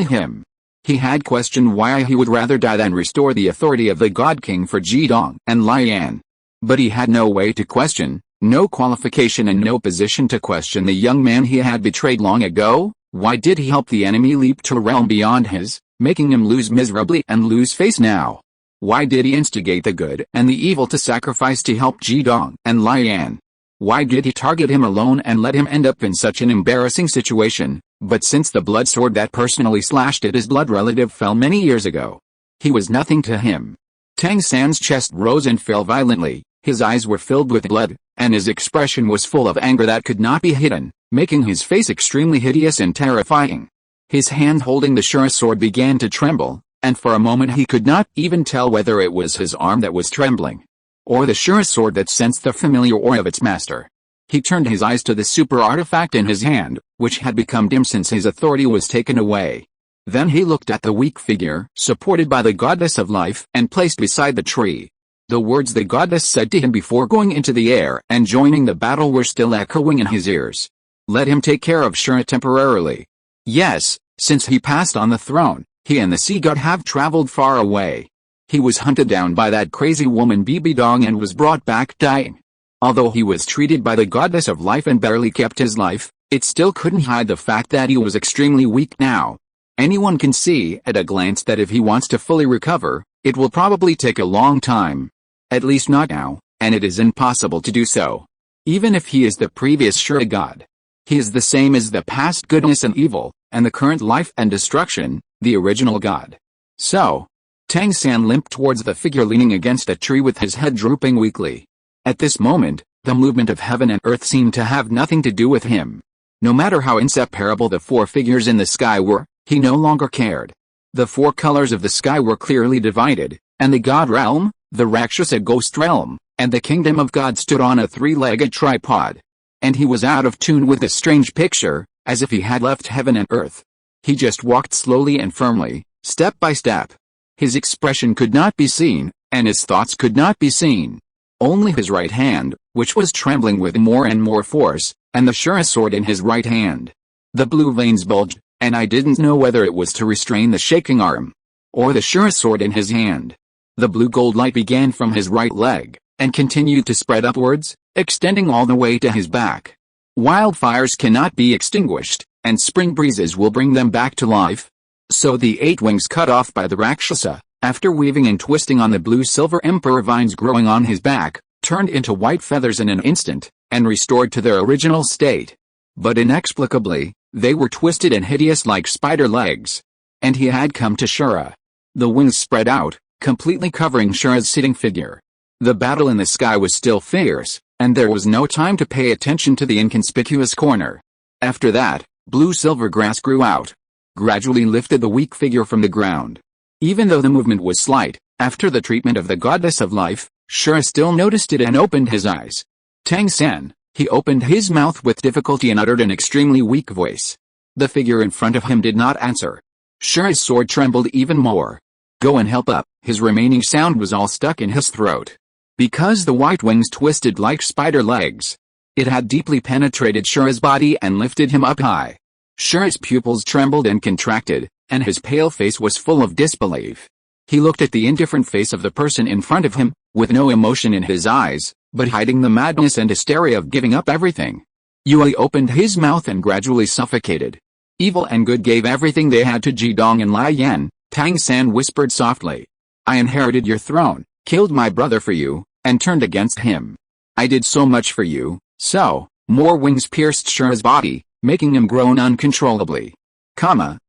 him. He had questioned why he would rather die than restore the authority of the God King for Jidong and Lai Yan. But he had no way to question, no qualification and no position to question the young man he had betrayed long ago. Why did he help the enemy leap to a realm beyond his, making him lose miserably and lose face now? Why did he instigate the good and the evil to sacrifice to help Jidong and Lai Yan? Why did he target him alone and let him end up in such an embarrassing situation? But since the blood sword that personally slashed at his blood relative fell many years ago, he was nothing to him. Tang San's chest rose and fell violently, his eyes were filled with blood, and his expression was full of anger that could not be hidden, making his face extremely hideous and terrifying. His hand holding the Shura sword began to tremble, and for a moment he could not even tell whether it was his arm that was trembling, or the Shura sword that sensed the familiar aura of its master. He turned his eyes to the super artifact in his hand, which had become dim since his authority was taken away. Then he looked at the weak figure, supported by the goddess of life, and placed beside the tree. The words the goddess said to him before going into the air and joining the battle were still echoing in his ears. Let him take care of Shura temporarily. Yes, since he passed on the throne, he and the sea god have traveled far away. He was hunted down by that crazy woman Bibi Dong and was brought back dying. Although he was treated by the goddess of life and barely kept his life, it still couldn't hide the fact that he was extremely weak now. Anyone can see at a glance that if he wants to fully recover, it will probably take a long time. At least not now, and it is impossible to do so. Even if he is the previous Shura god, he is the same as the past goodness and evil, and the current life and destruction, the original god. So, Tang San limped towards the figure leaning against a tree with his head drooping weakly. At this moment, the movement of heaven and earth seemed to have nothing to do with him. No matter how inseparable the four figures in the sky were, he no longer cared. The four colors of the sky were clearly divided, and the god realm, the Rakshasa ghost realm, and the kingdom of God stood on a three-legged tripod. And he was out of tune with this strange picture, as if he had left heaven and earth. He just walked slowly and firmly, step by step. His expression could not be seen, and his thoughts could not be seen. Only his right hand, which was trembling with more and more force, and the Shura sword in his right hand. The blue veins bulged, and I didn't know whether it was to restrain the shaking arm, or the Shura sword in his hand. The blue gold light began from his right leg, and continued to spread upwards, extending all the way to his back. Wildfires cannot be extinguished, and spring breezes will bring them back to life. So the 8 wings cut off by the Rakshasa, after weaving and twisting on the blue-silver emperor vines growing on his back, turned into white feathers in an instant, and restored to their original state. But inexplicably, they were twisted and hideous like spider legs. And he had come to Shura. The wings spread out, completely covering Shura's sitting figure. The battle in the sky was still fierce, and there was no time to pay attention to the inconspicuous corner. After that, blue-silver grass grew out, gradually lifted the weak figure from the ground. Even though the movement was slight, after the treatment of the goddess of life, Shura still noticed it and opened his eyes. Tang San, he opened his mouth with difficulty and uttered an extremely weak voice. The figure in front of him did not answer. Shura's sword trembled even more. Go and help up, his remaining sound was all stuck in his throat. Because the white wings twisted like spider legs, it had deeply penetrated Shura's body and lifted him up high. Shura's pupils trembled and contracted, and his pale face was full of disbelief. He looked at the indifferent face of the person in front of him, with no emotion in his eyes, but hiding the madness and hysteria of giving up everything. Yui opened his mouth and gradually suffocated. Evil and good gave everything they had to Jidong and Lai Yan. Tang San whispered softly. I inherited your throne, killed my brother for you, and turned against him. I did so much for you, so, more wings pierced Shura's body, making him groan uncontrollably.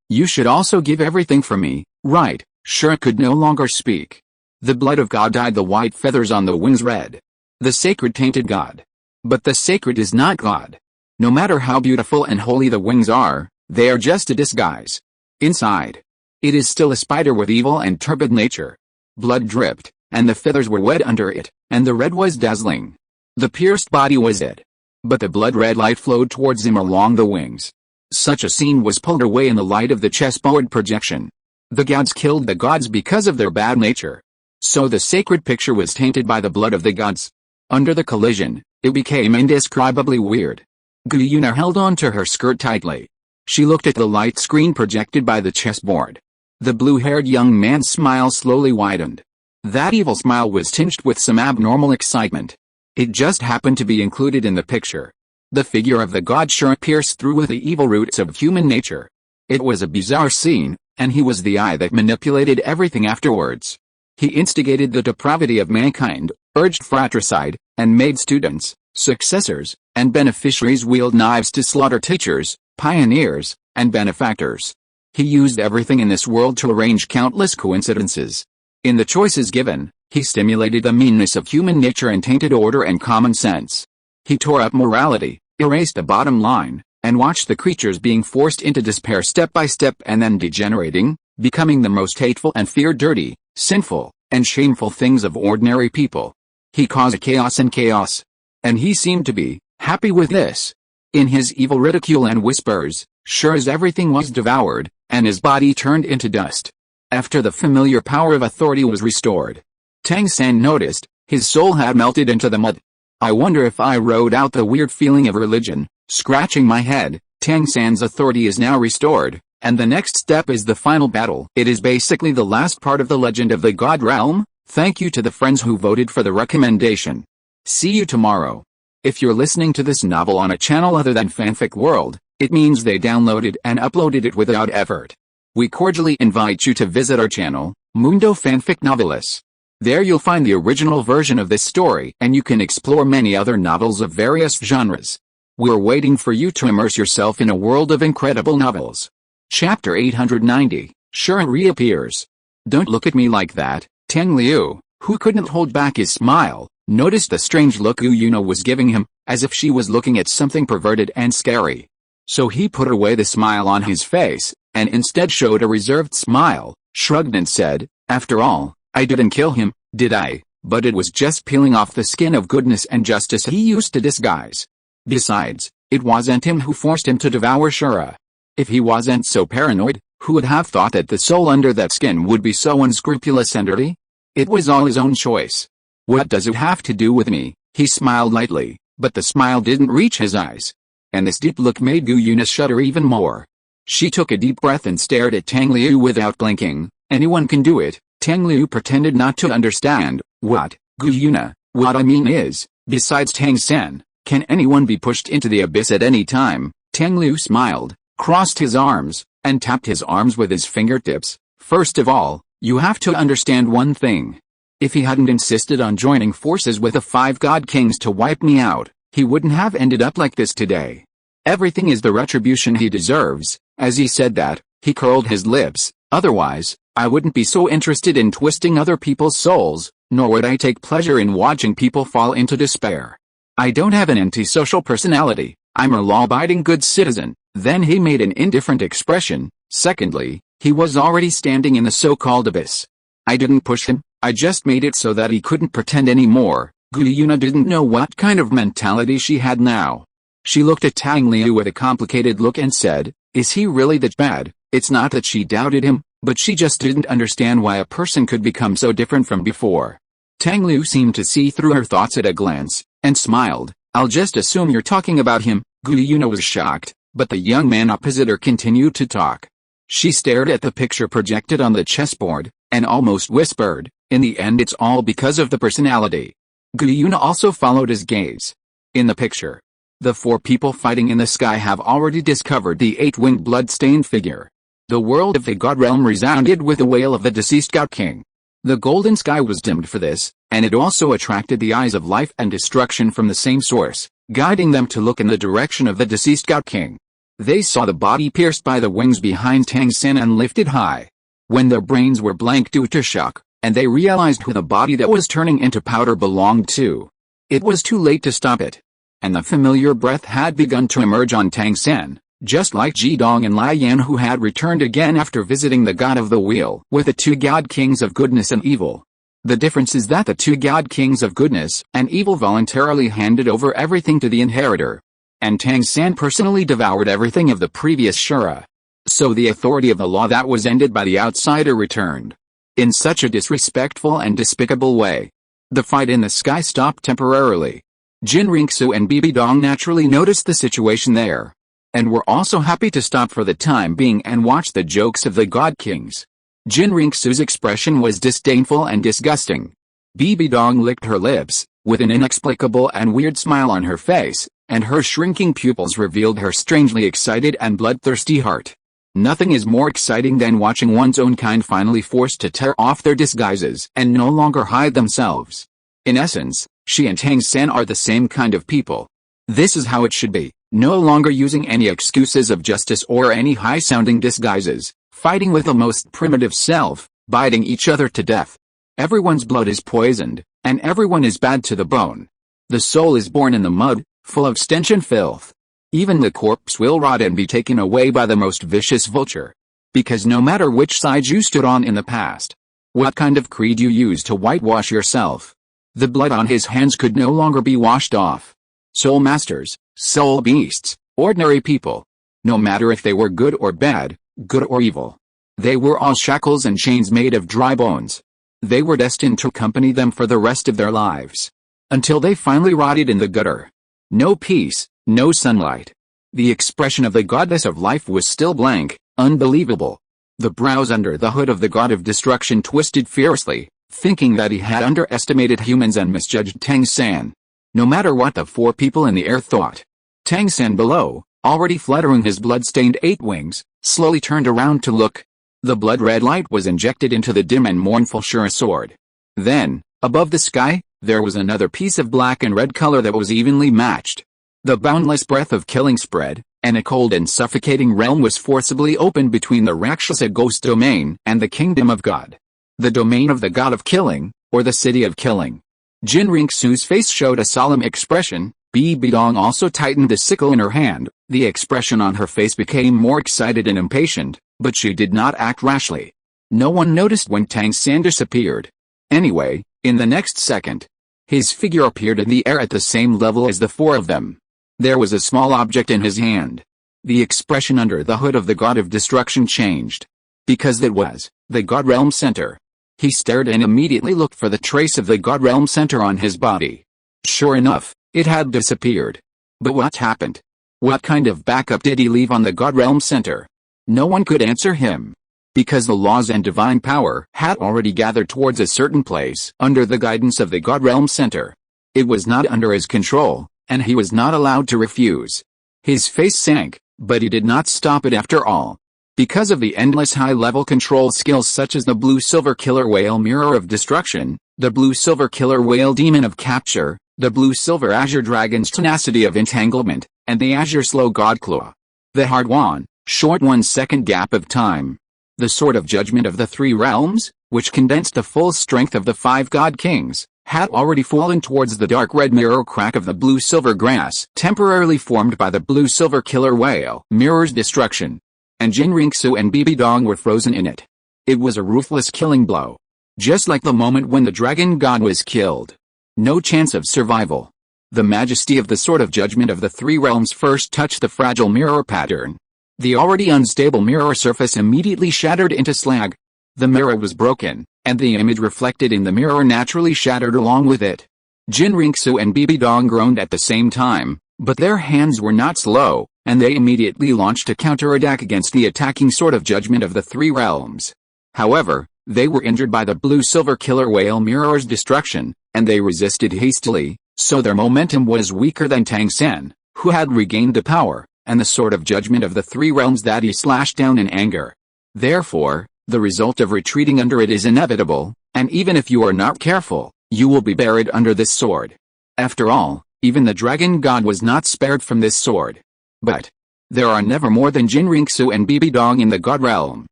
You should also give everything for me, right? Shura could no longer speak. The blood of God dyed the white feathers on the wings red. The sacred tainted God. But the sacred is not God. No matter how beautiful and holy the wings are, they are just a disguise. Inside, it is still a spider with evil and turbid nature. Blood dripped, and the feathers were wet under it, and the red was dazzling. The pierced body was it. But the blood-red light flowed towards him along the wings. Such a scene was pulled away in the light of the chessboard projection. The gods killed the gods because of their bad nature. So the sacred picture was tainted by the blood of the gods. Under the collision, it became indescribably weird. Guyuna held on to her skirt tightly. She looked at the light screen projected by the chessboard. The blue-haired young man's smile slowly widened. That evil smile was tinged with some abnormal excitement. It just happened to be included in the picture. The figure of the god Shura pierced through with the evil roots of human nature. It was a bizarre scene, and he was the eye that manipulated everything afterwards. He instigated the depravity of mankind, urged fratricide, and made students, successors, and beneficiaries wield knives to slaughter teachers, pioneers, and benefactors. He used everything in this world to arrange countless coincidences. In the choices given, he stimulated the meanness of human nature and tainted order and common sense. He tore up morality, erased the bottom line, and watched the creatures being forced into despair step by step and then degenerating, becoming the most hateful and feared dirty, sinful, and shameful things of ordinary people. He caused chaos and chaos. And he seemed to be happy with this. In his evil ridicule and whispers, sure as everything was devoured, and his body turned into dust. After the familiar power of authority was restored, Tang San noticed, his soul had melted into the mud. I wonder if I rode out the weird feeling of religion. Scratching my head, Tang San's authority is now restored, and the next step is the final battle. It is basically the last part of the legend of the God Realm. Thank you to the friends who voted for the recommendation. See you tomorrow. If you're listening to this novel on a channel other than Fanfic World, it means they downloaded and uploaded it without effort. We cordially invite you to visit our channel, Mundo Fanfic Novelis. There you'll find the original version of this story and you can explore many other novels of various genres. We're waiting for you to immerse yourself in a world of incredible novels. Chapter 890, Shura reappears. Don't look at me like that. Tang Liu, who couldn't hold back his smile, noticed the strange look Yuna was giving him, as if she was looking at something perverted and scary. So he put away the smile on his face, and instead showed a reserved smile, shrugged and said, "After all, I didn't kill him, did I? But it was just peeling off the skin of goodness and justice he used to disguise. Besides, it wasn't him who forced him to devour Shura. If he wasn't so paranoid, who would have thought that the soul under that skin would be so unscrupulous and dirty? It was all his own choice. What does it have to do with me?" He smiled lightly, but the smile didn't reach his eyes. And this deep look made Guyuna shudder even more. She took a deep breath and stared at Tang Liu without blinking. Anyone can do it. Tang Liu pretended not to understand. What, Guyuna? What I mean is, besides Tang San, can anyone be pushed into the abyss at any time? Tang Liu smiled, crossed his arms, and tapped his arms with his fingertips. First of all, you have to understand one thing. If he hadn't insisted on joining forces with the 5 God Kings to wipe me out, he wouldn't have ended up like this today. Everything is the retribution he deserves. As he said that, he curled his lips. Otherwise, I wouldn't be so interested in twisting other people's souls, nor would I take pleasure in watching people fall into despair. I don't have an antisocial personality. I'm a law-abiding good citizen. Then he made an indifferent expression. Secondly, he was already standing in the so-called abyss. I didn't push him, I just made it so that he couldn't pretend anymore. Guyuna didn't know what kind of mentality she had now. She looked at Tang Liu with a complicated look and said, "Is he really that bad?" It's not that she doubted him, but she just didn't understand why a person could become so different from before. Tang Liu seemed to see through her thoughts at a glance, and smiled. "I'll just assume you're talking about him." Guyuna was shocked, but the young man opposite her continued to talk. She stared at the picture projected on the chessboard, and almost whispered, "In the end it's all because of the personality." Guyuna also followed his gaze. In the picture, the 4 people fighting in the sky have already discovered the 8-winged blood-stained figure. The world of the God Realm resounded with the wail of the deceased God King. The golden sky was dimmed for this, and it also attracted the eyes of life and destruction from the same source, guiding them to look in the direction of the deceased God King. They saw the body pierced by the wings behind Tang San and lifted high. when their brains were blank due to shock, and they realized who the body that was turning into powder belonged to. It was too late to stop it. And the familiar breath had begun to emerge on Tang San, just like Jidong and Lai Yan, who had returned again after visiting the God of the Wheel with the two God Kings of Goodness and Evil. The difference is that the two God Kings of Goodness and Evil voluntarily handed over everything to the inheritor. And Tang San personally devoured everything of the previous Shura. So the authority of the law that was ended by the outsider returned. In such a disrespectful and despicable way. The fight in the sky stopped temporarily. Jin Ringsu and Bibi Dong naturally noticed the situation there, and were also happy to stop for the time being and watch the jokes of the God Kings. Jin Ringsu's expression was disdainful and disgusting. Bibi Dong licked her lips, with an inexplicable and weird smile on her face, and her shrinking pupils revealed her strangely excited and bloodthirsty heart. Nothing is more exciting than watching one's own kind finally forced to tear off their disguises and no longer hide themselves. In essence, she and Tang San are the same kind of people. This is how it should be, no longer using any excuses of justice or any high-sounding disguises, fighting with the most primitive self, biting each other to death. Everyone's blood is poisoned, and everyone is bad to the bone. The soul is born in the mud, full of stench and filth. Even the corpse will rot and be taken away by the most vicious vulture. Because no matter which side you stood on in the past, what kind of creed you used to whitewash yourself, the blood on his hands could no longer be washed off. Soul masters, soul beasts, ordinary people, no matter if they were good or bad, good or evil, they were all shackles and chains made of dry bones. They were destined to accompany them for the rest of their lives, until they finally rotted in the gutter. No peace, no sunlight. The expression of the goddess of life was still blank, unbelievable. The brows under the hood of the god of destruction twisted fiercely, thinking that he had underestimated humans and misjudged Tang San. No matter what the four people in the air thought, Tang San below, already fluttering his blood-stained 8 wings, slowly turned around to look. The blood-red light was injected into the dim and mournful Shura sword. Then, above the sky, there was another piece of black and red color that was evenly matched. The boundless breath of killing spread, and a cold and suffocating realm was forcibly opened between the Rakshasa ghost domain and the kingdom of God. The domain of the god of killing, or the city of killing. Jin Ringsu's face showed a solemn expression. Bibi Dong also tightened the sickle in her hand. The expression on her face became more excited and impatient, but she did not act rashly. No one noticed when Tang San disappeared. Anyway, in the next second, his figure appeared in the air at the same level as the four of them. There was a small object in his hand. The expression under the hood of the god of destruction changed. Because it was the God Realm Center. He stared and immediately looked for the trace of the God Realm Center on his body. Sure enough, it had disappeared. But what happened? What kind of backup did he leave on the God Realm Center? No one could answer him. Because the laws and divine power had already gathered towards a certain place under the guidance of the God Realm Center. It was not under his control, and he was not allowed to refuse. His face sank, but he did not stop it after all. Because of the endless high-level control skills such as the Blue-Silver Killer Whale Mirror of Destruction, the Blue-Silver Killer Whale Demon of Capture, the Blue-Silver Azure Dragon's Tenacity of Entanglement, and the Azure Slow God Claw. The hard-won, short 1-second gap of time. The Sword of Judgment of the Three Realms, which condensed the full strength of the 5 God Kings, had already fallen towards the dark red mirror crack of the blue-silver grass, temporarily formed by the Blue-Silver Killer Whale Mirror's destruction. And Jin Ringsu and Bibi Dong were frozen in it. It was a ruthless killing blow. Just like the moment when the dragon god was killed. No chance of survival. The majesty of the Sword of Judgment of the Three Realms first touched the fragile mirror pattern. The already unstable mirror surface immediately shattered into slag. The mirror was broken, and the image reflected in the mirror naturally shattered along with it. Jin Ringsu and Bibi Dong groaned at the same time, but their hands were not slow, and they immediately launched a counterattack against the attacking Sword of Judgment of the Three Realms. However, they were injured by the Blue-Silver Killer Whale Mirror's destruction, and they resisted hastily, so their momentum was weaker than Tang San, who had regained the power, and the Sword of Judgment of the Three Realms that he slashed down in anger. Therefore, the result of retreating under it is inevitable, and even if you are not careful, you will be buried under this sword. After all, even the dragon god was not spared from this sword. But there are never more than Jin Ringsu and Bibi Dong in the God realm.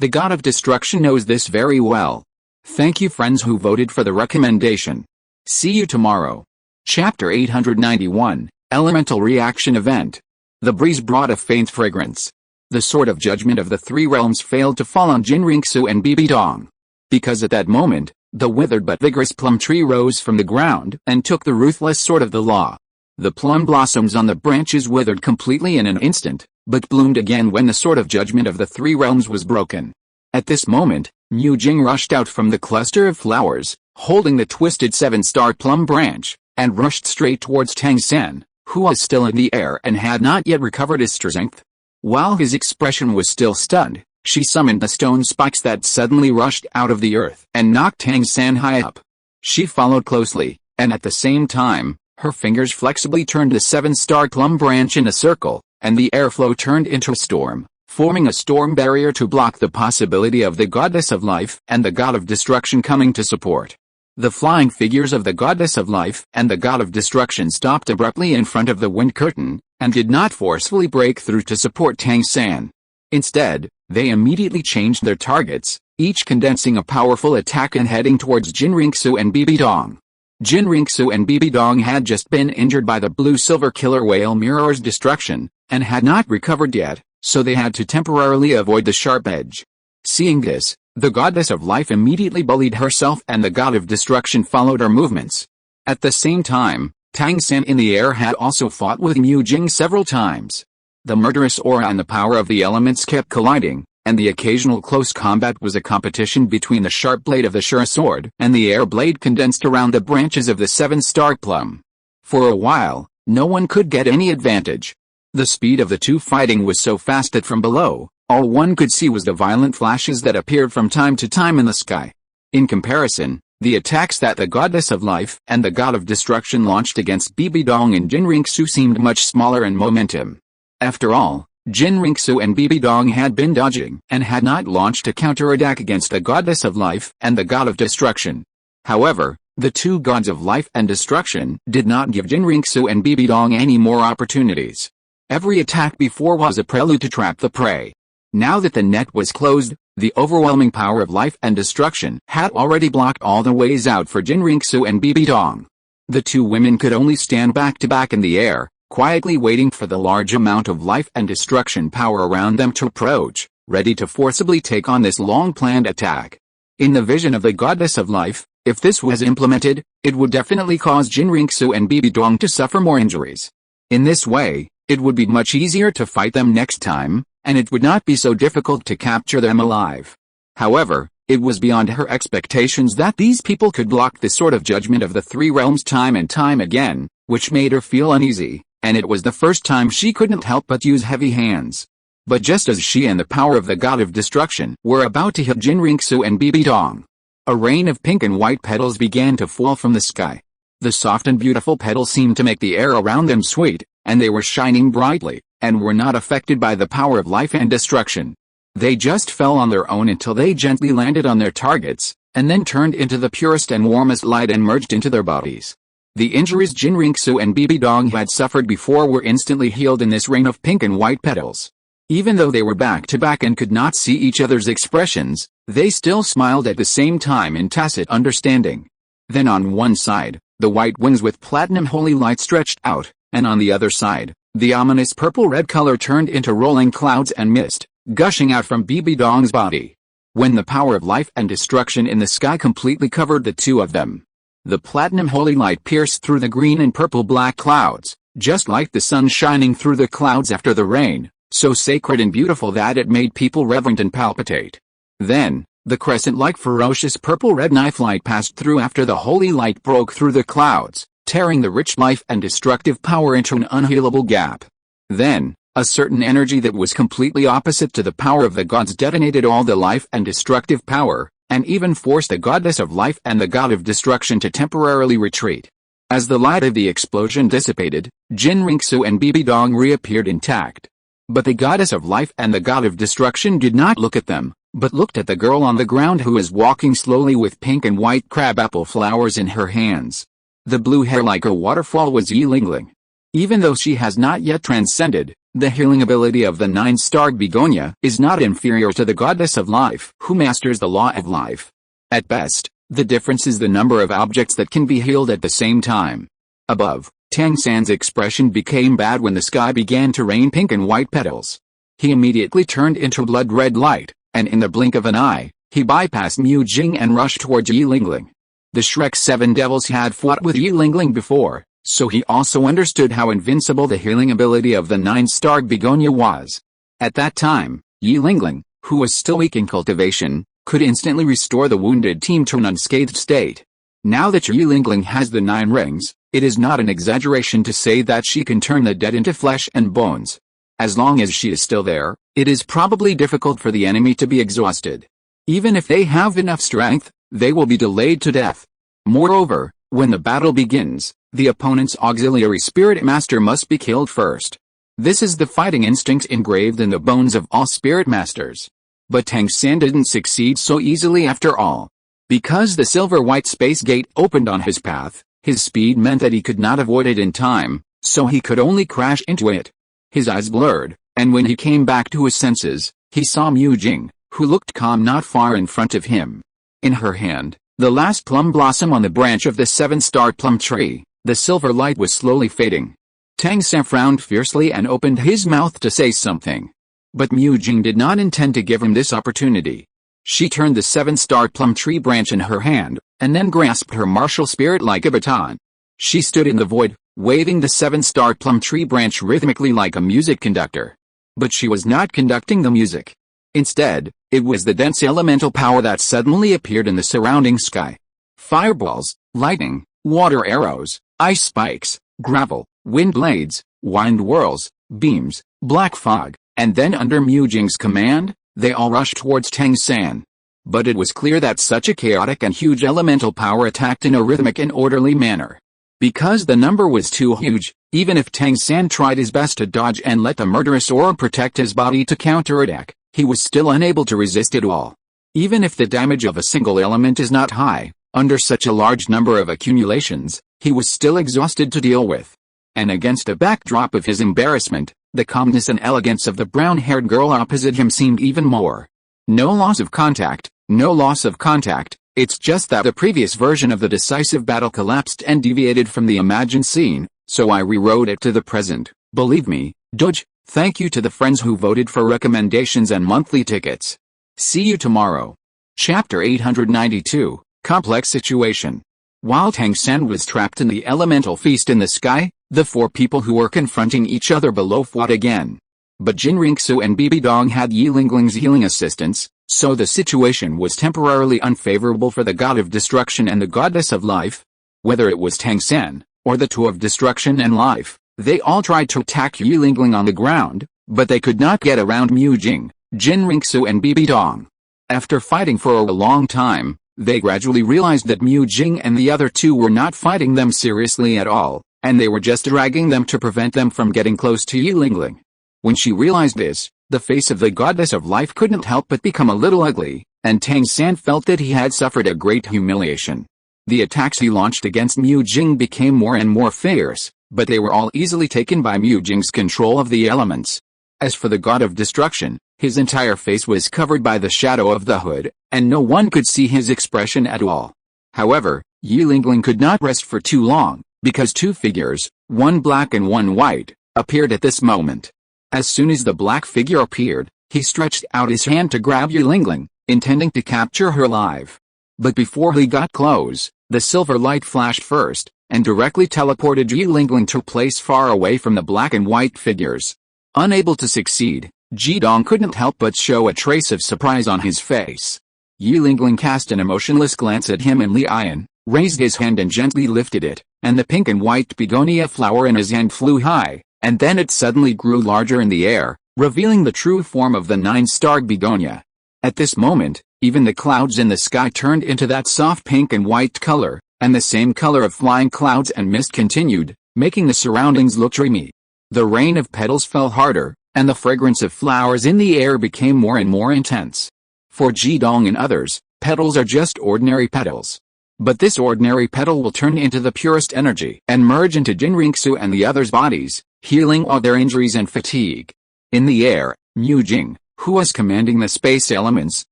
The god of destruction knows this very well. Thank you friends who voted for the recommendation. See you tomorrow. Chapter 891, Elemental Reaction Event. The breeze brought a faint fragrance. The sword of judgment of the three realms failed to fall on Jinriksu and Bibidong. Because at that moment, the withered but vigorous plum tree rose from the ground and took the ruthless sword of the law. The plum blossoms on the branches withered completely in an instant, but bloomed again when the sword of judgment of the three realms was broken. At this moment, Mu Jing rushed out from the cluster of flowers, holding the twisted seven-star plum branch, and rushed straight towards Tang San, who was still in the air and had not yet recovered his strength. While his expression was still stunned, she summoned the stone spikes that suddenly rushed out of the earth and knocked Tang San high up. She followed closely, and at the same time, her fingers flexibly turned the seven-star plum branch in a circle, and the airflow turned into a storm, forming a storm barrier to block the possibility of the goddess of life and the god of destruction coming to support. The flying figures of the goddess of life and the god of destruction stopped abruptly in front of the wind curtain, and did not forcefully break through to support Tang San. Instead, they immediately changed their targets, each condensing a powerful attack and heading towards Jinriksu and Bibidong. Jinriksu and Bibidong had just been injured by the blue-silver killer whale mirror's destruction, and had not recovered yet, so they had to temporarily avoid the sharp edge. Seeing this, the goddess of life immediately bullied herself and the god of destruction followed her movements. At the same time, Tang San in the air had also fought with Mu Jing several times. The murderous aura and the power of the elements kept colliding, and the occasional close combat was a competition between the sharp blade of the sure sword and the air blade condensed around the branches of the seven-star plum. For a while, no one could get any advantage. The speed of the two fighting was so fast that from below, all one could see was the violent flashes that appeared from time to time in the sky. In comparison, the attacks that the goddess of life and the god of destruction launched against Bibidong and Jinriksu seemed much smaller in momentum. After all, Jinriksu and Bibidong had been dodging and had not launched a counterattack against the goddess of life and the god of destruction. However, the two gods of life and destruction did not give Jinriksu and Bibidong any more opportunities. Every attack before was a prelude to trap the prey. Now that the net was closed, the overwhelming power of life and destruction had already blocked all the ways out for Jinriksu and Bibidong. The two women could only stand back to back in the air, quietly waiting for the large amount of life and destruction power around them to approach, ready to forcibly take on this long-planned attack. In the vision of the goddess of life, if this was implemented, it would definitely cause Jinriksu and Bibidong to suffer more injuries. In this way, it would be much easier to fight them next time, and it would not be so difficult to capture them alive. However, it was beyond her expectations that these people could block the sword of judgment of the three realms time and time again, which made her feel uneasy, and it was the first time she couldn't help but use heavy hands. But just as she and the power of the god of destruction were about to hit Jinriksu and Bibidong, a rain of pink and white petals began to fall from the sky. The soft and beautiful petals seemed to make the air around them sweet, and they were shining brightly, and were not affected by the power of life and destruction. They just fell on their own until they gently landed on their targets, and then turned into the purest and warmest light and merged into their bodies. The injuries Jinriksu and Bibidong had suffered before were instantly healed in this rain of pink and white petals. Even though they were back to back and could not see each other's expressions, they still smiled at the same time in tacit understanding. Then on one side, the white wings with platinum holy light stretched out, and on the other side, the ominous purple-red color turned into rolling clouds and mist, gushing out from Bibidong's body. When the power of life and destruction in the sky completely covered the two of them, the platinum holy light pierced through the green and purple-black clouds, just like the sun shining through the clouds after the rain, so sacred and beautiful that it made people reverent and palpitate. Then, the crescent-like ferocious purple-red knife light passed through after the holy light broke through the clouds, tearing the rich life and destructive power into an unhealable gap. Then, a certain energy that was completely opposite to the power of the gods detonated all the life and destructive power, and even forced the goddess of life and the god of destruction to temporarily retreat. As the light of the explosion dissipated, Jinriksu and Bibidong reappeared intact. But the goddess of life and the god of destruction did not look at them, but looked at the girl on the ground who was walking slowly with pink and white crabapple flowers in her hands. The blue hair like a waterfall was yielding. Even though she has not yet transcended, The healing ability of the 9-starred begonia is not inferior to the goddess of life who masters the law of life. At best, the difference is the number of objects that can be healed at the same time. Above, Tang San's expression became bad when the sky began to rain pink and white petals. He immediately turned into blood-red light, and in the blink of an eye, he bypassed Mu Jing and rushed towards Yi Lingling. The Shrek 7 devils had fought with Yi Lingling before, so he also understood how invincible the healing ability of the 9-starred begonia was. At that time, Yi Lingling, who was still weak in cultivation, could instantly restore the wounded team to an unscathed state. Now that Yi Lingling has the 9 rings, it is not an exaggeration to say that she can turn the dead into flesh and bones. As long as she is still there, it is probably difficult for the enemy to be exhausted. Even if they have enough strength, they will be delayed to death. Moreover, when the battle begins, the opponent's auxiliary spirit master must be killed first. This is the fighting instinct engraved in the bones of all spirit masters. But Tang San didn't succeed so easily after all. Because the silver-white space gate opened on his path, his speed meant that he could not avoid it in time, so he could only crash into it. His eyes blurred, and when he came back to his senses, he saw Mu Jing, who looked calm not far in front of him. In her hand, the last plum blossom on the branch of the 7-star plum tree, the silver light was slowly fading. Tang San frowned fiercely and opened his mouth to say something. But Mu Jing did not intend to give him this opportunity. She turned the 7-star plum tree branch in her hand, and then grasped her martial spirit like a baton. She stood in the void, waving the 7-star plum tree branch rhythmically like a music conductor. But she was not conducting the music. Instead, it was the dense elemental power that suddenly appeared in the surrounding sky. Fireballs, lightning, water arrows, ice spikes, gravel, wind blades, wind whirls, beams, black fog, and then under Mu Jing's command, they all rushed towards Tang San. But it was clear that such a chaotic and huge elemental power attacked in a rhythmic and orderly manner. Because the number was too huge, even if Tang San tried his best to dodge and let the murderous aura protect his body to counterattack, he was still unable to resist it all. Even if the damage of a single element is not high, under such a large number of accumulations, he was still exhausted to deal with. And against a backdrop of his embarrassment, the calmness and elegance of the brown-haired girl opposite him seemed even more. No loss of contact, no loss of contact, it's just that the previous version of the decisive battle collapsed and deviated from the imagined scene, so I rewrote it to the present. Believe me, Doge, thank you to the friends who voted for recommendations and monthly tickets. See you tomorrow. Chapter 892, Complex Situation. While Tang San was trapped in the elemental feast in the sky, the 4 people who were confronting each other below fought again. But Jin Ringsu and Bibi Dong had Yi Lingling's healing assistance, so the situation was temporarily unfavorable for the god of destruction and the goddess of life. Whether it was Tang San, or the two of destruction and life, they all tried to attack Yi Lingling on the ground, but they could not get around Mu Jing, Jin Ringsu and Bibi Dong. After fighting for a long time, they gradually realized that Mu Jing and the other 2 were not fighting them seriously at all, and they were just dragging them to prevent them from getting close to Yi Lingling. When she realized this, the face of the goddess of life couldn't help but become a little ugly, and Tang San felt that he had suffered a great humiliation. The attacks he launched against Mu Jing became more and more fierce, but they were all easily taken by Mu Jing's control of the elements. As for the god of destruction, his entire face was covered by the shadow of the hood, and no one could see his expression at all. However, Yi Lingling could not rest for too long, because 2 figures, one black and one white, appeared at this moment. As soon as the black figure appeared, he stretched out his hand to grab Yi Lingling, intending to capture her alive. But before he got close, the silver light flashed first, and directly teleported Yi Lingling to a place far away from the black and white figures. Unable to succeed, Ji Dong couldn't help but show a trace of surprise on his face. Yi Lingling cast an emotionless glance at him and Li Yan, raised his hand and gently lifted it, and the pink and white begonia flower in his hand flew high, and then it suddenly grew larger in the air, revealing the true form of the 9-starred begonia. At this moment, even the clouds in the sky turned into that soft pink and white color, and the same color of flying clouds and mist continued, making the surroundings look dreamy. The rain of petals fell harder, and the fragrance of flowers in the air became more and more intense. For Ji Dong and others, petals are just ordinary petals. But this ordinary petal will turn into the purest energy and merge into Jin Ringsu and the others' bodies, healing all their injuries and fatigue. In the air, Mu Jing, who was commanding the space elements,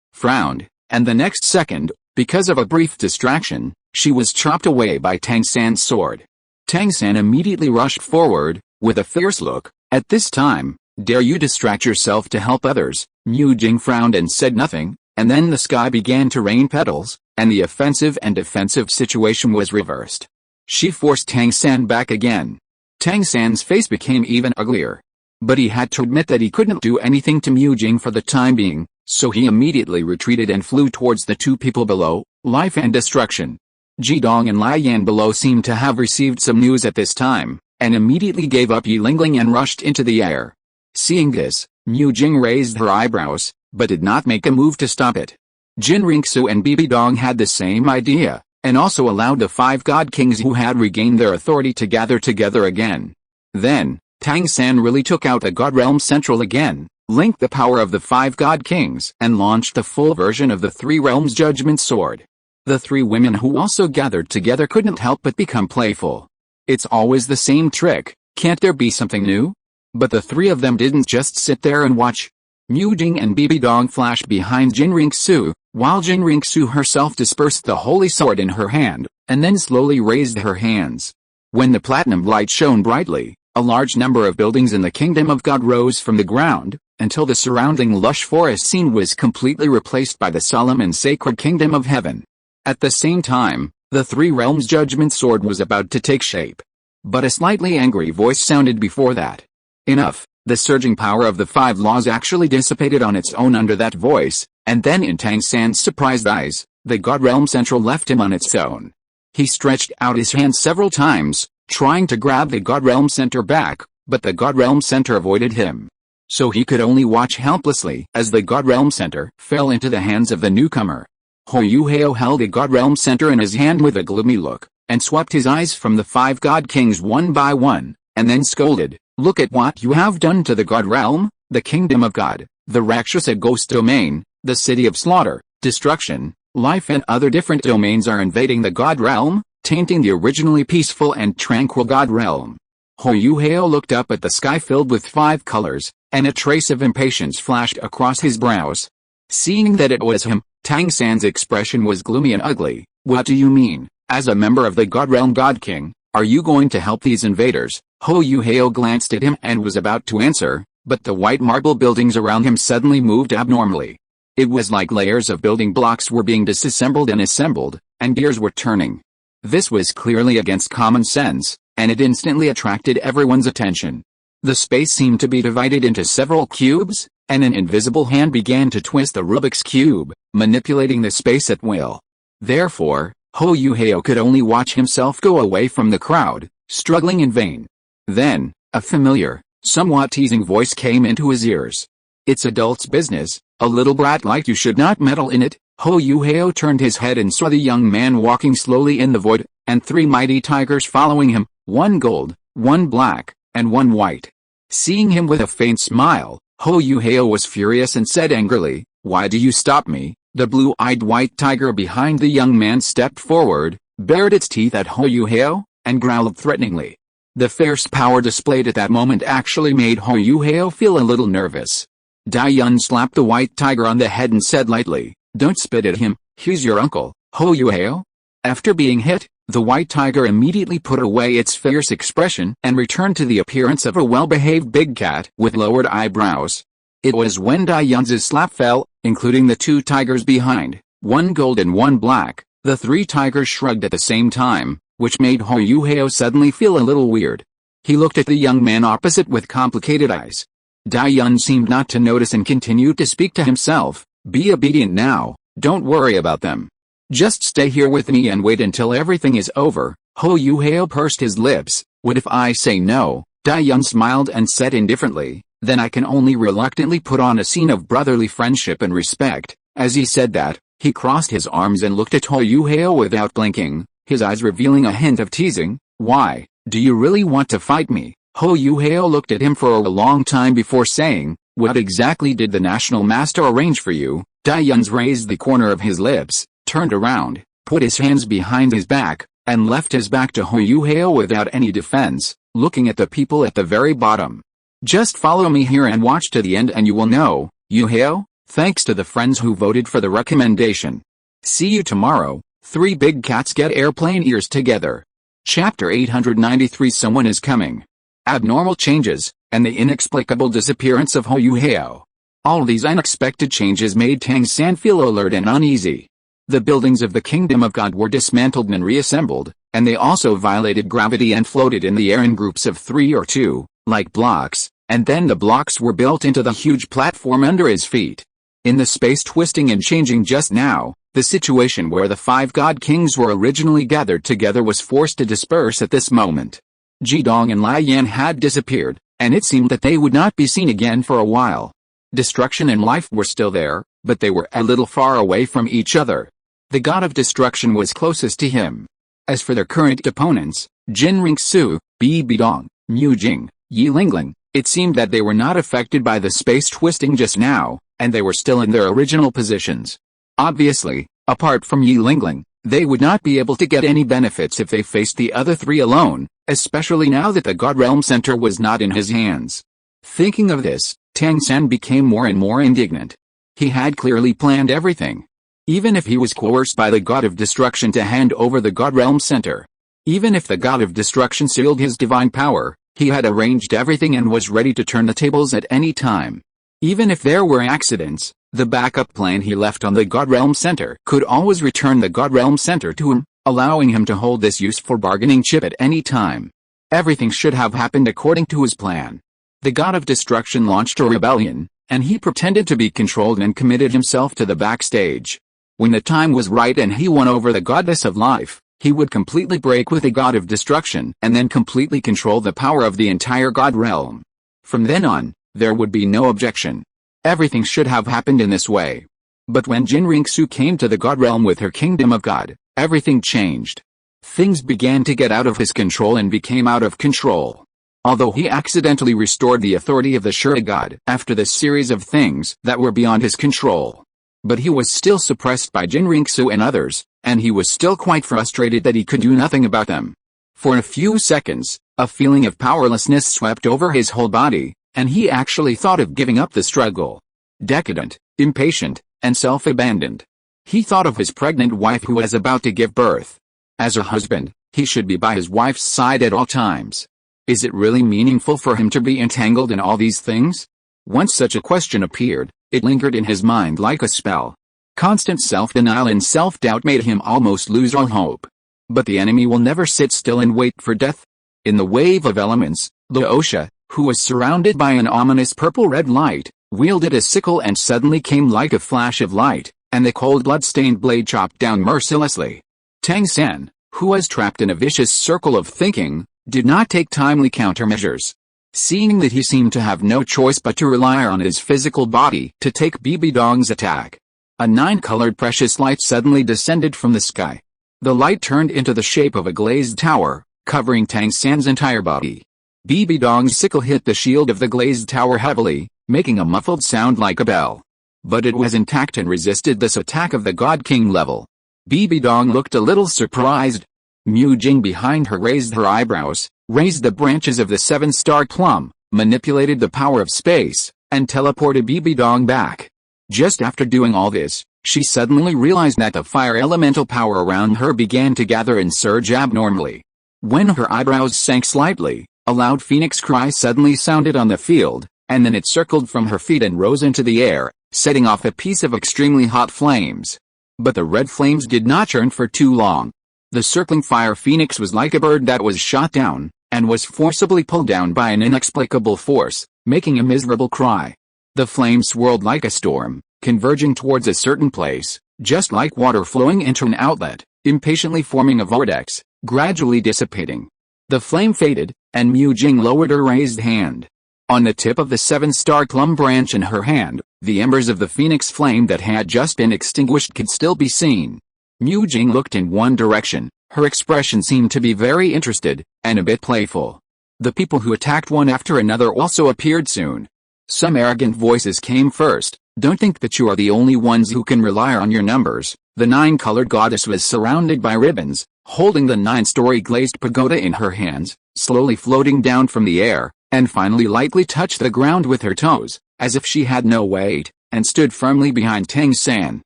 frowned, and the next second, because of a brief distraction, she was chopped away by Tang San's sword. Tang San immediately rushed forward, with a fierce look. At this time, dare you distract yourself to help others? Mu Jing frowned and said nothing, and then the sky began to rain petals, and the offensive and defensive situation was reversed. She forced Tang San back again. Tang San's face became even uglier. But he had to admit that he couldn't do anything to Mu Jing for the time being, so he immediately retreated and flew towards the two people below, life and destruction. Jidong and Lai Yan below seemed to have received some news at this time, and immediately gave up Yilingling and rushed into the air. Seeing this, Mu Jing raised her eyebrows, but did not make a move to stop it. Jin Ringsu and Bibi Dong had the same idea, and also allowed the 5 god kings who had regained their authority to gather together again. Then, Tang San really took out the God Realm Central again, linked the power of the 5 god kings, and launched the full version of the 3 realms judgment sword. The 3 women who also gathered together couldn't help but become playful. It's always the same trick, can't there be something new? But the 3 of them didn't just sit there and watch. Mu Jing and Bibi Dong flashed behind Jin Ringsu, while Jin Ringsu herself dispersed the holy sword in her hand, and then slowly raised her hands. When the platinum light shone brightly, a large number of buildings in the Kingdom of God rose from the ground, until the surrounding lush forest scene was completely replaced by the solemn and sacred Kingdom of Heaven. At the same time, the 3 realms judgment sword was about to take shape. But a slightly angry voice sounded before that. Enough. The surging power of the 5 laws actually dissipated on its own under that voice, and then in Tang San's surprised eyes, the God Realm Central left him on its own. He stretched out his hand several times, trying to grab the God Realm Center back, but the God Realm Center avoided him. So he could only watch helplessly as the God Realm Center fell into the hands of the newcomer. Hoyuheo held the God Realm Center in his hand with a gloomy look, and swept his eyes from the 5 god kings one by one, and then scolded. Look at what you have done to the God Realm, the Kingdom of God, the Rakshasa Ghost Domain, the City of Slaughter, Destruction, Life and other different domains are invading the God Realm, tainting the originally peaceful and tranquil God Realm. Hoyuheo looked up at the sky filled with 5 colors, and a trace of impatience flashed across his brows. Seeing that it was him, Tang San's expression was gloomy and ugly. What do you mean? As a member of the God Realm God King, are you going to help these invaders? Hoyuheo glanced at him and was about to answer, but the white marble buildings around him suddenly moved abnormally. It was like layers of building blocks were being disassembled and assembled, and gears were turning. This was clearly against common sense, and it instantly attracted everyone's attention. The space seemed to be divided into several cubes, and an invisible hand began to twist the Rubik's Cube, manipulating the space at will. Therefore, Hoyuheo could only watch himself go away from the crowd, struggling in vain. Then, a familiar, somewhat teasing voice came into his ears. It's adults' business, a little brat like you should not meddle in it. Hoyuheo turned his head and saw the young man walking slowly in the void, and 3 mighty tigers following him, 1 gold, 1 black, and 1 white. Seeing him with a faint smile, Hoyuheo was furious and said angrily, "Why do you stop me?" The blue-eyed white tiger behind the young man stepped forward, bared its teeth at Hoyuheo, and growled threateningly. The fierce power displayed at that moment actually made Hoyuheo feel a little nervous. Daiyun slapped the white tiger on the head and said lightly, "Don't spit at him, he's your uncle, Hoyuheo." After being hit, the white tiger immediately put away its fierce expression and returned to the appearance of a well-behaved big cat with lowered eyebrows. It was when Daiyun's slap fell, including the 2 tigers behind, 1 gold and 1 black, the 3 tigers shrugged at the same time, which made Hoyuheo suddenly feel a little weird. He looked at the young man opposite with complicated eyes. Daiyun seemed not to notice and continued to speak to himself, "Be obedient now, don't worry about them. Just stay here with me and wait until everything is over." Hoyuheo pursed his lips. "What if I say no?" Daiyun smiled and said indifferently, "Then I can only reluctantly put on a scene of brotherly friendship and respect." As he said that, he crossed his arms and looked at Hoyuheo without blinking, his eyes revealing a hint of teasing. "Why, do you really want to fight me?" Hoyuheo looked at him for a long time before saying, "What exactly did the National Master arrange for you?" Daiyun raised the corner of his lips, turned around, put his hands behind his back, and left his back to Hu Hao without any defense, looking at the people at the very bottom. Just follow me here and watch to the end and you will know, Yu Hao, thanks to the friends who voted for the recommendation. See you tomorrow. 3 big cats get airplane ears together. Chapter 893 Someone is coming. Abnormal changes, and the inexplicable disappearance of Hu Hao. All these unexpected changes made Tang San feel alert and uneasy. The buildings of the Kingdom of God were dismantled and reassembled, and they also violated gravity and floated in the air in groups of 3 or 2, like blocks, and then the blocks were built into the huge platform under his feet. In the space twisting and changing just now, the situation where the 5 god kings were originally gathered together was forced to disperse at this moment. Jidong and Lai Yan had disappeared, and it seemed that they would not be seen again for a while. Destruction and life were still there, but they were a little far away from each other. The god of destruction was closest to him. As for their current opponents, Jin Ringsu, Bi Bidong, Mu Jing, Yi Lingling, it seemed that they were not affected by the space twisting just now, and they were still in their original positions. Obviously, apart from Yi Lingling, they would not be able to get any benefits if they faced the other 3 alone, especially now that the God Realm Center was not in his hands. Thinking of this, Tang San became more and more indignant. He had clearly planned everything. Even if he was coerced by the God of Destruction to hand over the God Realm Center. Even if the God of Destruction sealed his divine power, he had arranged everything and was ready to turn the tables at any time. Even if there were accidents, the backup plan he left on the God Realm Center could always return the God Realm Center to him, allowing him to hold this useful bargaining chip at any time. Everything should have happened according to his plan. The God of Destruction launched a rebellion, and he pretended to be controlled and committed himself to the backstage. When the time was right and he won over the Goddess of Life, he would completely break with the God of Destruction and then completely control the power of the entire God Realm. From then on, there would be no objection. Everything should have happened in this way. But when Jin Ringsu came to the God Realm with her Kingdom of God, everything changed. Things began to get out of his control and became out of control. Although he accidentally restored the authority of the Shura God after this series of things that were beyond his control. But he was still suppressed by Jin Ringsu and others, and he was still quite frustrated that he could do nothing about them. For a few seconds, a feeling of powerlessness swept over his whole body, and he actually thought of giving up the struggle. Decadent, impatient, and self-abandoned. He thought of his pregnant wife who was about to give birth. As a husband, he should be by his wife's side at all times. Is it really meaningful for him to be entangled in all these things? Once such a question appeared, it lingered in his mind like a spell. Constant self-denial and self-doubt made him almost lose all hope. But the enemy will never sit still and wait for death. In the wave of elements, Laosha, who was surrounded by an ominous purple-red light, wielded a sickle and suddenly came like a flash of light, and the cold blood-stained blade chopped down mercilessly. Tang San, who was trapped in a vicious circle of thinking, did not take timely countermeasures. Seeing that he seemed to have no choice but to rely on his physical body to take Bibi Dong's attack. A 9-colored precious light suddenly descended from the sky. The light turned into the shape of a glazed tower, covering Tang San's entire body. Bibi Dong's sickle hit the shield of the glazed tower heavily, making a muffled sound like a bell. But it was intact and resisted this attack of the God King level. Bibi Dong looked a little surprised. Mu Jing behind her raised her eyebrows, raised the branches of the 7-star plum, manipulated the power of space, and teleported Bibi Dong back. Just after doing all this, she suddenly realized that the fire elemental power around her began to gather and surge abnormally. When her eyebrows sank slightly, a loud phoenix cry suddenly sounded on the field, and then it circled from her feet and rose into the air, setting off a piece of extremely hot flames. But the red flames did not churn for too long. The circling fire phoenix was like a bird that was shot down, and was forcibly pulled down by an inexplicable force, making a miserable cry. The flames swirled like a storm, converging towards a certain place, just like water flowing into an outlet, impatiently forming a vortex, gradually dissipating. The flame faded, and Mu Jing lowered her raised hand. On the tip of the 7-star plum branch in her hand, the embers of the phoenix flame that had just been extinguished could still be seen. Mu Jing looked in one direction. Her expression seemed to be very interested, and a bit playful. The people who attacked one after another also appeared soon. Some arrogant voices came first. Don't think that you are the only ones who can rely on your numbers. The 9-colored goddess was surrounded by ribbons, holding the 9-story glazed pagoda in her hands, slowly floating down from the air, and finally lightly touched the ground with her toes, as if she had no weight, and stood firmly behind Tang San.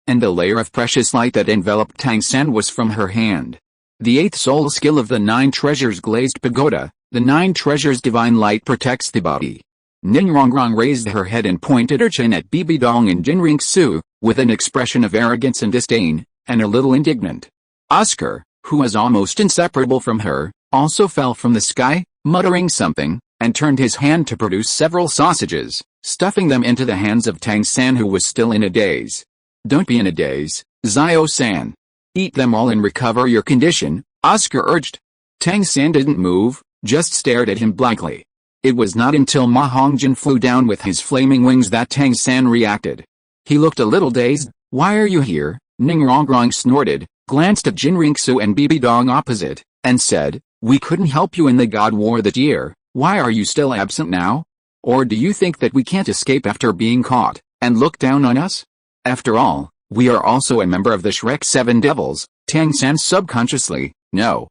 And the layer of precious light that enveloped Tang San was from her hand. The 8th soul skill of the 9 treasures glazed pagoda, the 9 treasures divine light protects the body. Ningrongrong raised her head and pointed her chin at Bibi Dong and Jinring Su, with an expression of arrogance and disdain, and a little indignant. Oscar, who was almost inseparable from her, also fell from the sky, muttering something, and turned his hand to produce several sausages, stuffing them into the hands of Tang San, who was still in a daze. Don't be in a daze, Zio-san. Eat them all and recover your condition, Oscar urged. Tang San didn't move, just stared at him blankly. It was not until Ma Hongjin flew down with his flaming wings that Tang San reacted. He looked a little dazed. Why are you here? Ningrongrong snorted, glanced at Jinring Su and Bibi Dong opposite, and said, we couldn't help you in the God War that year. Why are you still absent now? Or do you think that we can't escape after being caught, and look down on us? After all, we are also a member of the Shrek 7 Devils, Tang San subconsciously. No,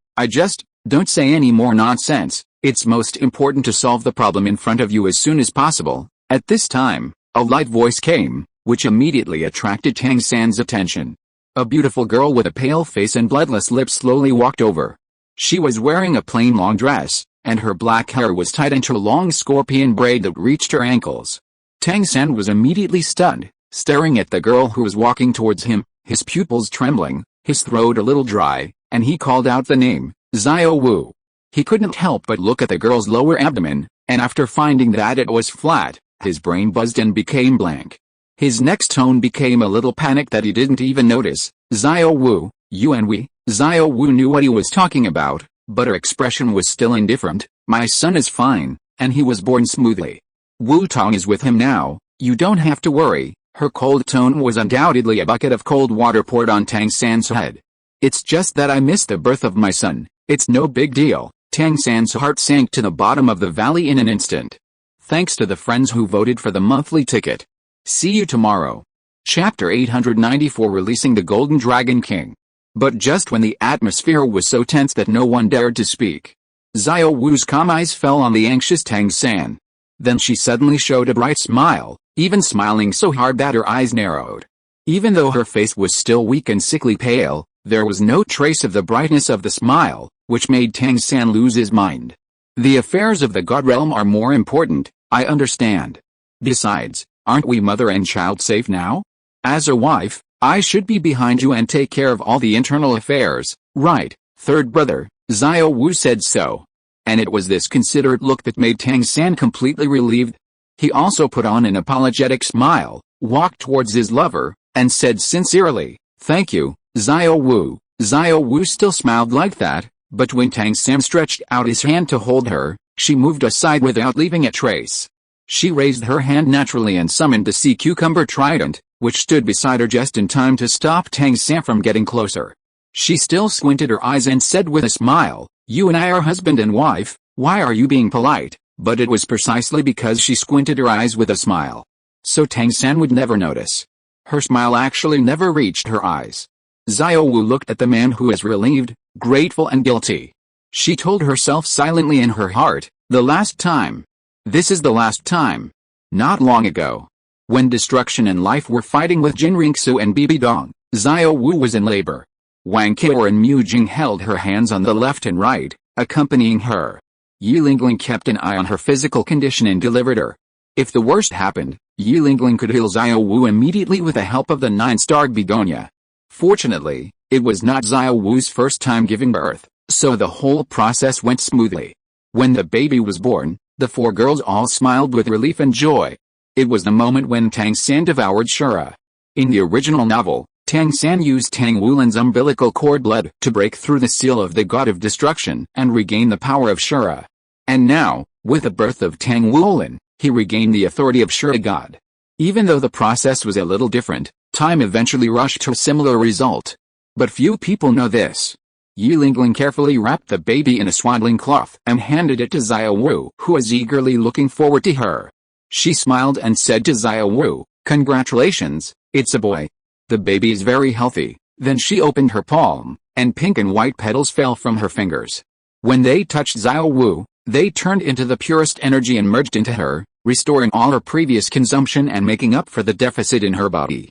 don't say any more nonsense. It's most important to solve the problem in front of you as soon as possible. At this time, a light voice came, which immediately attracted Tang San's attention. A beautiful girl with a pale face and bloodless lips slowly walked over. She was wearing a plain long dress, and her black hair was tied into a long scorpion braid that reached her ankles. Tang San was immediately stunned, staring at the girl who was walking towards him, his pupils trembling, his throat a little dry, and he called out the name, Zio Wu. He couldn't help but look at the girl's lower abdomen, and after finding that it was flat, his brain buzzed and became blank. His next tone became a little panicked that he didn't even notice. Zio Wu, you and we. Zio Wu knew what he was talking about, but her expression was still indifferent. My son is fine, and he was born smoothly. Wu Tong is with him now, you don't have to worry. Her cold tone was undoubtedly a bucket of cold water poured on Tang San's head. It's just that I missed the birth of my son. It's no big deal. Tang San's heart sank to the bottom of the valley in an instant. Thanks to the friends who voted for the monthly ticket. See you tomorrow. Chapter 894, Releasing the Golden Dragon King. But just when the atmosphere was so tense that no one dared to speak, Zio Wu's calm eyes fell on the anxious Tang San. Then she suddenly showed a bright smile, even smiling so hard that her eyes narrowed. Even though her face was still weak and sickly pale, there was no trace of the brightness of the smile, which made Tang San lose his mind. The affairs of the God realm are more important, I understand. Besides, aren't we mother and child safe now? As a wife, I should be behind you and take care of all the internal affairs, right, third brother? Zio Wu said so. And it was this considerate look that made Tang San completely relieved. He also put on an apologetic smile, walked towards his lover, and said sincerely, thank you, Zio Wu. Zio Wu still smiled like that, but when Tang San stretched out his hand to hold her, she moved aside without leaving a trace. She raised her hand naturally and summoned the sea cucumber trident, which stood beside her just in time to stop Tang San from getting closer. She still squinted her eyes and said with a smile, you and I are husband and wife, why are you being polite? But it was precisely because she squinted her eyes with a smile. So Tang San would never notice. Her smile actually never reached her eyes. Zio Wu looked at the man who was relieved, grateful and guilty. She told herself silently in her heart, the last time. This is the last time. Not long ago, when destruction and life were fighting with Jinring Su and Bibi Dong, Zio Wu was in labor. Wang Qiao and Mu Jing held her hands on the left and right, accompanying her. Yi Lingling kept an eye on her physical condition and delivered her. If the worst happened, Yi Lingling could heal Zio Wu immediately with the help of the 9-star begonia. Fortunately, it was not Zio Wu's first time giving birth, so the whole process went smoothly. When the baby was born, the 4 girls all smiled with relief and joy. It was the moment when Tang San devoured Shura. In the original novel, Tang San used Tang Wulin's umbilical cord blood to break through the seal of the god of destruction and regain the power of Shura. And now, with the birth of Tang Wulin, he regained the authority of Shura god. Even though the process was a little different, time eventually rushed to a similar result. But few people know this. Yi Lingling carefully wrapped the baby in a swaddling cloth and handed it to Zio Wu, who was eagerly looking forward to her. She smiled and said to Zio Wu, congratulations, it's a boy. The baby is very healthy. Then she opened her palm, and pink and white petals fell from her fingers. When they touched Xiao Wu, they turned into the purest energy and merged into her, restoring all her previous consumption and making up for the deficit in her body.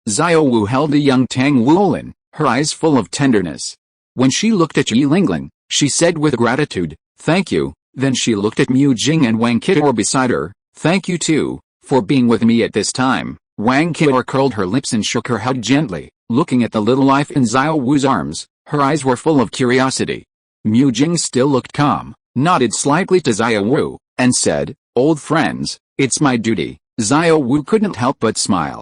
Xiao Wu held the young Tang Wuolin, her eyes full of tenderness. When she looked at Yi Lingling, she said with gratitude, "Thank you." Then she looked at Mu Jing and Wang Qior beside her, "Thank you too, for being with me at this time." Wang Qior curled her lips and shook her head gently, looking at the little life in Xiao Wu's arms. Her eyes were full of curiosity. Mu Jing still looked calm, nodded slightly to Xiao Wu, and said, "Old friends, it's my duty." Xiao Wu couldn't help but smile.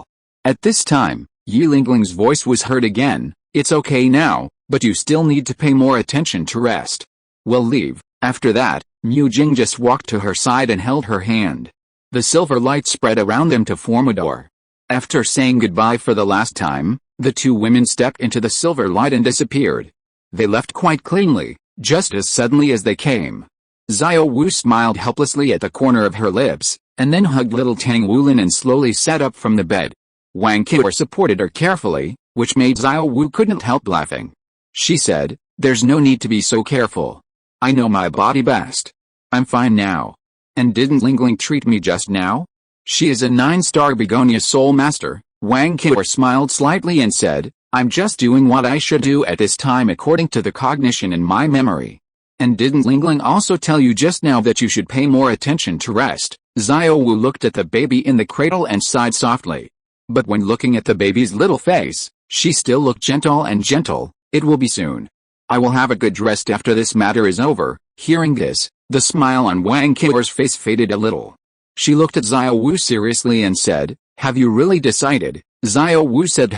At this time, Yi Lingling's voice was heard again, "It's okay now, but you still need to pay more attention to rest. We'll leave." After that, Mu Jing just walked to her side and held her hand. The silver light spread around them to form a door. After saying goodbye for the last time, the two women stepped into the silver light and disappeared. They left quite cleanly, just as suddenly as they came. Xiao Wu smiled helplessly at the corner of her lips, and then hugged little Tang Wuolin and slowly sat up from the bed. Wang Qior supported her carefully, which made Xiao Wu couldn't help laughing. She said, "There's no need to be so careful. I know my body best. I'm fine now. And didn't Lingling treat me just now? She is a 9-star begonia soul master." Wang Qior smiled slightly and said, "I'm just doing what I should do at this time according to the cognition in my memory." "And didn't Lingling also tell you just now that you should pay more attention to rest?" Xiao Wu looked at the baby in the cradle and sighed softly. But when looking at the baby's little face, she still looked gentle and gentle. "It will be soon. I will have a good rest after this matter is over." Hearing this, the smile on Wang Qior's face faded a little. She looked at Xiao Wu seriously and said, "Have you really decided?" Xiao Wu said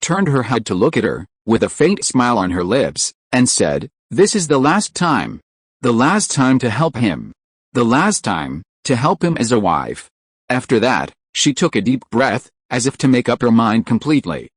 turned her head to look at her, with a faint smile on her lips, and said, "This is the last time. The last time to help him. The last time to help him as a wife." After that, she took a deep breath, as if to make up her mind completely.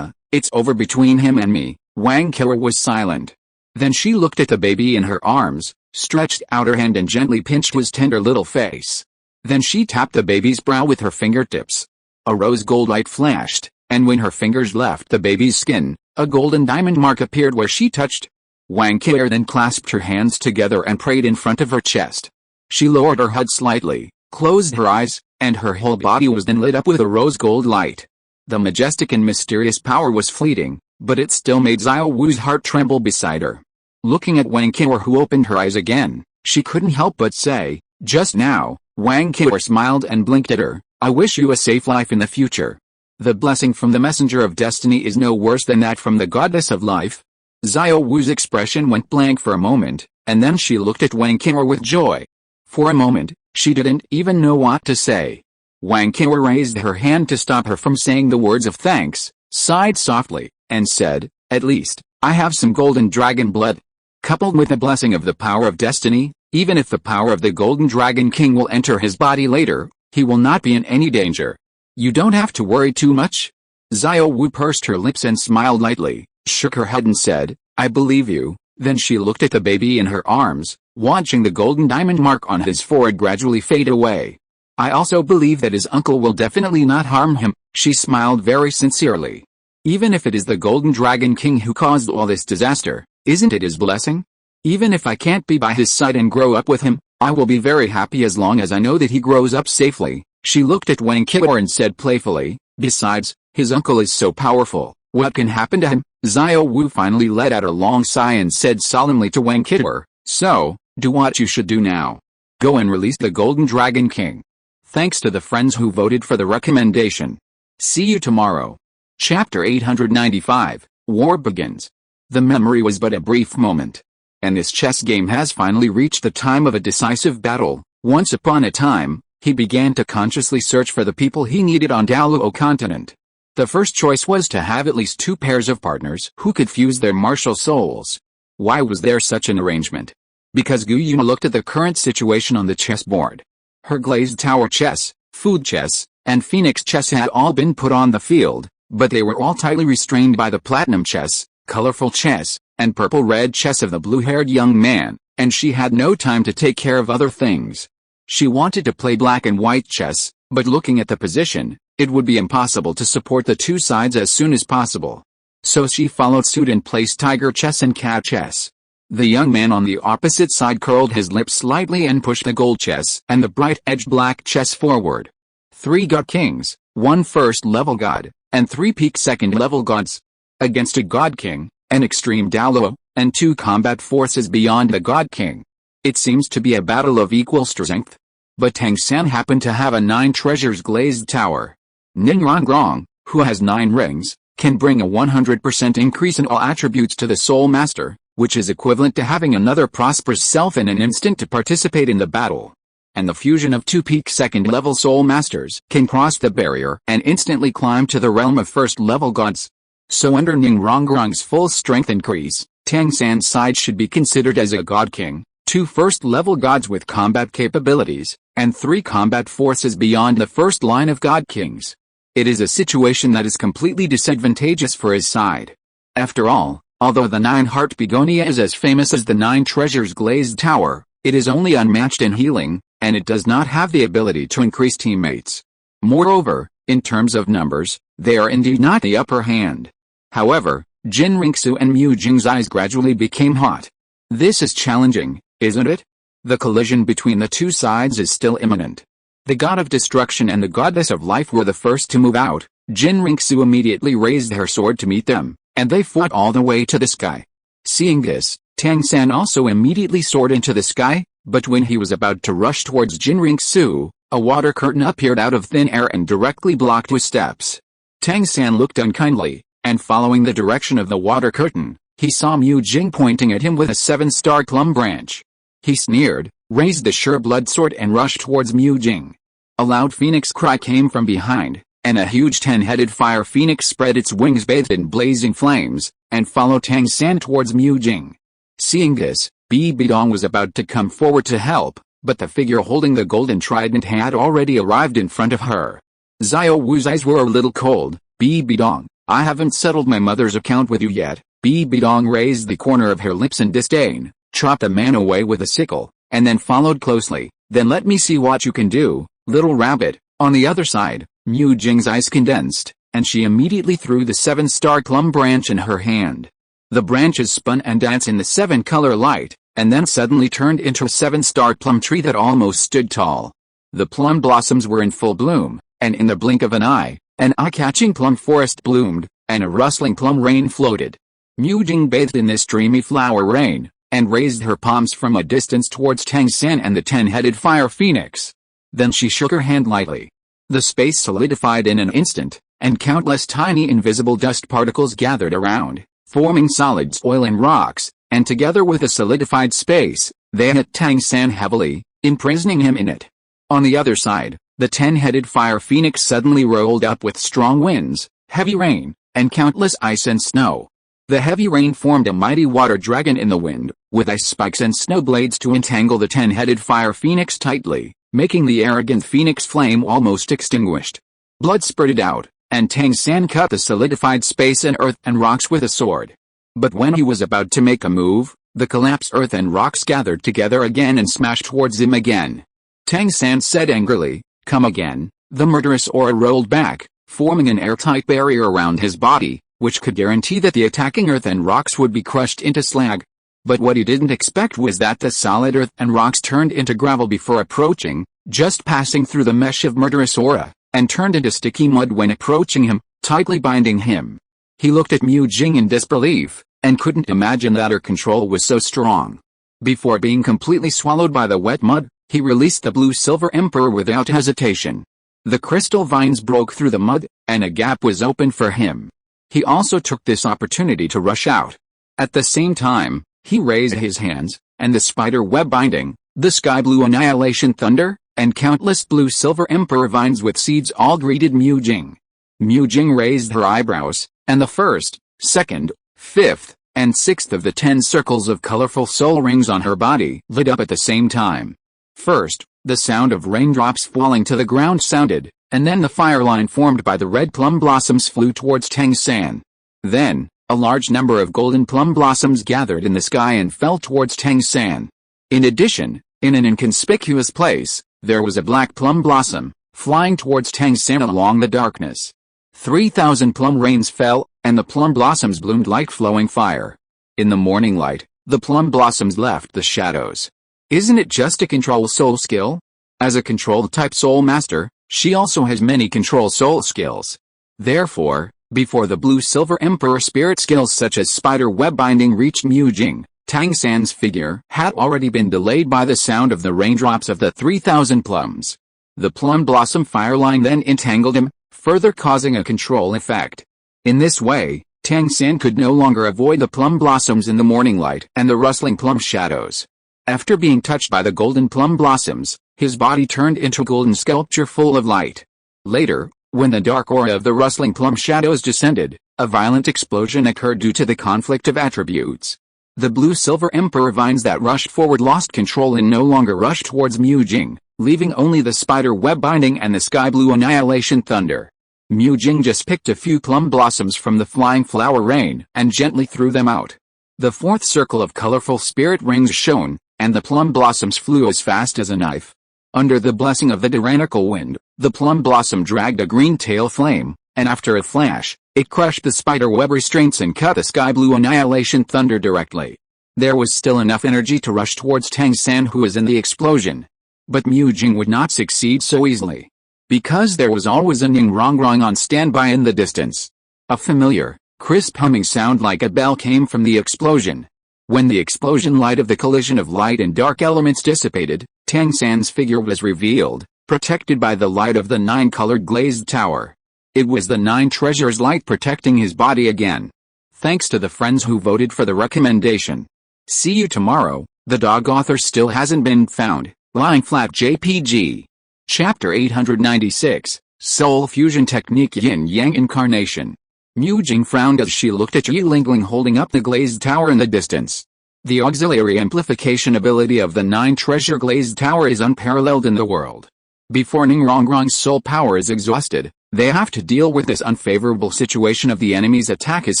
It's over between him and me." Wang Qior was silent. Then she looked at the baby in her arms, stretched out her hand and gently pinched his tender little face. Then she tapped the baby's brow with her fingertips. A rose gold light flashed, and when her fingers left the baby's skin, a golden diamond mark appeared where she touched. Wang Qior then clasped her hands together and prayed in front of her chest. She lowered her head slightly, closed her eyes, and her whole body was then lit up with a rose gold light. The majestic and mysterious power was fleeting, but it still made Xiao Wu's heart tremble beside her. Looking at Wang Qior, who opened her eyes again, she couldn't help but say, "Just now." Wang Qior smiled and blinked at her, "I wish you a safe life in the future. The blessing from the messenger of destiny is no worse than that from the goddess of life." Xiao Wu's expression went blank for a moment, and then she looked at Wang Qior with joy. For a moment, she didn't even know what to say. Wang Qior raised her hand to stop her from saying the words of thanks, sighed softly, and said, "At least, I have some golden dragon blood. Coupled with the blessing of the power of destiny, even if the power of the golden dragon king will enter his body later, he will not be in any danger. You don't have to worry too much." Xiao Wu pursed her lips and smiled lightly, shook her head and said, "I believe you." Then she looked at the baby in her arms, watching the golden diamond mark on his forehead gradually fade away. "I also believe that his uncle will definitely not harm him." She smiled very sincerely. "Even if it is the golden dragon king who caused all this disaster, isn't it his blessing? Even if I can't be by his side and grow up with him, I will be very happy as long as I know that he grows up safely." She looked at Wang Qior and said playfully, "Besides, his uncle is so powerful, what can happen to him?" Xiao Wu finally let out a long sigh and said solemnly to Wang Qior, "So, do what you should do now. Go and release the golden dragon king. Thanks to the friends who voted for the recommendation. See you tomorrow." Chapter 895, War Begins. The memory was but a brief moment. And this chess game has finally reached the time of a decisive battle. Once upon a time, he began to consciously search for the people he needed on Douluo continent. The first choice was to have at least 2 pairs of partners who could fuse their martial souls. Why was there such an arrangement? Because Gu Yuna looked at the current situation on the chessboard. Her glazed tower chess, food chess, and phoenix chess had all been put on the field, but they were all tightly restrained by the platinum chess, colorful chess, and purple-red chess of the blue-haired young man, and she had no time to take care of other things. She wanted to play black and white chess, but looking at the position, it would be impossible to support the 2 sides as soon as possible. So she followed suit and placed tiger chess and cat chess. The young man on the opposite side curled his lips slightly and pushed the gold chess and the bright-edged black chess forward. 3 god kings, 1 first-level god, and 3 peak second-level gods. Against a god king, an extreme Douluo, and 2 combat forces beyond the god king. It seems to be a battle of equal strength. But Tang San happened to have a 9 treasures glazed tower. Ninrangrong, who has 9 rings, can bring a 100% increase in all attributes to the Soul Master, which is equivalent to having another prosperous self in an instant to participate in the battle. And the fusion of 2 peak second-level Soul Masters can cross the barrier and instantly climb to the realm of first-level gods. So under Ninrangrong's full strength increase, Tang San's side should be considered as a god king, 2 first-level gods with combat capabilities, and 3 combat forces beyond the first line of god kings. It is a situation that is completely disadvantageous for his side. After all, although the 9-heart begonia is as famous as the 9 treasures glazed tower, it is only unmatched in healing, and it does not have the ability to increase teammates. Moreover, in terms of numbers, they are indeed not the upper hand. However, Jin Ringsu and Mu Jing's eyes gradually became hot. This is challenging, isn't it? The collision between the 2 sides is still imminent. The god of destruction and the goddess of life were the first to move out. Jin Ringsu immediately raised her sword to meet them, and they fought all the way to the sky. Seeing this, Tang San also immediately soared into the sky, but when he was about to rush towards Jin Ringsu, a water curtain appeared out of thin air and directly blocked his steps. Tang San looked unkindly, and following the direction of the water curtain, he saw Mu Jing pointing at him with a 7-star plum branch. He sneered, raised the sure blood sword and rushed towards Mu Jing. A loud phoenix cry came from behind, and a huge 10-headed fire phoenix spread its wings bathed in blazing flames, and followed Tang San towards Mu Jing. Seeing this, Bi Bidong was about to come forward to help, but the figure holding the golden trident had already arrived in front of her. Xiao Wu's eyes were a little cold. Bi Bidong, I haven't settled my mother's account with you yet. Bi Bidong raised the corner of her lips in disdain, chopped the man away with a sickle, and then followed closely. Then let me see what you can do, little rabbit. On the other side, Mu Jing's eyes condensed, and she immediately threw the 7-star plum branch in her hand. The branches spun and danced in the 7-color light, and then suddenly turned into a 7-star plum tree that almost stood tall. The plum blossoms were in full bloom, and in the blink of an eye-catching plum forest bloomed, and a rustling plum rain floated. Mu Jing bathed in this dreamy flower rain, and raised her palms from a distance towards Tang San and the 10-headed fire phoenix. Then she shook her hand lightly. The space solidified in an instant, and countless tiny invisible dust particles gathered around, forming solid soil and rocks, and together with the solidified space, they hit Tang San heavily, imprisoning him in it. On the other side, the 10-headed fire phoenix suddenly rolled up with strong winds, heavy rain, and countless ice and snow. The heavy rain formed a mighty water dragon in the wind, with ice spikes and snow blades to entangle the 10-headed fire phoenix tightly, making the arrogant phoenix flame almost extinguished. Blood spurted out, and Tang San cut the solidified space and earth and rocks with a sword. But when he was about to make a move, the collapsed earth and rocks gathered together again and smashed towards him again. Tang San said angrily, "Come again." The murderous aura rolled back, forming an airtight barrier around his body, which could guarantee that the attacking earth and rocks would be crushed into slag. But what he didn't expect was that the solid earth and rocks turned into gravel before approaching, just passing through the mesh of murderous aura, and turned into sticky mud when approaching him, tightly binding him. He looked at Mu Jing in disbelief, and couldn't imagine that her control was so strong. Before being completely swallowed by the wet mud, he released the blue-silver emperor without hesitation. The crystal vines broke through the mud, and a gap was opened for him. He also took this opportunity to rush out. At the same time, he raised his hands, and the spider web binding, the sky blue annihilation thunder, and countless blue-silver emperor vines with seeds all greeted Mu Jing. Mu Jing raised her eyebrows, and the first, second, fifth, and sixth of the 10 circles of colorful soul rings on her body lit up at the same time. First, the sound of raindrops falling to the ground sounded, and then the fire line formed by the red plum blossoms flew towards Tang San. Then, a large number of golden plum blossoms gathered in the sky and fell towards Tang San. In addition, in an inconspicuous place, there was a black plum blossom, flying towards Tang San along the darkness. 3,000 plum rains fell, and and the plum blossoms bloomed like flowing fire. In the morning light, the plum blossoms left the shadows. Isn't it just a control soul skill? As a control-type soul master, she also has many control soul skills. Therefore, before the blue-silver emperor spirit skills such as spider web binding reached Mujing, Tang San's figure had already been delayed by the sound of the raindrops of the 3,000 plums. The plum blossom fire line then entangled him, further causing a control effect. In this way, Tang San could no longer avoid the plum blossoms in the morning light and the rustling plum shadows. After being touched by the golden plum blossoms, his body turned into a golden sculpture full of light. Later, when the dark aura of the rustling plum shadows descended, a violent explosion occurred due to the conflict of attributes. The blue-silver emperor vines that rushed forward lost control and no longer rushed towards Mujing, leaving only the spider web binding and the sky blue annihilation thunder. Mujing just picked a few plum blossoms from the flying flower rain and gently threw them out. The fourth circle of colorful spirit rings shone, and the plum blossoms flew as fast as a knife. Under the blessing of the tyrannical wind, the plum blossom dragged a green tail flame, and after a flash, it crushed the spider web restraints and cut the sky blue annihilation thunder directly. There was still enough energy to rush towards Tang San, who was in the explosion. But Mujing would not succeed so easily. Because there was always a ning-rong-rong on standby in the distance. A familiar, crisp humming sound like a bell came from the explosion. When the explosion light of the collision of light and dark elements dissipated, Tang San's figure was revealed, protected by the light of the 9-colored glazed tower. It was the 9 treasures light protecting his body again. Thanks to the friends who voted for the recommendation. See you tomorrow. The dog author still hasn't been found. Lying flat JPG. Chapter 896, Soul Fusion Technique Yin-Yang Incarnation. Mujing frowned as she looked at Yi Lingling holding up the glazed tower in the distance. The auxiliary amplification ability of the 9-treasure glazed tower is unparalleled in the world. Before Ning-Rong-Rong's soul power is exhausted, they have to deal with this unfavorable situation of the enemy's attack is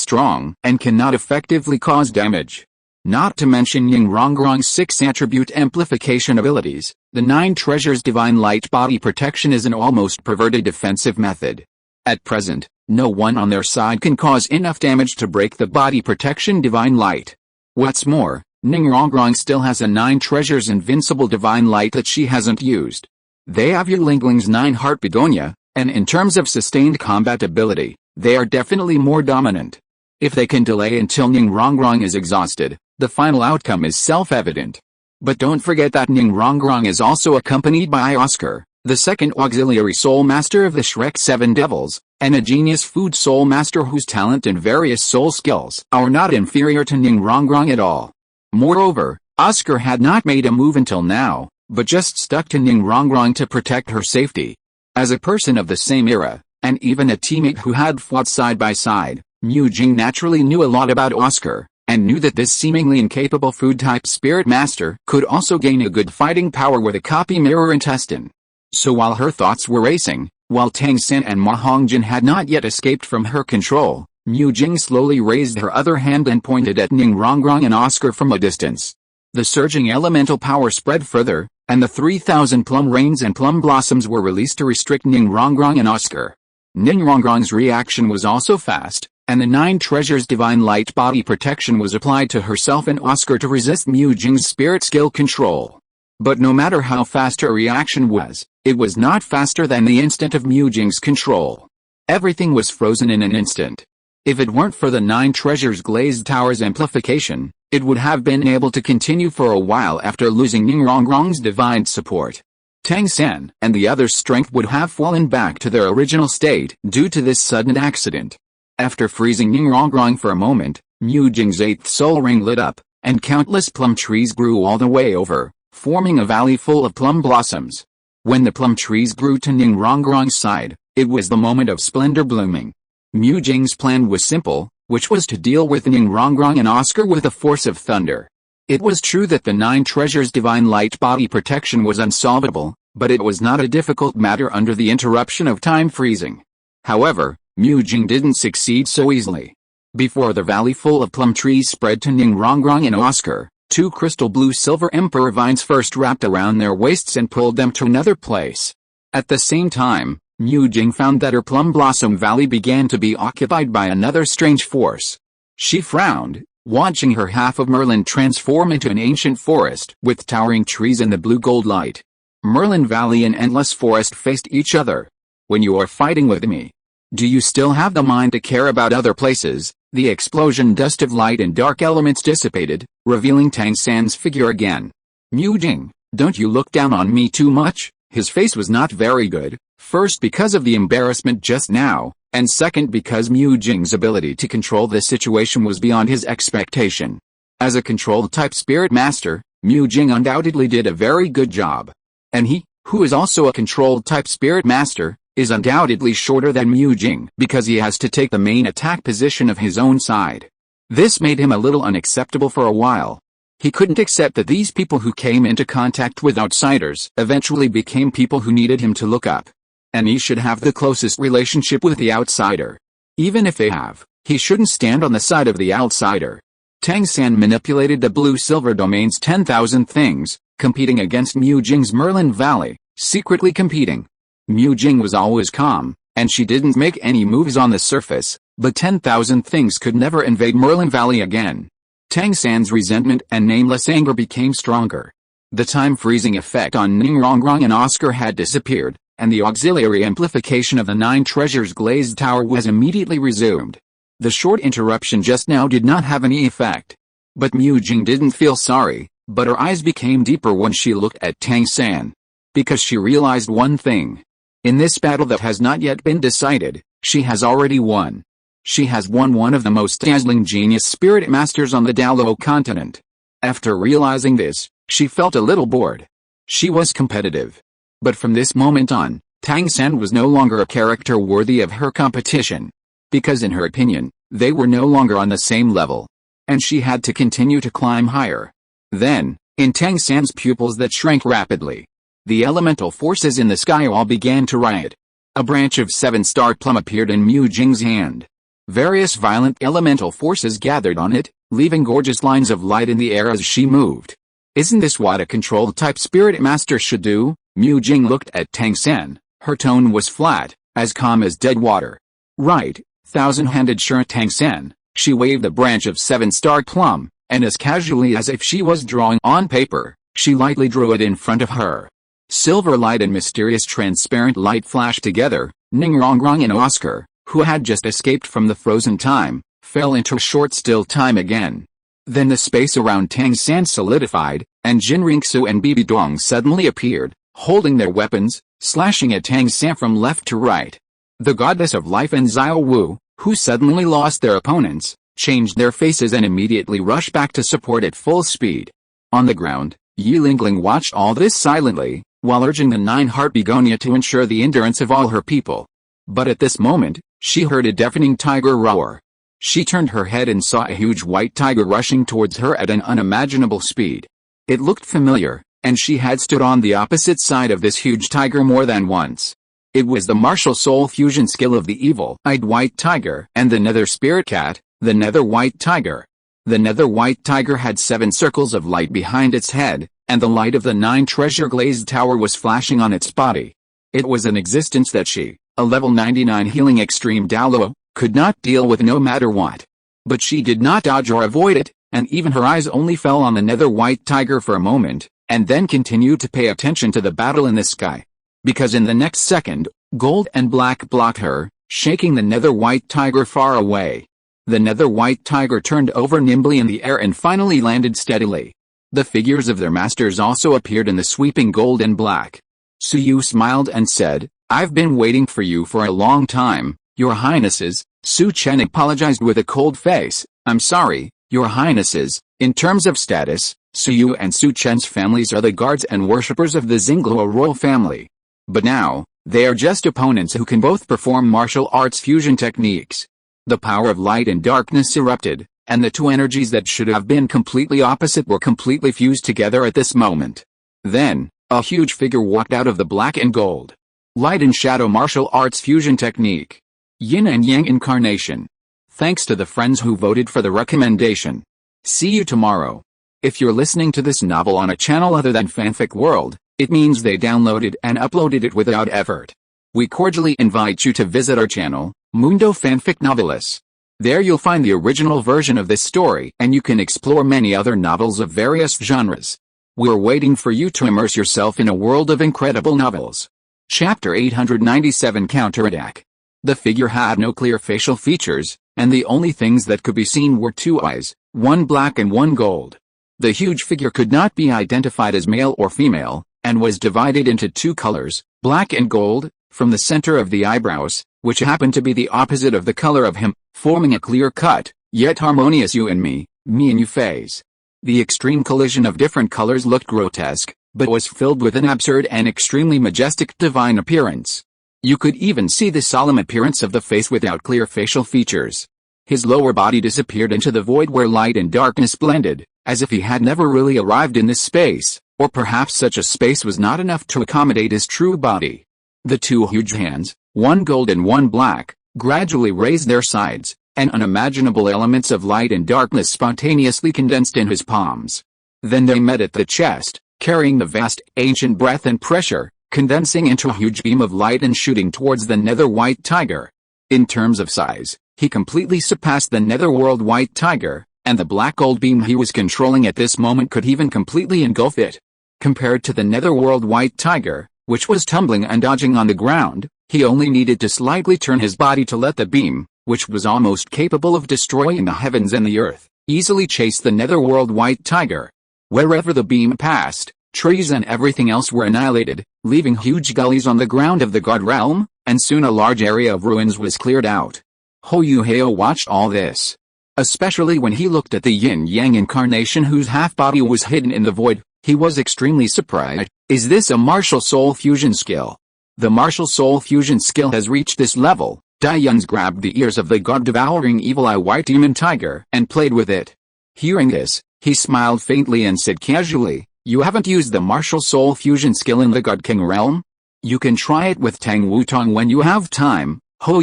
strong and cannot effectively cause damage. Not to mention Ning-Rong-Rong's 6 attribute amplification abilities, the 9 treasures divine light body protection is an almost perverted defensive method. At present, no one on their side can cause enough damage to break the body protection divine light. What's more, Ning-Rong-Rong still has a 9 treasures invincible divine light that she hasn't used. They have Yi Lingling's 9 heart begonia, and in terms of sustained combat ability, they are definitely more dominant. If they can delay until Ning-Rong-Rong is exhausted, the final outcome is self-evident. But don't forget that Ning-Rong-Rong is also accompanied by Oscar, the second auxiliary soul master of the Shrek 7 Devils, and a genius food soul master whose talent and various soul skills are not inferior to Ning-Rong-Rong at all. Moreover, Oscar had not made a move until now, but just stuck to Ning-Rong-Rong to protect her safety. As a person of the same era, and even a teammate who had fought side by side, Mujing naturally knew a lot about Oscar, and knew that this seemingly incapable food-type spirit master could also gain a good fighting power with a copy mirror intestine. So while her thoughts were racing, while Tang San and Ma Hongjin had not yet escaped from her control, Mujing slowly raised her other hand and pointed at Ning-Rong-Rong and Oscar from a distance. The surging elemental power spread further, and the 3,000 plum rains and plum blossoms were released to restrict Ning-Rong-Rong and Oscar. Ning-Rong-Rong's reaction was also fast, and the 9 treasures divine light body protection was applied to herself and Oscar to resist Mujing's spirit skill control. But no matter how fast her reaction was, it was not faster than the instant of Mujing's control. Everything was frozen in an instant. If it weren't for the 9 treasures glazed tower's amplification, it would have been able to continue for a while after losing Ning-Rong-Rong's divine support. Tang San and the others' strength would have fallen back to their original state due to this sudden accident. After freezing Ning-Rong-Rong for a moment, Mujing's 8th soul ring lit up, and countless plum trees grew all the way over, forming a valley full of plum blossoms. When the plum trees grew to Ning-Rong-Rong's side, it was the moment of splendor blooming. Mujing's plan was simple, which was to deal with Ning-Rong-Rong and Oscar with the force of thunder. It was true that the 9 treasures divine light body protection was unsolvable, but it was not a difficult matter under the interruption of time freezing. However, Mujing didn't succeed so easily. Before the valley full of plum trees spread to Ning-Rong-Rong and Oscar, 2 crystal blue silver emperor vines first wrapped around their waists and pulled them to another place. At the same time, Mu Jing found that her Plum Blossom Valley began to be occupied by another strange force. She frowned, watching her half of Merlin transform into an ancient forest with towering trees in the blue-gold light. Merlin Valley and Endless Forest faced each other. When you are fighting with me, do you still have the mind to care about other places? The explosion dust of light and dark elements dissipated, revealing Tang San's figure again. Mu Jing, don't you look down on me too much? His face was not very good, first because of the embarrassment just now, and second because Mu Jing's ability to control this situation was beyond his expectation. As a controlled-type spirit master, Mu Jing undoubtedly did a very good job. And he, who is also a controlled-type spirit master, is undoubtedly shorter than Mu Jing because he has to take the main attack position of his own side. This made him a little unacceptable for a while. He couldn't accept that these people who came into contact with outsiders eventually became people who needed him to look up. And he should have the closest relationship with the outsider. Even if they have, he shouldn't stand on the side of the outsider. Tang San manipulated the blue-silver domain's 10,000 things, competing against Mu Jing's Merlin Valley, secretly competing. Mu Jing was always calm, and she didn't make any moves on the surface, but 10,000 things could never invade Merlin Valley again. Tang San's resentment and nameless anger became stronger. The time-freezing effect on Ningrongrong and Oscar had disappeared, and the auxiliary amplification of the 9 treasures glazed tower was immediately resumed. The short interruption just now did not have any effect. But Mu Jing didn't feel sorry, but her eyes became deeper when she looked at Tang San. Because she realized one thing. In this battle that has not yet been decided, she has already won. She has won one of the most dazzling genius spirit masters on the Douluo continent. After realizing this, she felt a little bored. She was competitive. But from this moment on, Tang San was no longer a character worthy of her competition. Because in her opinion, they were no longer on the same level. And she had to continue to climb higher. Then, in Tang San's pupils that shrank rapidly, the elemental forces in the sky all began to riot. A branch of 7-star plum appeared in Mu Jing's hand. Various violent elemental forces gathered on it, leaving gorgeous lines of light in the air as she moved. Isn't this what a controlled-type spirit master should do? Mu Jing looked at Tang San. Her tone was flat, as calm as dead water. Right, thousand-handed sure Tang San. She waved the branch of 7-star plum, and as casually as if she was drawing on paper, she lightly drew it in front of her. Silver light and mysterious transparent light flashed together. Ningrongrong and Oscar, who had just escaped from the frozen time, fell into short still time again. Then the space around Tang San solidified, and Jin Ringsu and Bibi Duong suddenly appeared, holding their weapons, slashing at Tang San from left to right. The goddess of life and Xiao Wu, who suddenly lost their opponents, changed their faces and immediately rushed back to support at full speed. On the ground, Yi Lingling watched all this silently, while urging the 9-heart begonia to ensure the endurance of all her people. But at this moment, she heard a deafening tiger roar. She turned her head and saw a huge white tiger rushing towards her at an unimaginable speed. It looked familiar, and she had stood on the opposite side of this huge tiger more than once. It was the martial soul fusion skill of the evil-eyed white tiger and the nether spirit cat, the nether white tiger. The nether white tiger had 7 circles of light behind its head, and the light of the 9 treasure glazed tower was flashing on its body. It was an existence that she, a level 99 healing extreme Douluo, could not deal with no matter what. But she did not dodge or avoid it, and even her eyes only fell on the nether white tiger for a moment, and then continued to pay attention to the battle in the sky. Because in the next second, gold and black blocked her, shaking the nether white tiger far away. The nether white tiger turned over nimbly in the air and finally landed steadily. The figures of their masters also appeared in the sweeping gold and black. Suyu smiled and said, "I've been waiting for you for a long time, Your Highnesses." Su Chen apologized with a cold face. "I'm sorry, Your Highnesses, in terms of status, Suyu and Su Chen's families are the guards and worshippers of the Xingluo royal family. But now, they are just opponents who can both perform martial arts fusion techniques." The power of light and darkness erupted, and the two energies that should have been completely opposite were completely fused together at this moment. Then, a huge figure walked out of the black and gold. Light and shadow martial arts fusion technique. Yin and Yang incarnation. Thanks to the friends who voted for the recommendation. See you tomorrow. If you're listening to this novel on a channel other than Fanfic World, it means they downloaded and uploaded it without effort. We cordially invite you to visit our channel, Mundo Fanfic Novelis. There you'll find the original version of this story and you can explore many other novels of various genres. We're waiting for you to immerse yourself in a world of incredible novels. Chapter 897 Counterattack. The figure had no clear facial features, and the only things that could be seen were two eyes, one black and one gold. The huge figure could not be identified as male or female, and was divided into two colors, black and gold, from the center of the eyebrows, which happened to be the opposite of the color of him, forming a clear-cut, yet harmonious you and me and you phase. The extreme collision of different colors looked grotesque, but was filled with an absurd and extremely majestic divine appearance. You could even see the solemn appearance of the face without clear facial features. His lower body disappeared into the void where light and darkness blended, as if he had never really arrived in this space, or perhaps such a space was not enough to accommodate his true body. The two huge hands, one gold and one black, gradually raised their sides, and unimaginable elements of light and darkness spontaneously condensed in his palms. Then they met at the chest, carrying the vast, ancient breath and pressure, condensing into a huge beam of light and shooting towards the nether white tiger. In terms of size, he completely surpassed the netherworld white tiger, and the black gold beam he was controlling at this moment could even completely engulf it. Compared to the netherworld white tiger, which was tumbling and dodging on the ground, he only needed to slightly turn his body to let the beam, which was almost capable of destroying the heavens and the earth, easily chase the netherworld white tiger. Wherever the beam passed, trees and everything else were annihilated, leaving huge gullies on the ground of the god realm, and soon a large area of ruins was cleared out. Hao watched all this. Especially when he looked at the yin-yang incarnation whose half-body was hidden in the void, he was extremely surprised. Is this a martial soul fusion skill? The martial soul fusion skill has reached this level. Dayuns grabbed the ears of the god-devouring evil-eye white demon tiger and played with it. Hearing this, he smiled faintly and said casually, "You haven't used the martial soul fusion skill in the God King realm? You can try it with Tang Wutong when you have time." Hao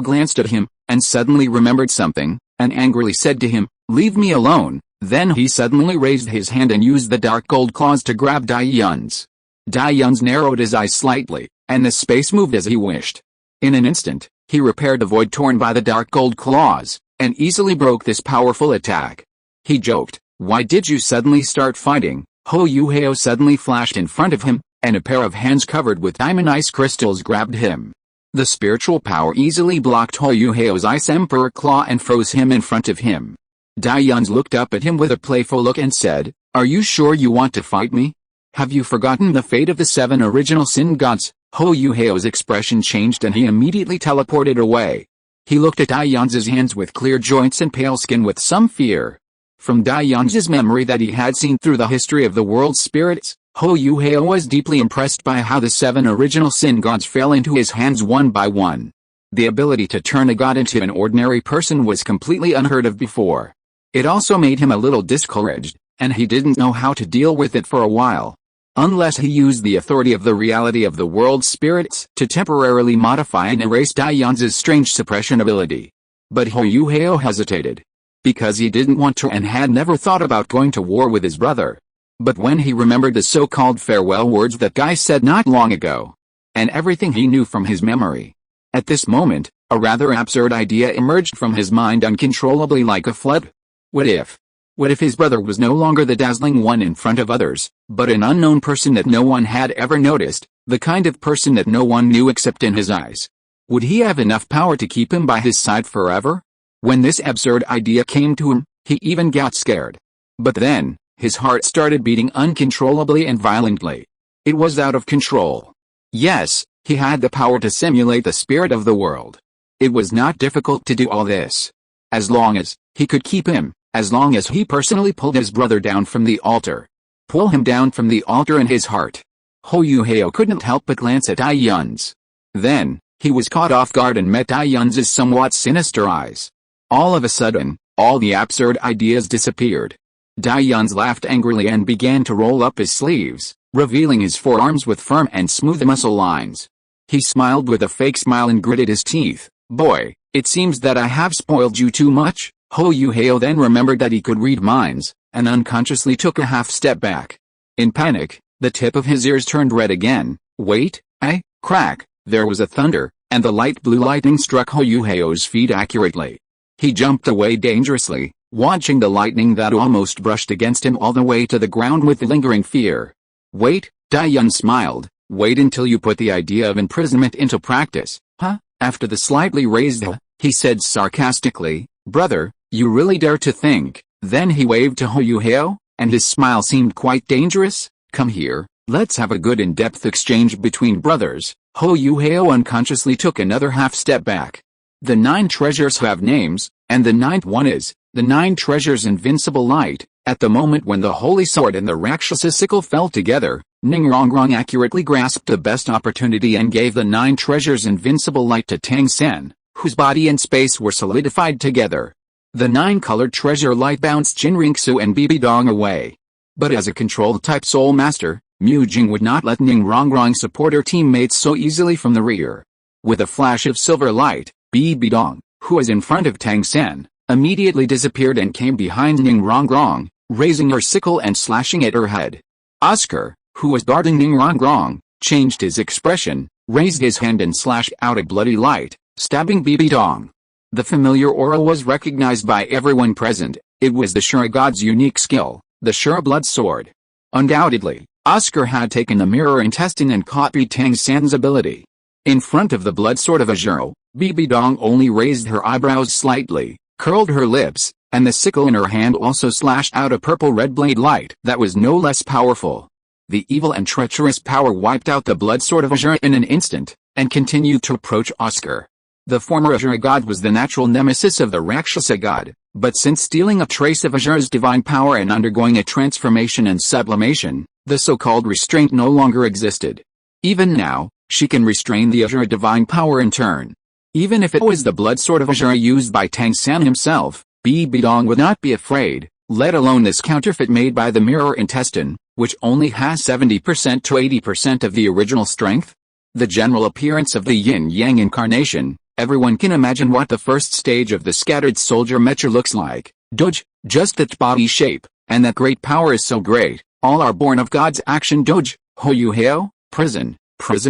glanced at him, and suddenly remembered something, and angrily said to him, "Leave me alone." Then he suddenly raised his hand and used the dark gold claws to grab Dayuns. Dayuns narrowed his eyes slightly, and the space moved as he wished. In an instant, he repaired the void torn by the dark gold claws, and easily broke this powerful attack. He joked, "Why did you suddenly start fighting?" Hao suddenly flashed in front of him, and a pair of hands covered with diamond ice crystals grabbed him. The spiritual power easily blocked Hao's ice emperor claw and froze him in front of him. Dayuns looked up at him with a playful look and said, "Are you sure you want to fight me? Have you forgotten the fate of the 7 original sin gods?" Hao's expression changed and he immediately teleported away. He looked at Dayuns' hands with clear joints and pale skin with some fear. From Dayuns' memory that he had seen through the history of the world's spirits, Hao was deeply impressed by how the 7 original sin gods fell into his hands one by one. The ability to turn a god into an ordinary person was completely unheard of before. It also made him a little discouraged, and he didn't know how to deal with it for a while. Unless he used the authority of the reality of the world's spirits to temporarily modify and erase Dayuns' strange suppression ability. But Hao hesitated. Because he didn't want to and had never thought about going to war with his brother. But when he remembered the so-called farewell words that guy said not long ago, and everything he knew from his memory, at this moment, a rather absurd idea emerged from his mind uncontrollably like a flood. What if his brother was no longer the dazzling one in front of others, but an unknown person that no one had ever noticed, the kind of person that no one knew except in his eyes? Would he have enough power to keep him by his side forever? When this absurd idea came to him, he even got scared. But then, his heart started beating uncontrollably and violently. It was out of control. Yes, he had the power to simulate the spirit of the world. It was not difficult to do all this. As long as he could keep him, as long as he personally pulled his brother down from the altar. Pull him down from the altar in his heart. Hao couldn't help but glance at Dayuns. Then, he was caught off guard and met Dayuns' somewhat sinister eyes. All of a sudden, all the absurd ideas disappeared. Dayuns laughed angrily and began to roll up his sleeves, revealing his forearms with firm and smooth muscle lines. He smiled with a fake smile and gritted his teeth. "Boy, it seems that I have spoiled you too much." Hao then remembered that he could read minds, and unconsciously took a half step back. In panic, the tip of his ears turned red again. "Wait, crack." There was a thunder, and the light blue lightning struck Hao's feet accurately. He jumped away dangerously, watching the lightning that almost brushed against him all the way to the ground with lingering fear. Wait, Dayun smiled. Wait until you put the idea of imprisonment into practice, huh? After the slightly raised he said sarcastically, brother, you really dare to think. Then he waved to Hao, and his smile seemed quite dangerous. Come here, let's have a good in-depth exchange between brothers. Hao unconsciously took another half-step back. The 9 treasures have names, and the 9th one is, the 9 treasures invincible light. At the moment when the holy sword and the Rakshasa sickle fell together, Ningrongrong accurately grasped the best opportunity and gave the 9 treasures invincible light to Tang San, whose body and space were solidified together. The 9-colored treasure light bounced Jinriksu and Bibidong away. But as a controlled type soul master, Mujing would not let Ningrongrong support her teammates so easily from the rear. With a flash of silver light, Bibidong, who was in front of Tang San, immediately disappeared and came behind Ningrongrong, raising her sickle and slashing at her head. Oscar, who was guarding Ningrongrong, changed his expression, raised his hand and slashed out a bloody light, stabbing Bibidong. The familiar aura was recognized by everyone present. It was the Shura god's unique skill, the Shura blood sword. Undoubtedly, Oscar had taken the mirror intestine and copied Tang San's ability. In front of the blood sword of Azuro, Bibidong only raised her eyebrows slightly, curled her lips, and the sickle in her hand also slashed out a purple-red blade light that was no less powerful. The evil and treacherous power wiped out the blood sword of Azura in an instant, and continued to approach Oscar. The former Azura god was the natural nemesis of the Rakshasa god, but since stealing a trace of Azura's divine power and undergoing a transformation and sublimation, the so-called restraint no longer existed. Even now, she can restrain the Azura divine power in turn. Even if it was the blood sword of Azura used by Tang San himself, Bibidong would not be afraid, let alone this counterfeit made by the mirror intestine, which only has 70% to 80% of the original strength. The general appearance of the yin-yang incarnation, everyone can imagine what the first stage of the scattered soldier mecha looks like. Doge, just that body shape, and that great power is so great, all are born of God's action. Doge, Hao, prison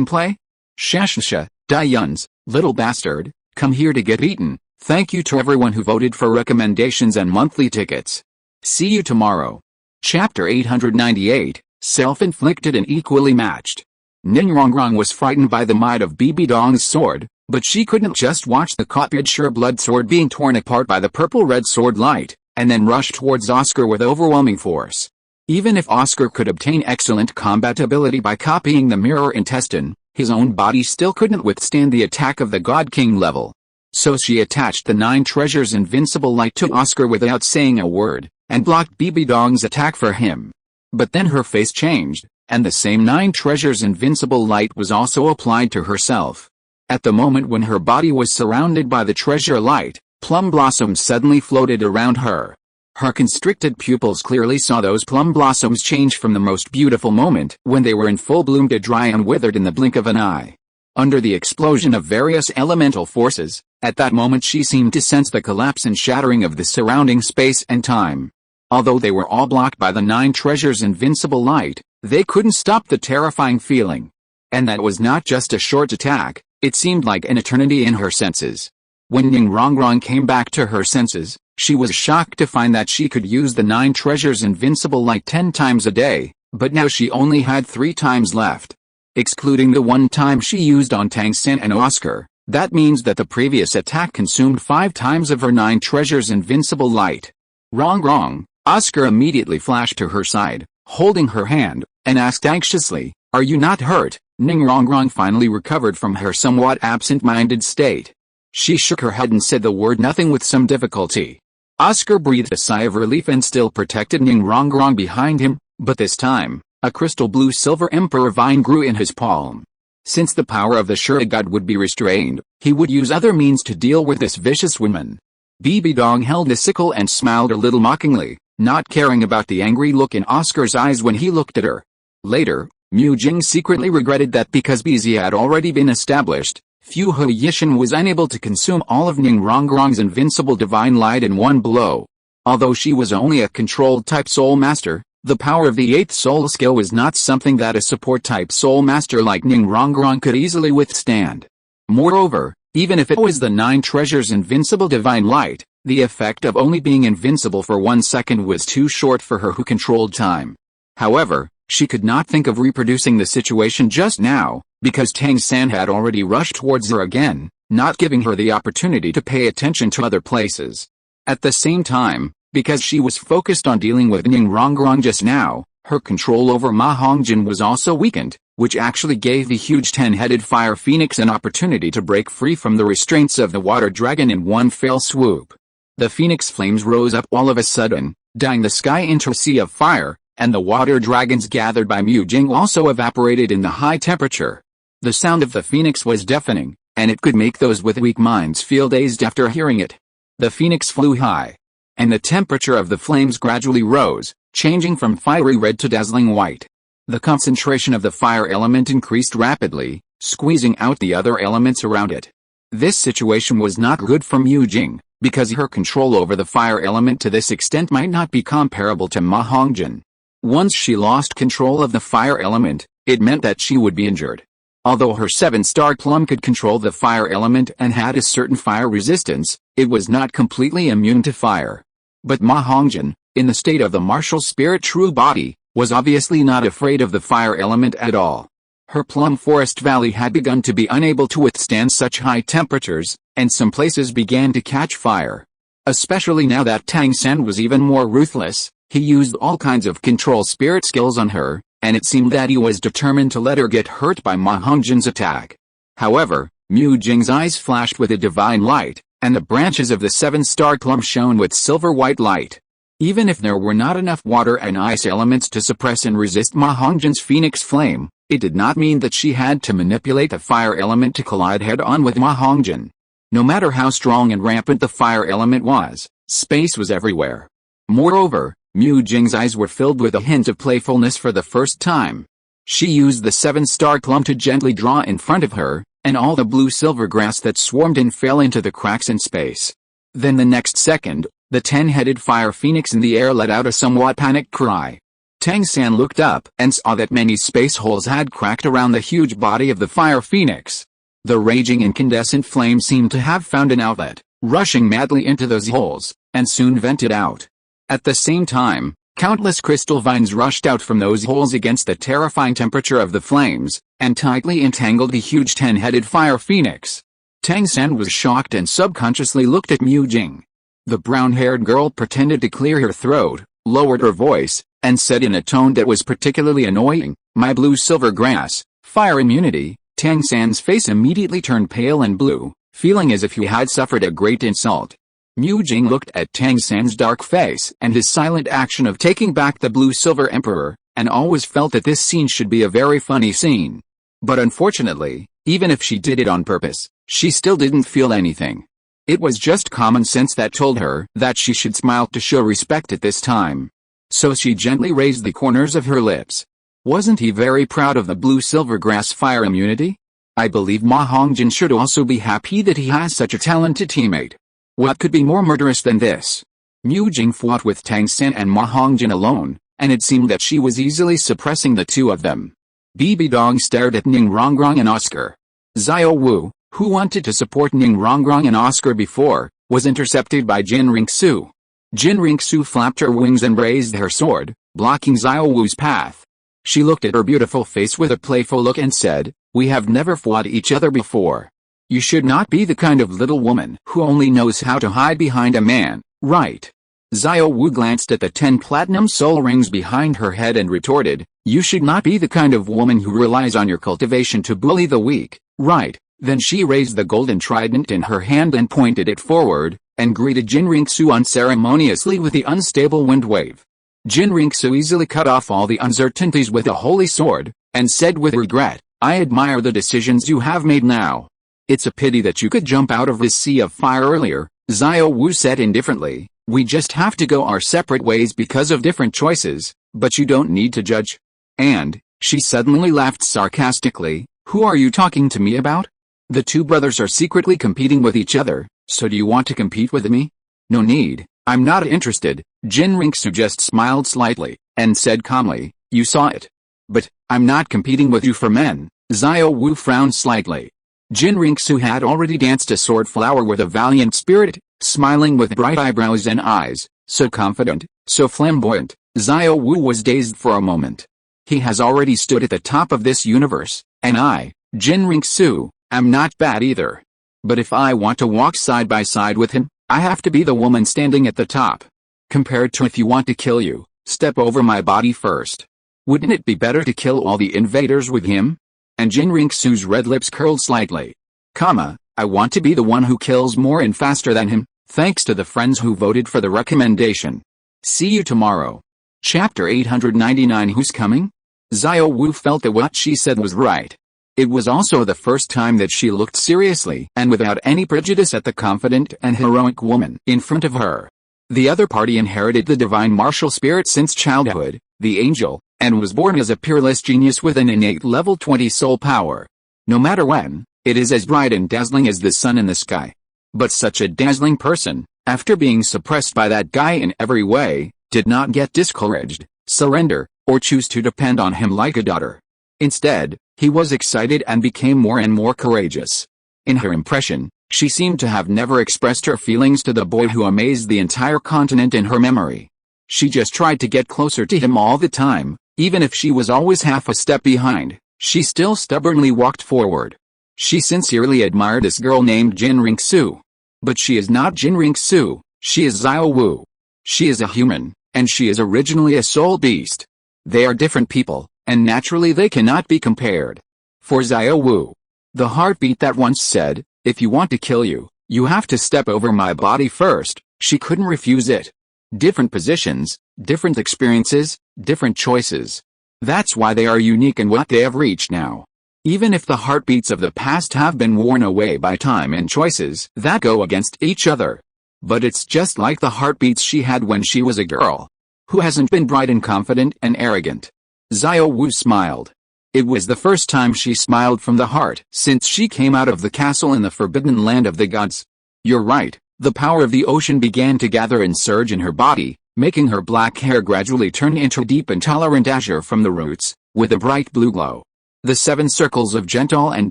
play? Shashasha, Dayuns, little bastard, come here to get eaten. Thank you to everyone who voted for recommendations and monthly tickets. See you tomorrow. Chapter 898, Self-inflicted and equally matched. Ningrongrong was frightened by the might of Bibidong's sword, but she couldn't just watch the copied Shura blood sword being torn apart by the purple-red sword light, and then rush towards Oscar with overwhelming force. Even if Oscar could obtain excellent combat ability by copying the mirror intestine, his own body still couldn't withstand the attack of the God King level. So she attached the 9 treasures invincible light to Oscar without saying a word, and blocked Bibidong's attack for him. But then her face changed, and the same 9 treasures invincible light was also applied to herself. At the moment when her body was surrounded by the treasure light, plum blossoms suddenly floated around her. Her constricted pupils clearly saw those plum blossoms change from the most beautiful moment when they were in full bloom to dry and withered in the blink of an eye. Under the explosion of various elemental forces, at that moment she seemed to sense the collapse and shattering of the surrounding space and time. Although they were all blocked by the 9 treasures invincible light, they couldn't stop the terrifying feeling. And that was not just a short attack, it seemed like an eternity in her senses. When Ningrongrong came back to her senses, she was shocked to find that she could use the 9 treasures invincible light 10 times a day, but now she only had 3 times left. Excluding the one time she used on Tang San and Oscar, that means that the previous attack consumed 5 times of her 9 treasures invincible light. Wrong. Oscar immediately flashed to her side, holding her hand, and asked anxiously, "Are you not hurt?" Ningrongrong finally recovered from her somewhat absent-minded state. She shook her head and said the word nothing with some difficulty. Oscar breathed a sigh of relief and still protected Ningrongrong behind him, but this time, a crystal blue silver emperor vine grew in his palm. Since the power of the Shura god would be restrained, he would use other means to deal with this vicious woman. Bibidong held the sickle and smiled a little mockingly, not caring about the angry look in Oscar's eyes when he looked at her. Later, Mujing secretly regretted that because BZ had already been established, Fu Huiyishan was unable to consume all of Ningrongrong's invincible divine light in one blow. Although she was only a controlled type soul master, The power of the 8th soul skill was not something that a support-type soul master like Ning Rongrong could easily withstand. Moreover, even if it was the 9 treasures' invincible divine light, the effect of only being invincible for 1 second was too short for her who controlled time. However, she could not think of reproducing the situation just now, because Tang San had already rushed towards her again, not giving her the opportunity to pay attention to other places. At the same time, because she was focused on dealing with Ning Rongrong just now, her control over Ma Hongjin was also weakened, which actually gave the huge 10-headed fire phoenix an opportunity to break free from the restraints of the water dragon in one fell swoop. The phoenix flames rose up all of a sudden, dyeing the sky into a sea of fire, and the water dragons gathered by Mu Jing also evaporated in the high temperature. The sound of the phoenix was deafening, and it could make those with weak minds feel dazed after hearing it. The phoenix flew high, and the temperature of the flames gradually rose, changing from fiery red to dazzling white. The concentration of the fire element increased rapidly, squeezing out the other elements around it. This situation was not good for Mu Jing, because her control over the fire element to this extent might not be comparable to Ma Hongjin. Once she lost control of the fire element, it meant that she would be injured. Although her 7-star plum could control the fire element and had a certain fire resistance, it was not completely immune to fire. But Ma Hongjin, in the state of the martial spirit true body, was obviously not afraid of the fire element at all. Her plum forest valley had begun to be unable to withstand such high temperatures, and some places began to catch fire. Especially now that Tang San was even more ruthless, he used all kinds of control spirit skills on her, and it seemed that he was determined to let her get hurt by Ma Hongjin's attack. However, Mu Jing's eyes flashed with a divine light, and the branches of the 7-star plum shone with silver-white light. Even if there were not enough water and ice elements to suppress and resist Ma Hongjin's phoenix flame, it did not mean that she had to manipulate the fire element to collide head-on with Ma Hongjin. No matter how strong and rampant the fire element was, space was everywhere. Moreover, Mu Jing's eyes were filled with a hint of playfulness for the first time. She used the 7-star plum to gently draw in front of her, and all the blue-silver grass that swarmed in fell into the cracks in space. Then the next second, the 10-headed fire phoenix in the air let out a somewhat panicked cry. Tang San looked up and saw that many space holes had cracked around the huge body of the fire phoenix. The raging incandescent flame seemed to have found an outlet, rushing madly into those holes, and soon vented out. At the same time, countless crystal vines rushed out from those holes against the terrifying temperature of the flames, and tightly entangled the huge 10-headed fire phoenix. Tang San was shocked and subconsciously looked at Mu Jing. The brown-haired girl pretended to clear her throat, lowered her voice, and said in a tone that was particularly annoying, "My blue-silver grass, fire immunity." Tang San's face immediately turned pale and blue, feeling as if he had suffered a great insult. Mu Jing looked at Tang San's dark face and his silent action of taking back the blue-silver emperor, and always felt that this scene should be a very funny scene. But unfortunately, even if she did it on purpose, she still didn't feel anything. It was just common sense that told her that she should smile to show respect at this time. So she gently raised the corners of her lips. Wasn't he very proud of the blue-silver grass fire immunity? I believe Ma Hongjin should also be happy that he has such a talented teammate. What could be more murderous than this? Mu Jing fought with Tang San and Ma Hongjin alone, and it seemed that she was easily suppressing the two of them. BB Dong stared at Ning Rongrong and Oscar. Xiao Wu, who wanted to support Ning Rongrong and Oscar before, was intercepted by Jin Ringsu. Jin Ringsu flapped her wings and raised her sword, blocking Xiao Wu's path. She looked at her beautiful face with a playful look and said, "We have never fought each other before. You should not be the kind of little woman who only knows how to hide behind a man, right?" Xiao Wu glanced at the 10 platinum soul rings behind her head and retorted, "You should not be the kind of woman who relies on your cultivation to bully the weak, right?" Then she raised the golden trident in her hand and pointed it forward, and greeted Jin Ringsu unceremoniously with the unstable wind wave. Jin Ringsu easily cut off all the uncertainties with a holy sword, and said with regret, "I admire the decisions you have made now. It's a pity that you could jump out of this sea of fire earlier." Xiao Wu said indifferently, "We just have to go our separate ways because of different choices, but you don't need to judge." And, she suddenly laughed sarcastically, "Who are you talking to me about? The two brothers are secretly competing with each other, so do you want to compete with me? No need, I'm not interested." Jin Ringsu just smiled slightly, and said calmly, "You saw it. But, I'm not competing with you for men." Xiao Wu frowned slightly. Jin Ringsu had already danced a sword flower with a valiant spirit, smiling with bright eyebrows and eyes, so confident, so flamboyant. Xiao Wu was dazed for a moment. He has already stood at the top of this universe, and I, Jin Ringsu, am not bad either. But if I want to walk side by side with him, I have to be the woman standing at the top. Compared to if you want to kill you, step over my body first. Wouldn't it be better to kill all the invaders with him? And Jin Ringsu's red lips curled slightly. I want to be the one who kills more and faster than him, thanks to the friends who voted for the recommendation. See you tomorrow. Chapter 899. Who's coming? Xiao Wu felt that what she said was right. It was also the first time that she looked seriously and without any prejudice at the confident and heroic woman in front of her. The other party inherited the divine martial spirit since childhood, the angel, and was born as a peerless genius with an innate level 20 soul power. No matter when, it is as bright and dazzling as the sun in the sky. But such a dazzling person, after being suppressed by that guy in every way, did not get discouraged, surrender, or choose to depend on him like a daughter. Instead, he was excited and became more and more courageous. In her impression, she seemed to have never expressed her feelings to the boy who amazed the entire continent in her memory. She just tried to get closer to him all the time, even if she was always half a step behind, she still stubbornly walked forward. She sincerely admired this girl named Jin Ringsu. But she is not Jin Ringsu, she is Xiao Wu. She is a human, and she is originally a soul beast. They are different people, and naturally they cannot be compared. For Xiao Wu, the heartbeat that once said, "If you want to kill you, you have to step over my body first," she couldn't refuse it. Different positions, different experiences, different choices. That's why they are unique in what they have reached now. Even if the heartbeats of the past have been worn away by time and choices that go against each other. But it's just like the heartbeats she had when she was a girl. Who hasn't been bright and confident and arrogant? Xiao Wu smiled. It was the first time she smiled from the heart since she came out of the castle in the forbidden land of the gods. You're right, the power of the ocean began to gather and surge in her body, making her black hair gradually turn into deep intolerant azure from the roots, with a bright blue glow. The 7 circles of gentle and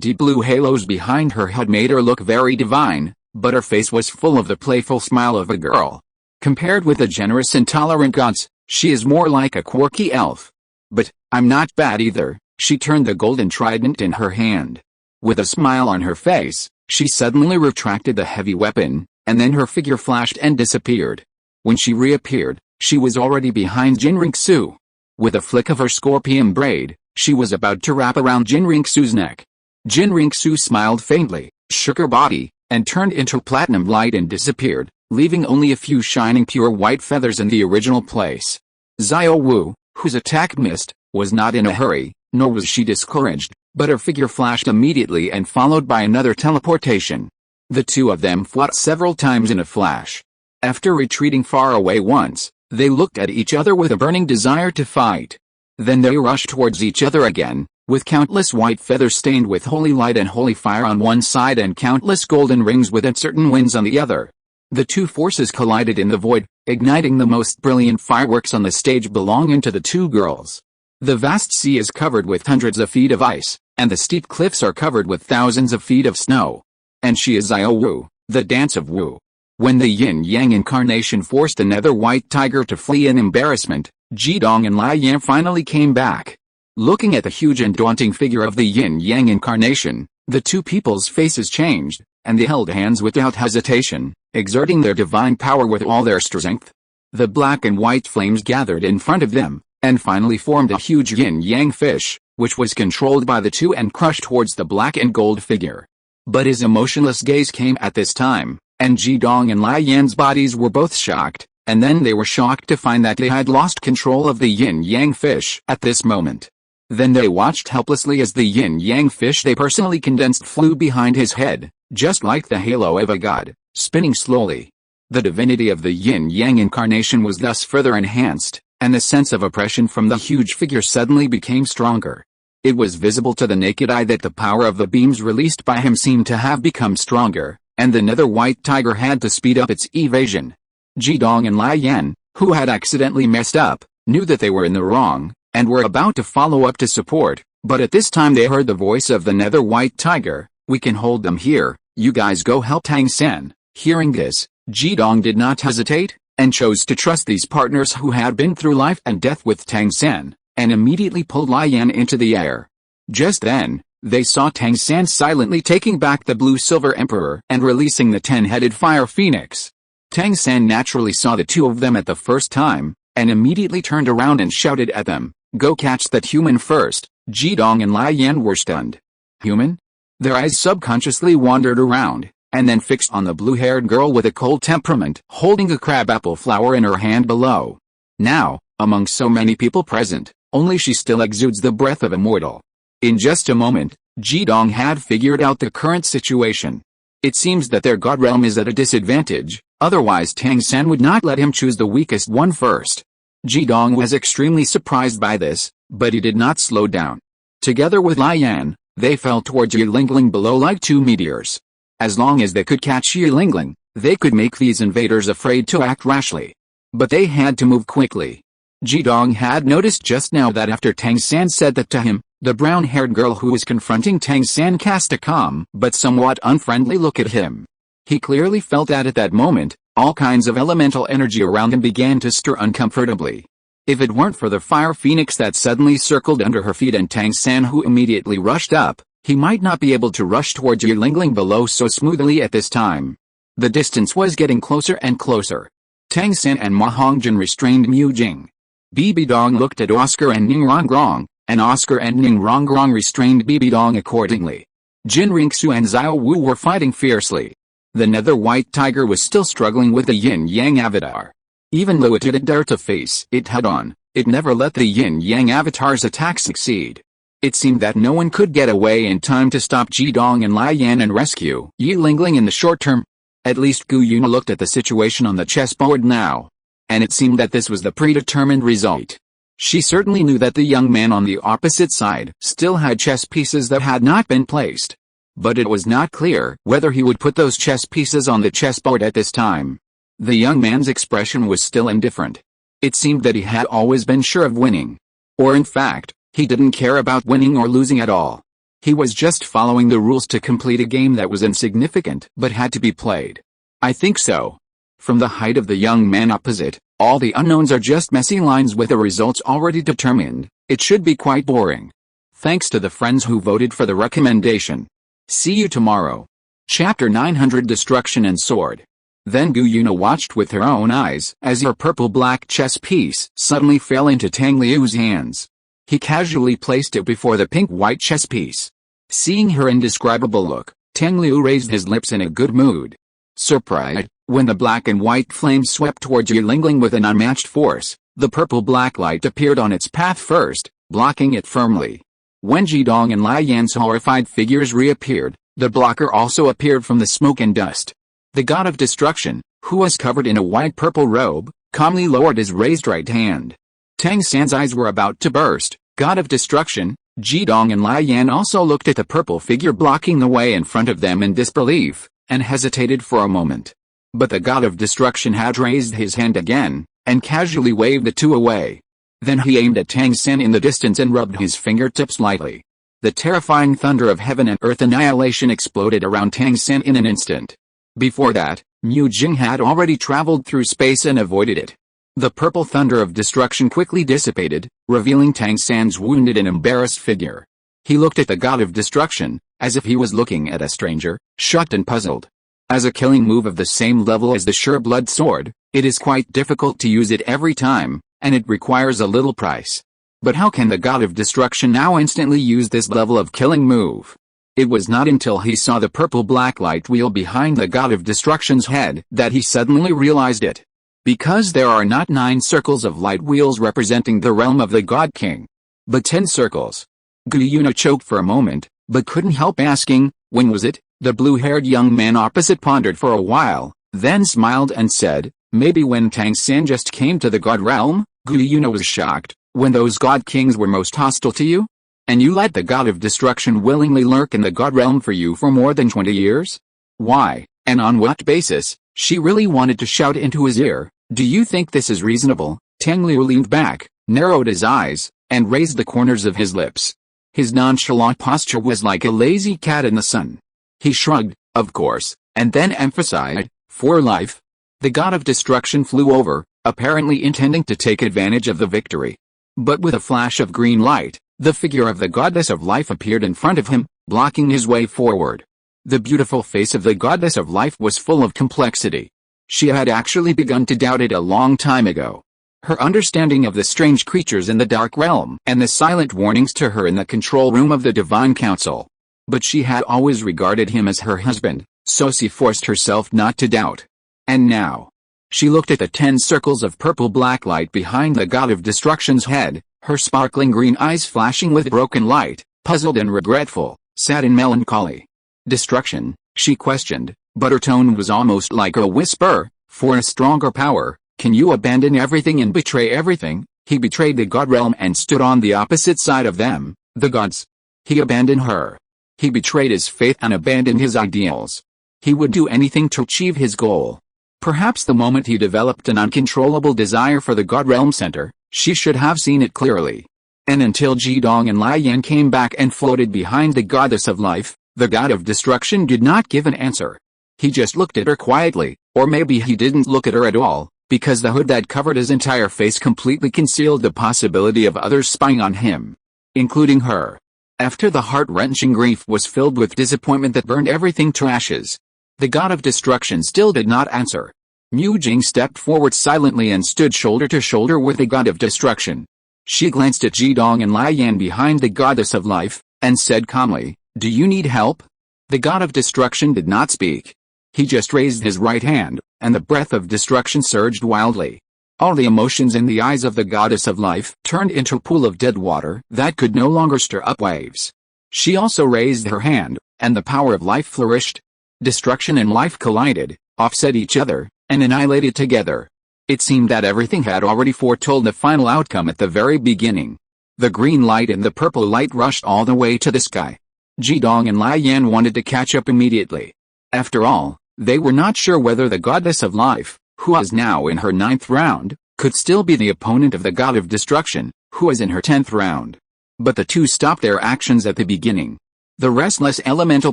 deep blue halos behind her had made her look very divine, but her face was full of the playful smile of a girl. Compared with the generous and tolerant gods, she is more like a quirky elf. But, I'm not bad either, she turned the golden trident in her hand. With a smile on her face, she suddenly retracted the heavy weapon, and then her figure flashed and disappeared. When she reappeared, she was already behind Jin Ringsu. With a flick of her scorpion braid, she was about to wrap around Jin Ringsu's neck. Jin Ringsu smiled faintly, shook her body, and turned into platinum light and disappeared, leaving only a few shining pure white feathers in the original place. Xiao Wu, whose attack missed, was not in a hurry, nor was she discouraged, but her figure flashed immediately and followed by another teleportation. The two of them fought several times in a flash. After retreating far away once, they looked at each other with a burning desire to fight. Then they rushed towards each other again, with countless white feathers stained with holy light and holy fire on one side and countless golden rings with uncertain winds on the other. The two forces collided in the void, igniting the most brilliant fireworks on the stage belonging to the two girls. The vast sea is covered with hundreds of feet of ice, and the steep cliffs are covered with thousands of feet of snow. And she is Xiao Wu, the dance of Wu. When the yin-yang incarnation forced another white tiger to flee in embarrassment, Jidong and Lai Yan finally came back. Looking at the huge and daunting figure of the yin-yang incarnation, the two people's faces changed, and they held hands without hesitation, exerting their divine power with all their strength. The black and white flames gathered in front of them, and finally formed a huge yin-yang fish, which was controlled by the two and crushed towards the black and gold figure. But his emotionless gaze came at this time, and Jidong and Lai Yan's bodies were both shocked, and then they were shocked to find that they had lost control of the yin-yang fish at this moment. Then they watched helplessly as the yin-yang fish they personally condensed flew behind his head, just like the halo of a god, spinning slowly. The divinity of the yin-yang incarnation was thus further enhanced, and the sense of oppression from the huge figure suddenly became stronger. It was visible to the naked eye that the power of the beams released by him seemed to have become stronger, and the nether white tiger had to speed up its evasion. Jidong and Lai Yan, who had accidentally messed up, knew that they were in the wrong, and were about to follow up to support, but at this time they heard the voice of the nether white tiger. "We can hold them here, you guys go help Tang San." Hearing this, Jidong did not hesitate, and chose to trust these partners who had been through life and death with Tang San, and immediately pulled Lian into the air. Just then, they saw Tang San silently taking back the blue-silver emperor and releasing the 10-headed fire phoenix. Tang San naturally saw the two of them at the first time, and immediately turned around and shouted at them, "Go catch that human first." Jidong and Lian were stunned. Human? Their eyes subconsciously wandered around, and then fixed on the blue-haired girl with a cold temperament holding a crabapple flower in her hand below. Now, among so many people present, only she still exudes the breath of a mortal. In just a moment, Jidong had figured out the current situation. It seems that their god realm is at a disadvantage, otherwise Tang San would not let him choose the weakest one first. Jidong was extremely surprised by this, but he did not slow down. Together with Lian, they fell towards Yilingling below like two meteors. As long as they could catch Yilingling, they could make these invaders afraid to act rashly. But they had to move quickly. Jidong had noticed just now that after Tang San said that to him, the brown-haired girl who was confronting Tang San cast a calm but somewhat unfriendly look at him. He clearly felt that at that moment, all kinds of elemental energy around him began to stir uncomfortably. If it weren't for the fire phoenix that suddenly circled under her feet and Tang San who immediately rushed up, he might not be able to rush towards Yilingling below so smoothly at this time. The distance was getting closer and closer. Tang San and Ma Hongjin restrained Mu Jing. Bibi Dong looked at Oscar and Ning Rongrong, and Oscar and Ning Rongrong restrained Bibi Dong accordingly. Jin Ringsu and Xiao Wu were fighting fiercely. The nether white tiger was still struggling with the yin-yang avatar. Even though it didn't dare to face it head-on, it never let the yin-yang avatar's attack succeed. It seemed that no one could get away in time to stop Jidong and Lian and rescue Yilingling in the short term. At least Gu Yuna looked at the situation on the chessboard now. And it seemed that this was the predetermined result. She certainly knew that the young man on the opposite side still had chess pieces that had not been placed. But it was not clear whether he would put those chess pieces on the chessboard at this time. The young man's expression was still indifferent. It seemed that he had always been sure of winning. Or in fact, he didn't care about winning or losing at all. He was just following the rules to complete a game that was insignificant but had to be played. I think so. From the height of the young man opposite, all the unknowns are just messy lines with the results already determined. It should be quite boring. Thanks to the friends who voted for the recommendation. See you tomorrow. Chapter 900 Destruction and Sword. Then Gu Yuna watched with her own eyes as her purple-black chess piece suddenly fell into Tang Liu's hands. He casually placed it before the pink-white chess piece. Seeing her indescribable look, Tang Liu raised his lips in a good mood. Surprised, when the black and white flames swept towards Yilingling with an unmatched force, the purple-black light appeared on its path first, blocking it firmly. When Jidong and Lian's horrified figures reappeared, the blocker also appeared from the smoke and dust. The god of destruction, who was covered in a white purple robe, calmly lowered his raised right hand. Tang San's eyes were about to burst. God of destruction, Jidong and Lian also looked at the purple figure blocking the way in front of them in disbelief, and hesitated for a moment. But the god of destruction had raised his hand again, and casually waved the two away. Then he aimed at Tang San in the distance and rubbed his fingertips lightly. The terrifying thunder of heaven and earth annihilation exploded around Tang San in an instant. Before that, Mu Jing had already traveled through space and avoided it. The purple thunder of destruction quickly dissipated, revealing Tang San's wounded and embarrassed figure. He looked at the god of destruction, as if he was looking at a stranger, shocked and puzzled. As a killing move of the same level as the sure blood sword, it is quite difficult to use it every time, and it requires a little price. But how can the god of destruction now instantly use this level of killing move? It was not until he saw the purple-black light wheel behind the god of destruction's head that he suddenly realized it. Because there are not 9 circles of light wheels representing the realm of the God King, but 10 circles. Gu Yuna choked for a moment, but couldn't help asking, when was it? The blue-haired young man opposite pondered for a while, then smiled and said, maybe when Tang San just came to the God realm. Gu Yuna was shocked. When those God Kings were most hostile to you? And you let the god of destruction willingly lurk in the God realm for you for more than 20 years? Why, and on what basis? She really wanted to shout into his ear, do you think this is reasonable? Tang Liu leaned back, narrowed his eyes, and raised the corners of his lips. His nonchalant posture was like a lazy cat in the sun. He shrugged, of course, and then emphasized, for life. The god of destruction flew over, apparently intending to take advantage of the victory. But with a flash of green light, the figure of the goddess of life appeared in front of him, blocking his way forward. The beautiful face of the goddess of life was full of complexity. She had actually begun to doubt it a long time ago. Her understanding of the strange creatures in the dark realm and the silent warnings to her in the control room of the Divine Council. But she had always regarded him as her husband, so she forced herself not to doubt. And now, she looked at the 10 circles of purple-black light behind the god of destruction's head, her sparkling green eyes flashing with broken light, puzzled and regretful, sad and melancholy. Destruction, she questioned, but her tone was almost like a whisper. For a stronger power, can you abandon everything and betray everything? He betrayed the god realm and stood on the opposite side of them, the gods. He abandoned her. He betrayed his faith and abandoned his ideals. He would do anything to achieve his goal. Perhaps the moment he developed an uncontrollable desire for the god realm center, she should have seen it clearly. And until Jidong and Lai Yan came back and floated behind the goddess of life, the god of destruction did not give an answer. He just looked at her quietly, or maybe he didn't look at her at all, because the hood that covered his entire face completely concealed the possibility of others spying on him, including her. After the heart-wrenching grief was filled with disappointment that burned everything to ashes, the god of destruction still did not answer. Mu Jing stepped forward silently and stood shoulder to shoulder with the god of destruction. She glanced at Jidong and Lai Yan behind the goddess of life, and said calmly, "Do you need help?" The god of destruction did not speak. He just raised his right hand, and the breath of destruction surged wildly. All the emotions in the eyes of the goddess of life turned into a pool of dead water that could no longer stir up waves. She also raised her hand, and the power of life flourished. Destruction and life collided, offset each other, and annihilated together. It seemed that everything had already foretold the final outcome at the very beginning. The green light and the purple light rushed all the way to the sky. Jidong and Lai Yan wanted to catch up immediately. After all, they were not sure whether the goddess of life, who was now in her 9th round, could still be the opponent of the god of destruction, who was in her 10th round. But the two stopped their actions at the beginning. The restless elemental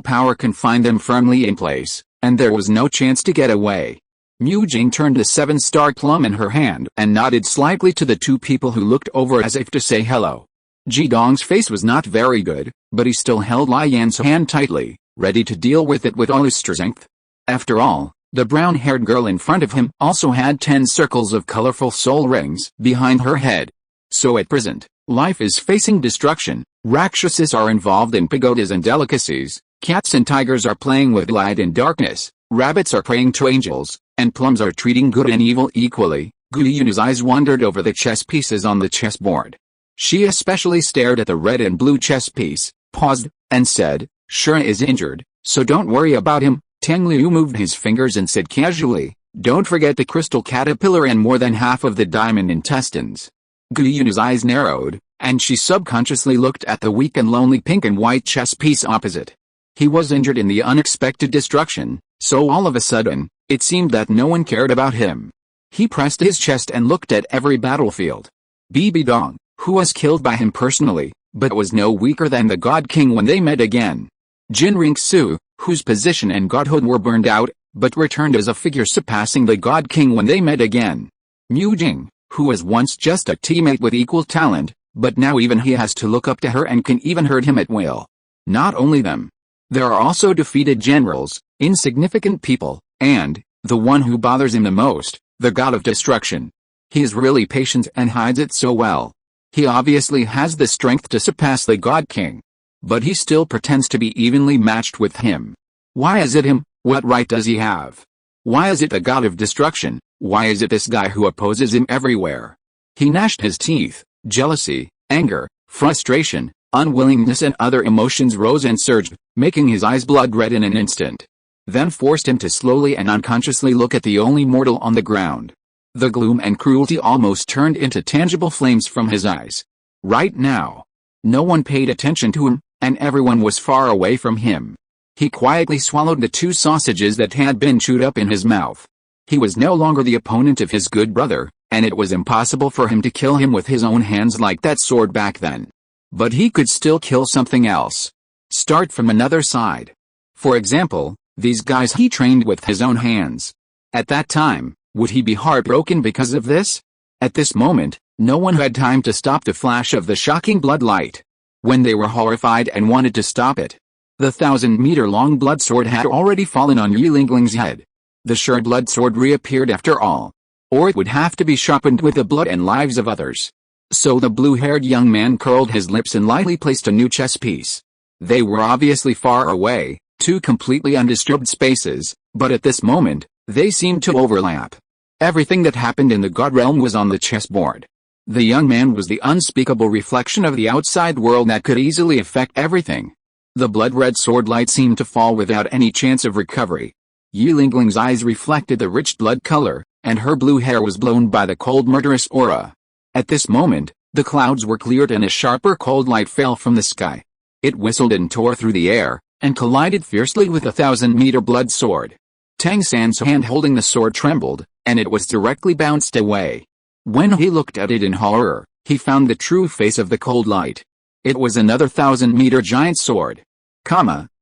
power confined them firmly in place, and there was no chance to get away. Mu Jing turned the 7-star plum in her hand and nodded slightly to the two people who looked over as if to say hello. Jidong's face was not very good, but he still held Lai Yan's hand tightly, ready to deal with it with all his strength. After all, the brown-haired girl in front of him also had 10 circles of colorful soul rings behind her head. So at present, life is facing destruction, Rakshasas are involved in pagodas and delicacies, cats and tigers are playing with light and darkness, rabbits are praying to angels, and plums are treating good and evil equally. Guyuna's eyes wandered over the chess pieces on the chessboard. She especially stared at the red and blue chess piece, paused, and said, "Shura is injured, so don't worry about him." Tang Liu moved his fingers and said casually, "Don't forget the crystal caterpillar and more than half of the diamond intestines." Guyuna's eyes narrowed, and she subconsciously looked at the weak and lonely pink and white chess piece opposite. He was injured in the unexpected destruction, so all of a sudden, it seemed that no one cared about him. He pressed his chest and looked at every battlefield. Bibi Dong, who was killed by him personally, but was no weaker than the God King when they met again. Jin Ringsu, whose position and godhood were burned out, but returned as a figure surpassing the God King when they met again. Mu Jing, who was once just a teammate with equal talent, but now even he has to look up to her and can even hurt him at will. Not only them. There are also defeated generals, insignificant people, and, the one who bothers him the most, the god of destruction. He is really patient and hides it so well. He obviously has the strength to surpass the God King. But he still pretends to be evenly matched with him. Why is it him? What right does he have? Why is it the god of destruction? Why is it this guy who opposes him everywhere? He gnashed his teeth. Jealousy, anger, frustration, unwillingness and other emotions rose and surged, making his eyes blood red in an instant. Then forced him to slowly and unconsciously look at the only mortal on the ground. The gloom and cruelty almost turned into tangible flames from his eyes. Right now, no one paid attention to him, and everyone was far away from him. He quietly swallowed the 2 sausages that had been chewed up in his mouth. He was no longer the opponent of his good brother, and it was impossible for him to kill him with his own hands like that sword back then. But he could still kill something else. Start from another side. For example, these guys he trained with his own hands. At that time, would he be heartbroken because of this? At this moment, no one had time to stop the flash of the shocking blood light. When they were horrified and wanted to stop it, the 1,000-meter-long blood sword had already fallen on Yiling's head. The sure blood sword reappeared after all. Or it would have to be sharpened with the blood and lives of others. So the blue-haired young man curled his lips and lightly placed a new chess piece. They were obviously far away, two completely undisturbed spaces, but at this moment, they seemed to overlap. Everything that happened in the God realm was on the chessboard. The young man was the unspeakable reflection of the outside world that could easily affect everything. The blood-red sword light seemed to fall without any chance of recovery. Yiling's eyes reflected the rich blood color, and her blue hair was blown by the cold murderous aura. At this moment, the clouds were cleared and a sharper cold light fell from the sky. It whistled and tore through the air, and collided fiercely with the 1,000-meter blood sword. Tang San's hand holding the sword trembled, and it was directly bounced away. When he looked at it in horror, he found the true face of the cold light. It was another 1,000-meter giant sword.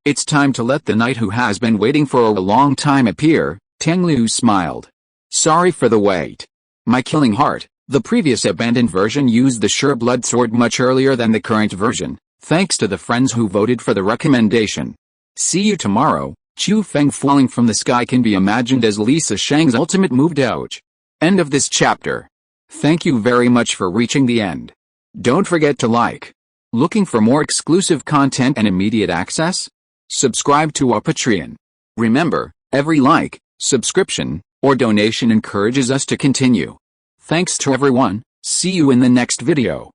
It's time to let the knight who has been waiting for a long time appear, Tang Liu smiled. Sorry for the wait. My killing heart, the previous abandoned version used the sure blood sword much earlier than the current version, thanks to the friends who voted for the recommendation. See you tomorrow. Chu Feng falling from the sky can be imagined as Lisa Shang's ultimate move doge. End of this chapter. Thank you very much for reaching the end. Don't forget to like. Looking for more exclusive content and immediate access? Subscribe to our Patreon. Remember, every like, subscription, or donation encourages us to continue. Thanks to everyone. See you in the next video.